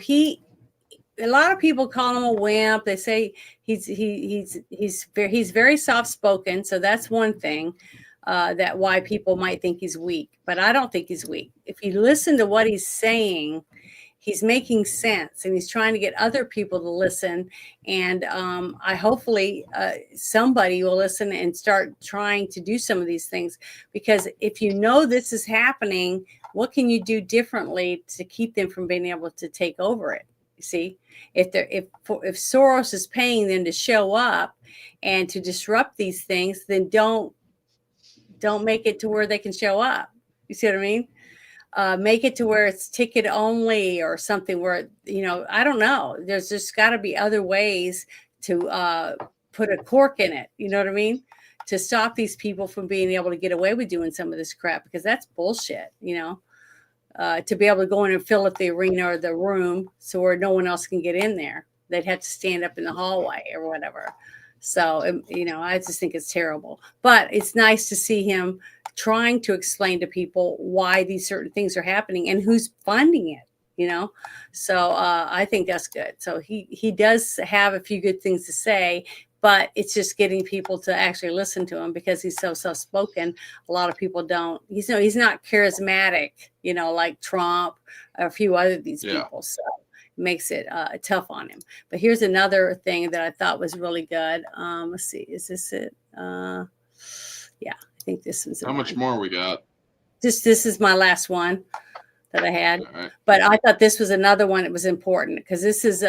a lot of people call him a wimp. They say he's very soft spoken. So that's one thing that why people might think he's weak. But I don't think he's weak. If you listen to what he's saying, he's making sense, and he's trying to get other people to listen. And I hopefully somebody will listen and start trying to do some of these things. Because if you know this is happening, what can you do differently to keep them from being able to take over it? You see, if Soros is paying them to show up and to disrupt these things, then don't make it to where they can show up. You see what I mean? make it to where it's ticket only or something where, I don't know. There's just got to be other ways to put a cork in it. You know what I mean? To stop these people from being able to get away with doing some of this crap, because that's bullshit, to be able to go in and fill up the arena or the room so where no one else can get in there. They'd have to stand up in the hallway or whatever. So, I just think it's terrible. But it's nice to see him trying to explain to people why these certain things are happening and who's funding it, So I think that's good. So he does have a few good things to say, but it's just getting people to actually listen to him because he's so soft-spoken. A lot of people don't. He's not charismatic, like Trump or a few other these people. So it makes it tough on him. But here's another thing that I thought was really good. Let's see. Is this it? Yeah, I think this is. How much more we got? This is my last one that I had. Right. But I thought this was another one that was important because this is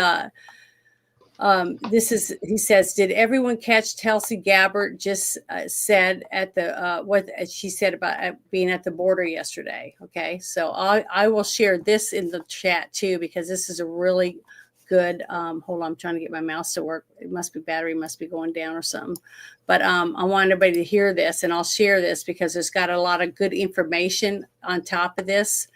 he says, did everyone catch Tulsi Gabbard just said at the what she said about being at the border yesterday? Okay, so I will share this in the chat too, because this is a really good hold on, I'm trying to get my mouse to work. It must be battery must be going down or something, but I want everybody to hear this, and I'll share this because there's got a lot of good information on top of this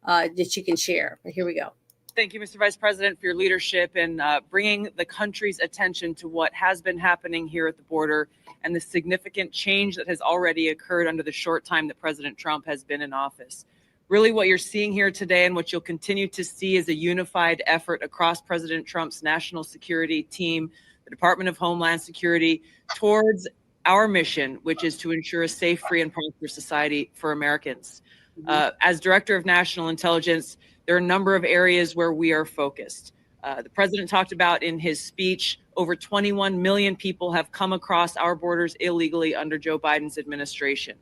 that you can share. But here we go. Thank you, Mr. Vice President, for your leadership in bringing the country's attention to what has been happening here at the border and the significant change that has already occurred under the short time that President Trump has been in office. Really, what you're seeing here today and what you'll continue to see is a unified effort across President Trump's national security team, the Department of Homeland Security, towards our mission, which is to ensure a safe, free, and prosperous society for Americans. As Director of National Intelligence, there are a number of areas where we are focused. The president talked about in his speech, over 21 million people have come across our borders illegally under Joe Biden's administration.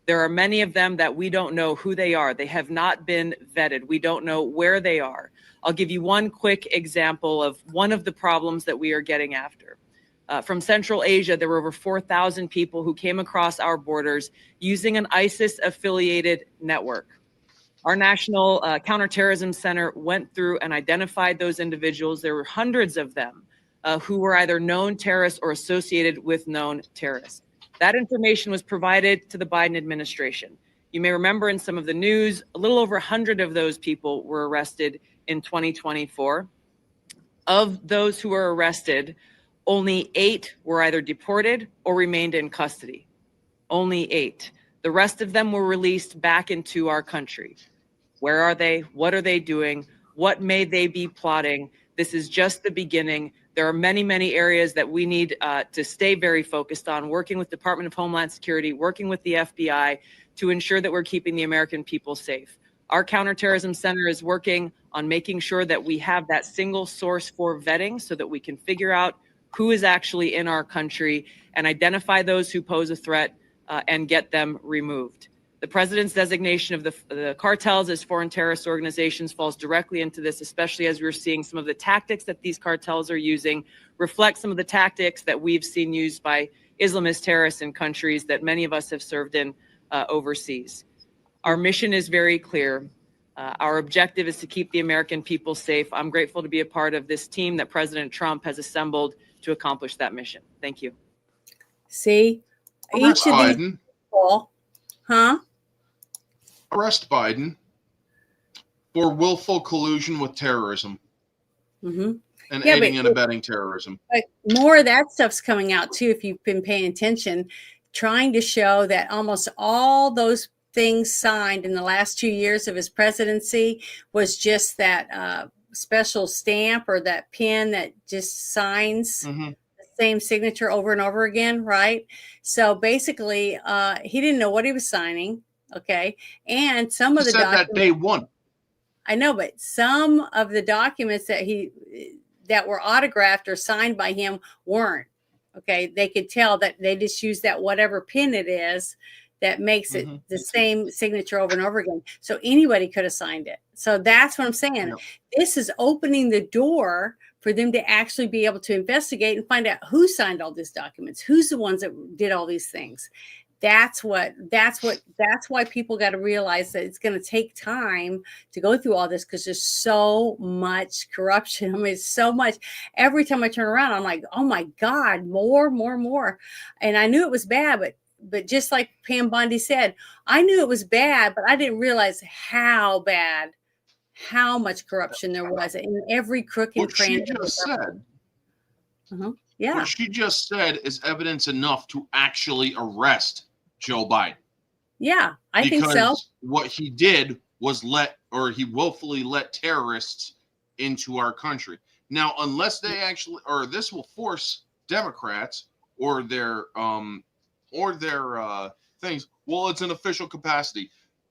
There are many of them that we don't know who they are. They have not been vetted. We don't know where they are. I'll give you one quick example of one of the problems that we are getting after. From Central Asia, there were over 4,000 people who came across our borders using an ISIS-affiliated network. Our National Counterterrorism Center went through and identified those individuals. There were hundreds of them who were either known terrorists or associated with known terrorists. That information was provided to the Biden administration. You may remember in some of the news, a little over 100 of those people were arrested in 2024. Of those who were arrested, only 8 were either deported or remained in custody. Only 8. The rest of them were released back into our country. Where are they? What are they doing? What may they be plotting? This is just the beginning. There are many, many areas that we need to stay very focused on, working with Department of Homeland Security, working with the FBI to ensure that we're keeping the American people safe. Our Counterterrorism Center is working on making sure that we have that single source for vetting so that we can figure out who is actually in our country and identify those who pose a threat and get them removed. The president's designation of the cartels as foreign terrorist organizations falls directly into this, especially as we're seeing some of the tactics that these cartels are using reflect some of the tactics that we've seen used by Islamist terrorists in countries that many of us have served in overseas. Our mission is very clear. Our objective is to keep the American people safe. I'm grateful to be a part of this team that President Trump has assembled to accomplish that mission. Thank you. See, Arrest each of these Biden. people, huh? Arrest Biden for willful collusion with terrorism Mm-hmm. and Yeah, aiding but and abetting terrorism. But more of that stuff's coming out too, if you've been paying attention, trying to show that almost all those things signed in the last 2 years of his presidency was just that special stamp or that pen that just signs the same signature over and over again, right? So basically, he didn't know what he was signing, okay? And some of He the said that documents, day one. I know, but some of the documents that were autographed or signed by him weren't. Okay, they could tell that they just use that whatever pin it is that makes it the same signature over and over again. So anybody could have signed it. So that's what I'm saying. Yep. This is opening the door for them to actually be able to investigate and find out who signed all these documents, who's the ones that did all these things. That's why people got to realize that it's going to take time to go through all this, because there's so much corruption. I mean, it's so much. Every time I turn around, I'm like, oh my God, more. And I knew it was bad, but just like Pam Bondi said, I knew it was bad, but I didn't realize how bad, how much corruption there was in every crook and What she cranny. just said. Yeah. What she just said is evidence enough to actually arrest Joe Biden. Yeah, I think so. Because what he did was he willfully let terrorists into our country. Now, unless they actually, or this will force Democrats or their things. Well, it's an official capacity.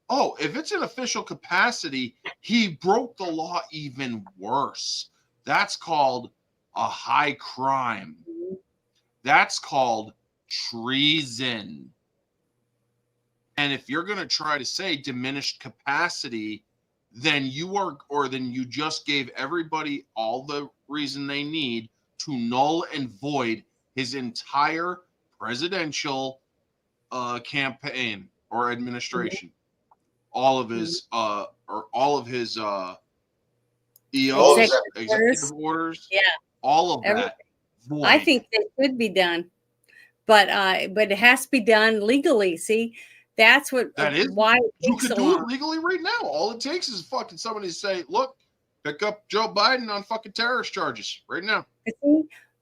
Oh, if it's an official capacity, he broke the law even worse. That's called a high crime. That's called treason. And if you're going to try to say diminished capacity, then you just gave everybody all the reason they need to null and void his entire presidential campaign or administration. All of his EOs, executive orders, yeah, all of everything. that. Void. I think they should be done, but it has to be done legally. See, that's why it You takes could so do long. it legally right now. All it takes is fucking somebody to say, "Look, pick up Joe Biden on fucking terrorist charges right now."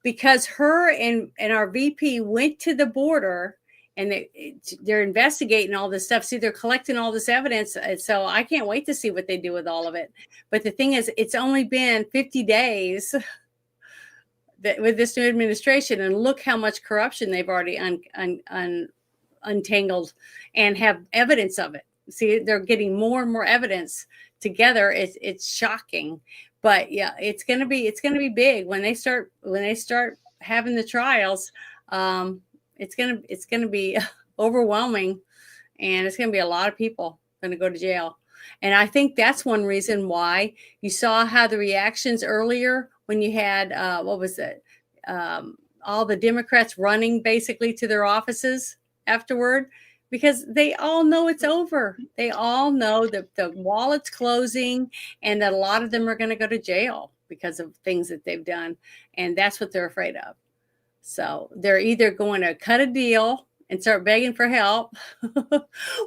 Because her and our VP went to the border, and they're investigating all this stuff. See, they're collecting all this evidence. So I can't wait to see what they do with all of it. But the thing is, it's only been 50 days with this new administration, and look how much corruption they've already untangled and have evidence of it. See, they're getting more and more evidence together. It's shocking. But yeah, it's gonna be big when they start having the trials. It's gonna be overwhelming, and it's gonna be a lot of people gonna go to jail. And I think that's one reason why you saw how the reactions earlier when you had what was it? All the Democrats running basically to their offices afterward, because they all know it's over. They all know that the wallet's closing and that a lot of them are going to go to jail because of things that they've done. And that's what they're afraid of. So they're either going to cut a deal and start begging for help,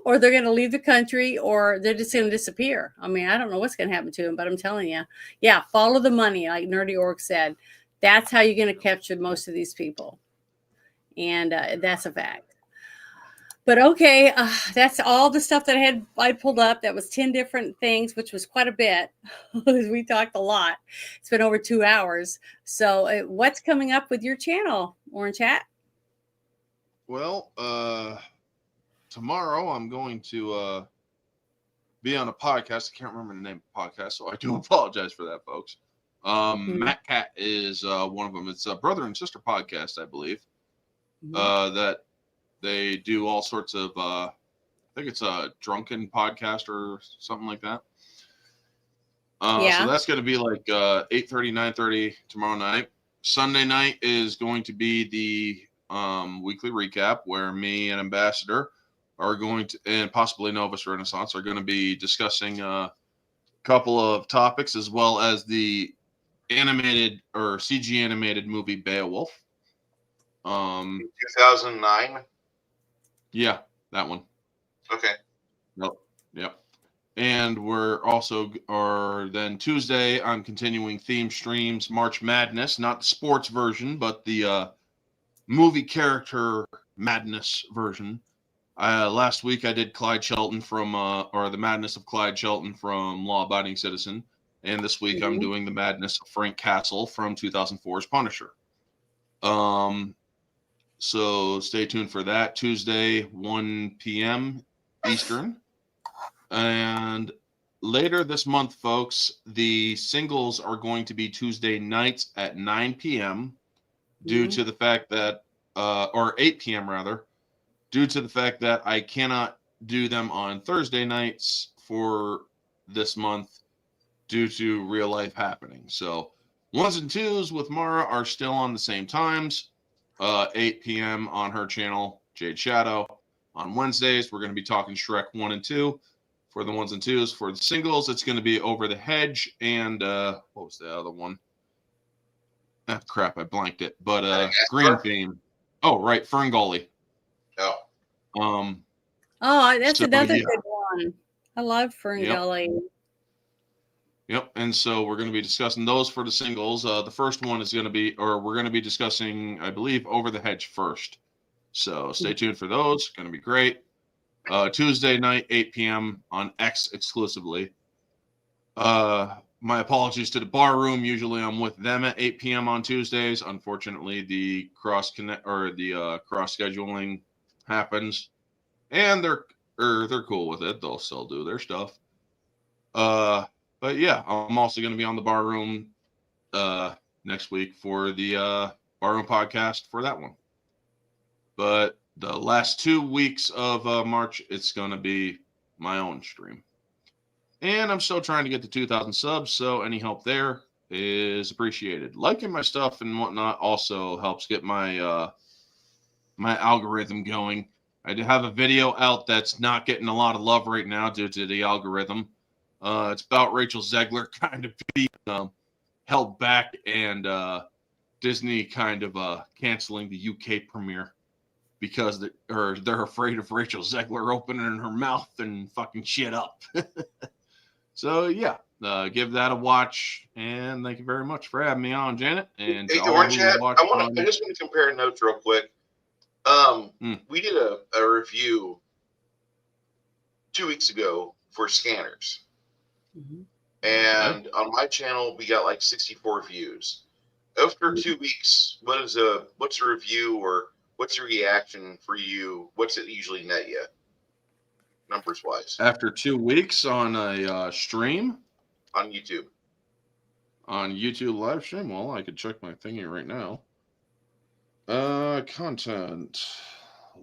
or they're going to leave the country, or they're just going to disappear. I mean, I don't know what's going to happen to them, but I'm telling you, yeah, follow the money, like Nerdy Org said. That's how you're going to capture most of these people. And that's a fact. But okay, that's all the stuff that I pulled up. That was 10 different things, which was quite a bit. We talked a lot. It's been over 2 hours. So what's coming up with your channel, Orange Hat? Well, tomorrow I'm going to be on a podcast. I can't remember the name of the podcast, so I do apologize for that, folks. Matt Cat is one of them. It's a brother and sister podcast, I believe. That they do all sorts of, I think it's a drunken podcast or something like that. So that's going to be like 8:30, 9:30 tomorrow night. Sunday night is going to be the weekly recap, where me and Ambassador are going to, and possibly Novus Renaissance, are going to be discussing a couple of topics, as well as the animated or CG animated movie Beowulf. 2009. Yeah, that one. Okay. Yep. And we're also, or then Tuesday, I'm continuing theme streams, March Madness, not the sports version, but the movie character madness version. Last week I did Clyde Shelton from, or the madness of Clyde Shelton from Law Abiding Citizen. And this week I'm doing the madness of Frank Castle from 2004's Punisher. So stay tuned for that. Tuesday, 1 p.m. Eastern. And later this month, folks, the singles are going to be Tuesday nights at 9 p.m. due to the fact that, or 8 p.m. rather, due to the fact that I cannot do them on Thursday nights for this month due to real life happening. So 1s and 2s with Mara are still on the same times. 8 p.m. on her channel, Jade Shadow, On Wednesdays, we're going to be talking Shrek 1 and 2 for the ones and twos. For the singles, it's going to be Over the Hedge and what was the other one? Ah, crap, I blanked it. But Green Beam. Oh, right, Ferngully. Oh. Oh, that's So, another yeah. good one. I love Ferngully. Yep, and so we're going to be discussing those for the singles. The first one is going to be, or we're going to be discussing, I believe, Over the Hedge first. So stay tuned for those. Going to be great. Tuesday night, 8 p.m. on X exclusively. My apologies to the bar room. Usually I'm with them at 8 p.m. on Tuesdays. Unfortunately, the cross scheduling happens, and they're cool with it. They'll still do their stuff. But yeah, I'm also going to be on the bar room next week for the bar room podcast for that one. But the last 2 weeks of March, it's going to be my own stream. And I'm still trying to get to 2,000 subs, so any help there is appreciated. Liking my stuff and whatnot also helps get my my algorithm going. I do have a video out that's not getting a lot of love right now due to the algorithm. It's about Rachel Zegler kind of being held back and Disney kind of canceling the UK premiere because they're afraid of Rachel Zegler opening her mouth and fucking shit up. So yeah, give that a watch, and thank you very much for having me on, Janet. And Hey, to all Orange who Hat, watch I just want to compare notes real quick. We did a review 2 weeks ago for Scanners. And on my channel, we got like 64 views. After 2 weeks, what's a review or what's a reaction for you? What's it usually net you, numbers wise? After 2 weeks on a stream on YouTube. On YouTube live stream, well, I could check my thingy right now. Content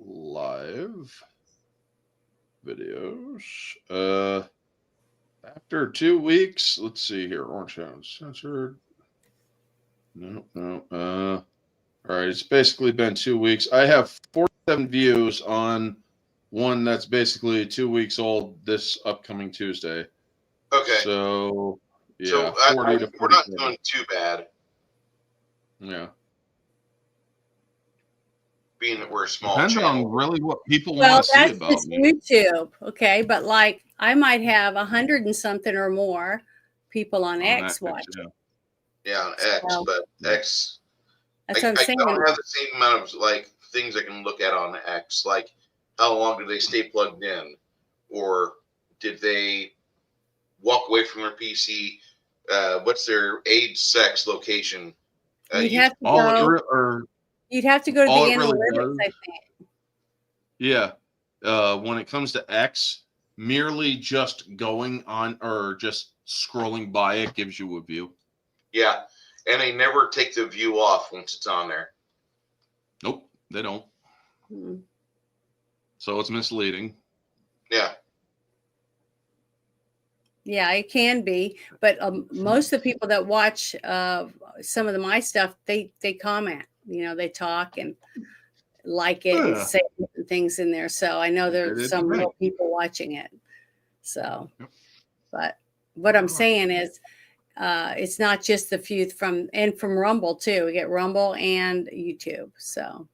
live videos. After 2 weeks, let's see here. Orange Hound censored. No. All right, it's basically been 2 weeks. I have 47 views on one that's basically 2 weeks old this upcoming Tuesday. Okay. So, yeah, So 40 to 47. we're not doing too bad, Yeah. being that we're a small Depends channel. on really what people Well, want to see that's about just me. YouTube, okay? But like, I might have 100 and something or more people on X watching. Yeah, on X, So- but X. That's what I'm saying. I don't have the same amount of like things I can look at on X. Like, how long did they stay plugged in, or did they walk away from their PC? What's their age, sex, location? You'd have to go. You'd have to go to the all it really analytics, does- I think. Yeah. When it comes to X, merely just going on or just scrolling by it gives you a view. Yeah, and they never take the view off once it's on there. Nope, they don't. Hmm. So it's misleading. Yeah. Yeah, it can be, but most of the people that watch some of my stuff, they comment. You know, they talk and like it and Yeah. say different things in there. So I know It there's is some great. real people watching it. So, but what I'm saying is, it's not just the few from Rumble too. We get Rumble and YouTube. So.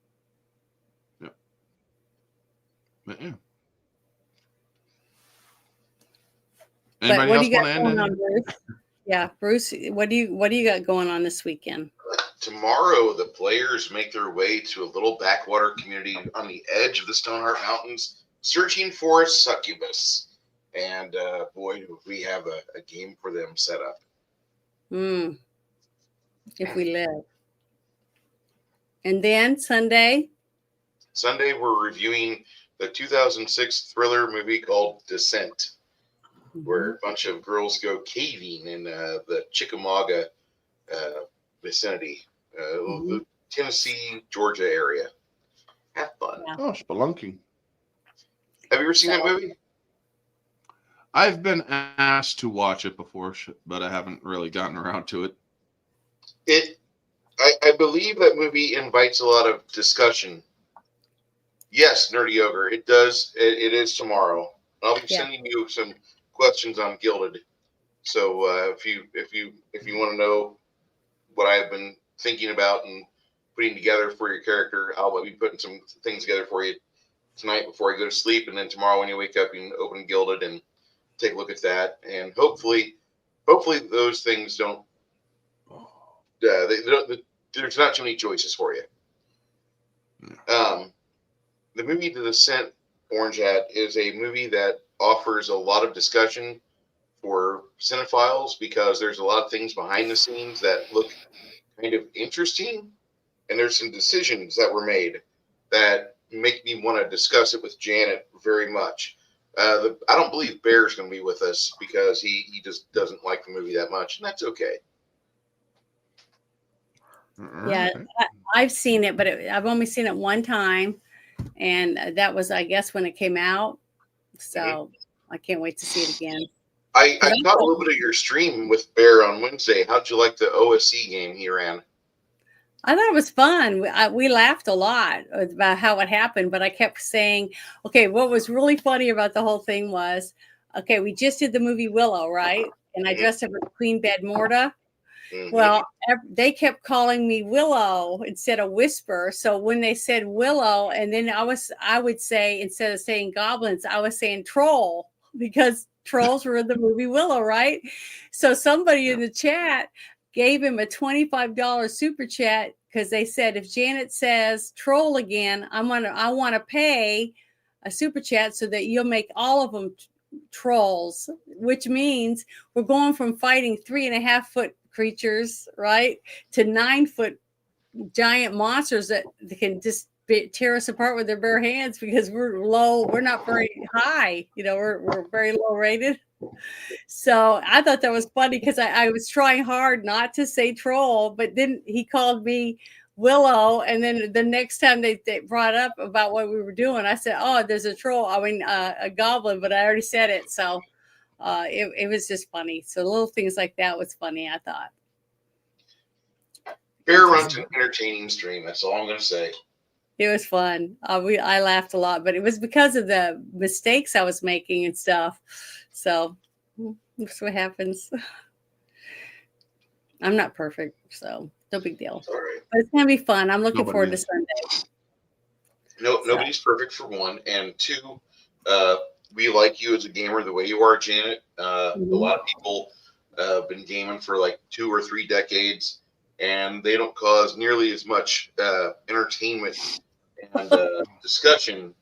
But yeah. But Anybody what else do you want got to end going it? on, Bruce? Yeah, Bruce, what do you got going on this weekend? Tomorrow, the players make their way to a little backwater community on the edge of the Stoneheart Mountains, searching for a succubus. And boy, do we have a game for them set up. If we live. And then Sunday? Sunday, we're reviewing the 2006 thriller movie called Descent, where a bunch of girls go caving in the Chickamauga vicinity, the Tennessee, Georgia area. Have fun. Oh, spelunking. Have you ever seen that movie? I've been asked to watch it before, but I haven't really gotten around to it. I believe that movie invites a lot of discussion. Yes, Nerdy Ogre. It does. It is tomorrow. I'll be Yeah. sending you some questions on Gilded. So if you want to know what I've been thinking about and putting together for your character, I'll be putting some things together for you tonight before I go to sleep, and then tomorrow when you wake up, you can open Gilded and take a look at that. And hopefully those things don't. There's not too many choices for you. The movie The Descent, Orange Hat, is a movie that offers a lot of discussion for cinephiles because there's a lot of things behind the scenes that look kind of interesting, and there's some decisions that were made that make me want to discuss it with Janet very much. I don't believe Bear's going to be with us because he just doesn't like the movie that much, and that's okay. Yeah, I've seen it, but I've only seen it one time, and that was, I guess, when it came out. So I can't wait to see it again. I caught a little bit of your stream with Bear on Wednesday. How'd you like the OSC game he ran? I thought it was fun. We laughed a lot about how it happened, but I kept saying, okay, what was really funny about the whole thing was, okay, we just did the movie Willow, right? And I dressed up as Queen Badmorda. Well, they kept calling me Willow instead of Whisper. So when they said Willow, and then I would say, instead of saying goblins, I was saying troll, because trolls were in the movie Willow, right? So somebody in the chat gave him a $25 super chat because they said, if Janet says troll again, I want to pay a super chat so that you'll make all of them trolls, which means we're going from fighting 3.5-foot creatures, right, to 9-foot giant monsters that can just tear us apart with their bare hands because we're low. We're not very high, we're very low rated. So I thought that was funny because I was trying hard not to say troll, but then he called me Willow, and then the next time they brought up about what we were doing, I said, oh, there's a troll, a goblin, but I already said it. So it was just funny. So little things like that was funny, I thought. Bear runs an entertaining stream. That's all I'm going to say. It was fun. I laughed a lot, but it was because of the mistakes I was making and stuff. So that's what happens. I'm not perfect, so no big deal. Right. But it's gonna be fun. I'm looking forward to Sunday. Nobody's perfect for one, and two, we like you as a gamer the way you are, Janet. A lot of people have been gaming for like 2 or 3 decades, and they don't cause nearly as much entertainment and discussion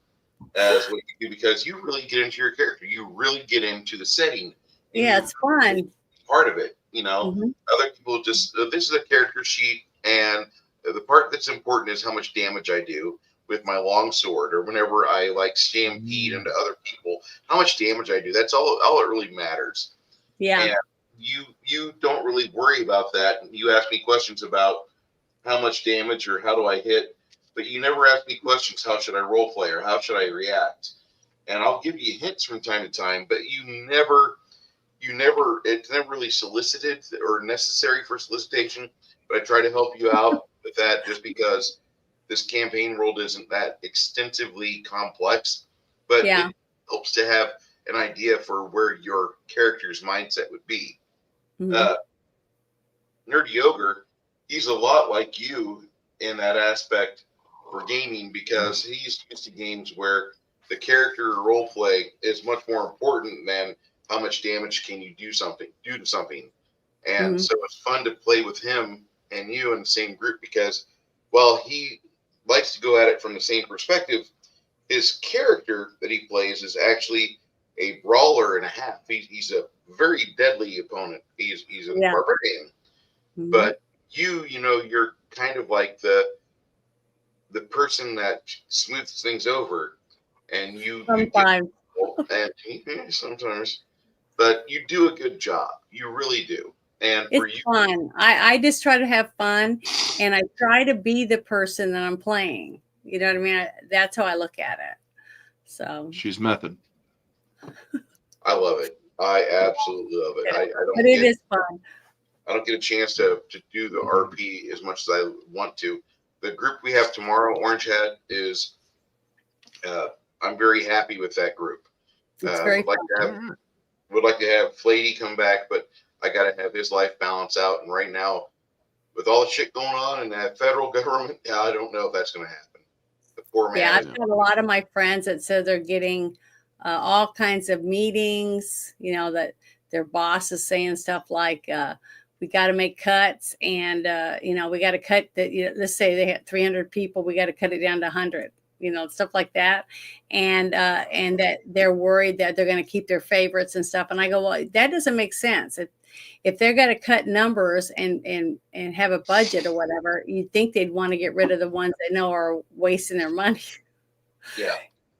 as what you do, because you really get into your character. You really get into the setting. Yeah, it's fun. Part of it, Other people just, this is a character sheet, and the part that's important is how much damage I do with my longsword, or whenever I like stampede into other people, how much damage I do. That's all it really matters. Yeah. And you don't really worry about that. You ask me questions about how much damage or how do I hit, but you never ask me questions, how should I role play or how should I react? And I'll give you hints from time to time, but it's never really solicited or necessary for solicitation, but I try to help you out with that just because this campaign world isn't that extensively complex, but it helps to have an idea for where your character's mindset would be. Nerdy Ogre, he's a lot like you in that aspect for gaming, because he's used to games where the character role play is much more important than how much damage can you do to something. And so it's fun to play with him and you in the same group, because while he likes to go at it from the same perspective, his character that he plays is actually a brawler and a half. He's a very deadly opponent. He's a barbarian. But you're kind of like the person that smooths things over, and sometimes. Sometimes, but you do a good job. You really do. And it's fun. I just try to have fun, and I try to be the person that I'm playing. You know what I mean? That's how I look at it. So she's method. I love it. I absolutely love it. But it is fun. I don't get a chance to do the RP as much as I want to. The group we have tomorrow, Orange Hat, is I'm very happy with that group. It's very would like to have Flady come back, but I got to have his life balance out. And right now, with all the shit going on in that federal government, I don't know if that's going to happen. The poor man. Yeah, I've got a lot of my friends that said they're getting all kinds of meetings, you know, that their boss is saying stuff like, we got to make cuts and, you know, we got to cut that, you know, let's say they had 300 people, we got to cut it down to 100, you know, stuff like that. And that they're worried that they're going to keep their favorites and stuff. And I go, well, that doesn't make sense. If they're going to cut numbers and have a budget or whatever, you'd think they'd want to get rid of the ones they know are wasting their money. Yeah.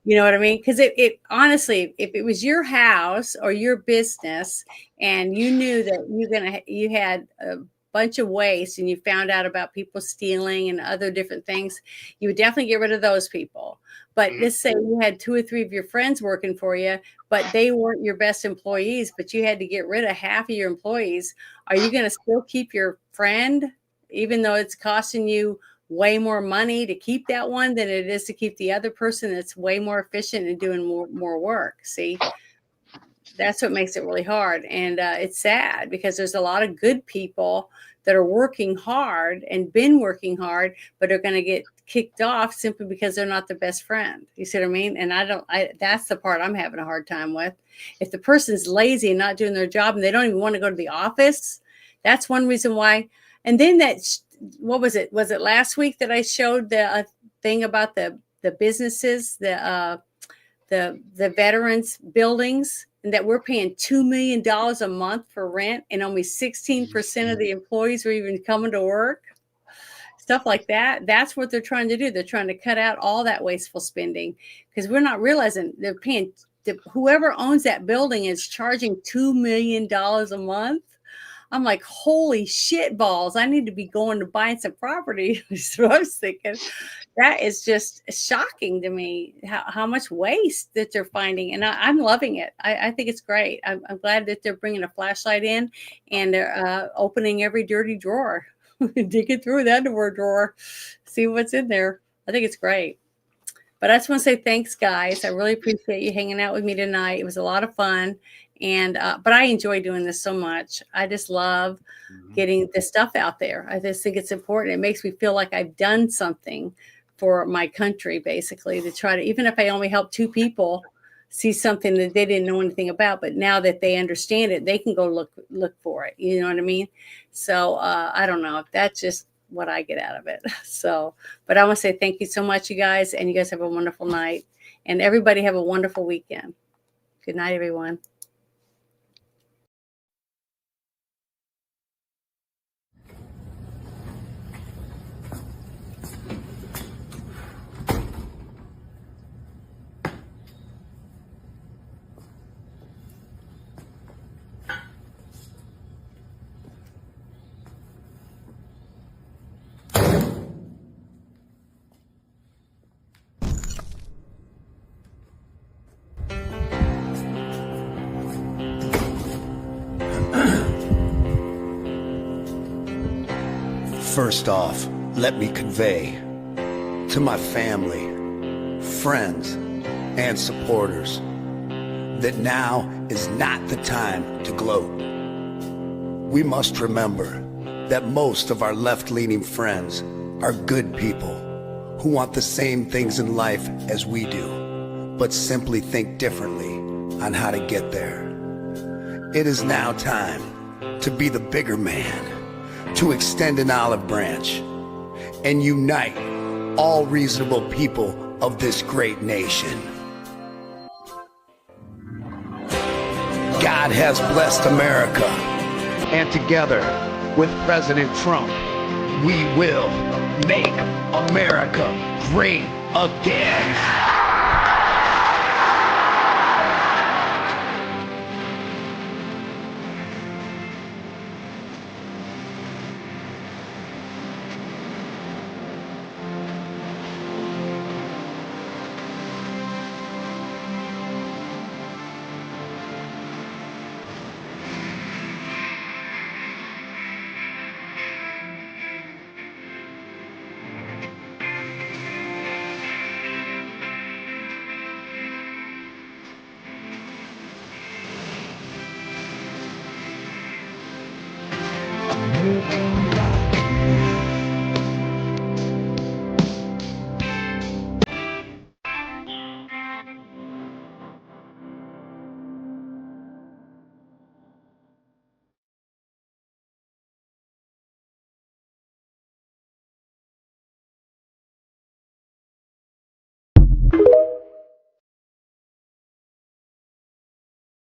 You know what I mean? Because it honestly, if it was your house or your business and you knew that you had a bunch of waste and you found out about people stealing and other different things, you would definitely get rid of those people. But let's say you had 2 or 3 of your friends working for you, but they weren't your best employees, but you had to get rid of half of your employees. Are you going to still keep your friend, even though it's costing you way more money to keep that one than it is to keep the other person that's way more efficient and doing more work? See, that's what makes it really hard. And it's sad because there's a lot of good people that are working hard and been working hard, but are going to get kicked off simply because they're not the best friend. You see what I mean? And that's the part I'm having a hard time with. If the person's lazy and not doing their job and they don't even want to go to the office, that's one reason why. And then what was it? Was it last week that I showed the thing about the businesses, the veterans buildings, and that we're paying $2 million a month for rent, and only 16% of the employees are even coming to work? Stuff like that. That's what they're trying to do. They're trying to cut out all that wasteful spending because we're not realizing they're paying. Whoever owns that building is charging $2 million a month. I'm like, holy shit balls. I need to be going to buying some property. So I was thinking, that is just shocking to me how much waste that they're finding. And I'm loving it. I think it's great. I'm glad that they're bringing a flashlight in and they're opening every dirty drawer, digging through the underwear drawer, see what's in there. I think it's great. But I just want to say thanks, guys. I really appreciate you hanging out with me tonight. It was a lot of fun. And but I enjoy doing this so much. I just love getting this stuff out there. I just think it's important. It makes me feel like I've done something for my country, basically, to try to, even if I only help 2 people see something that they didn't know anything about, but now that they understand it, they can go look for it. You know what I mean? So I don't know if that's just what I get out of it. So, but I want to say thank you so much, you guys, and you guys have a wonderful night, and everybody have a wonderful weekend. Good night, everyone. First off, let me convey to my family, friends, and supporters that now is not the time to gloat. We must remember that most of our left-leaning friends are good people who want the same things in life as we do, but simply think differently on how to get there. It is now time to be the bigger man, to extend an olive branch and unite all reasonable people of this great nation. God has blessed America, and together with President Trump, we will make America great again. Right.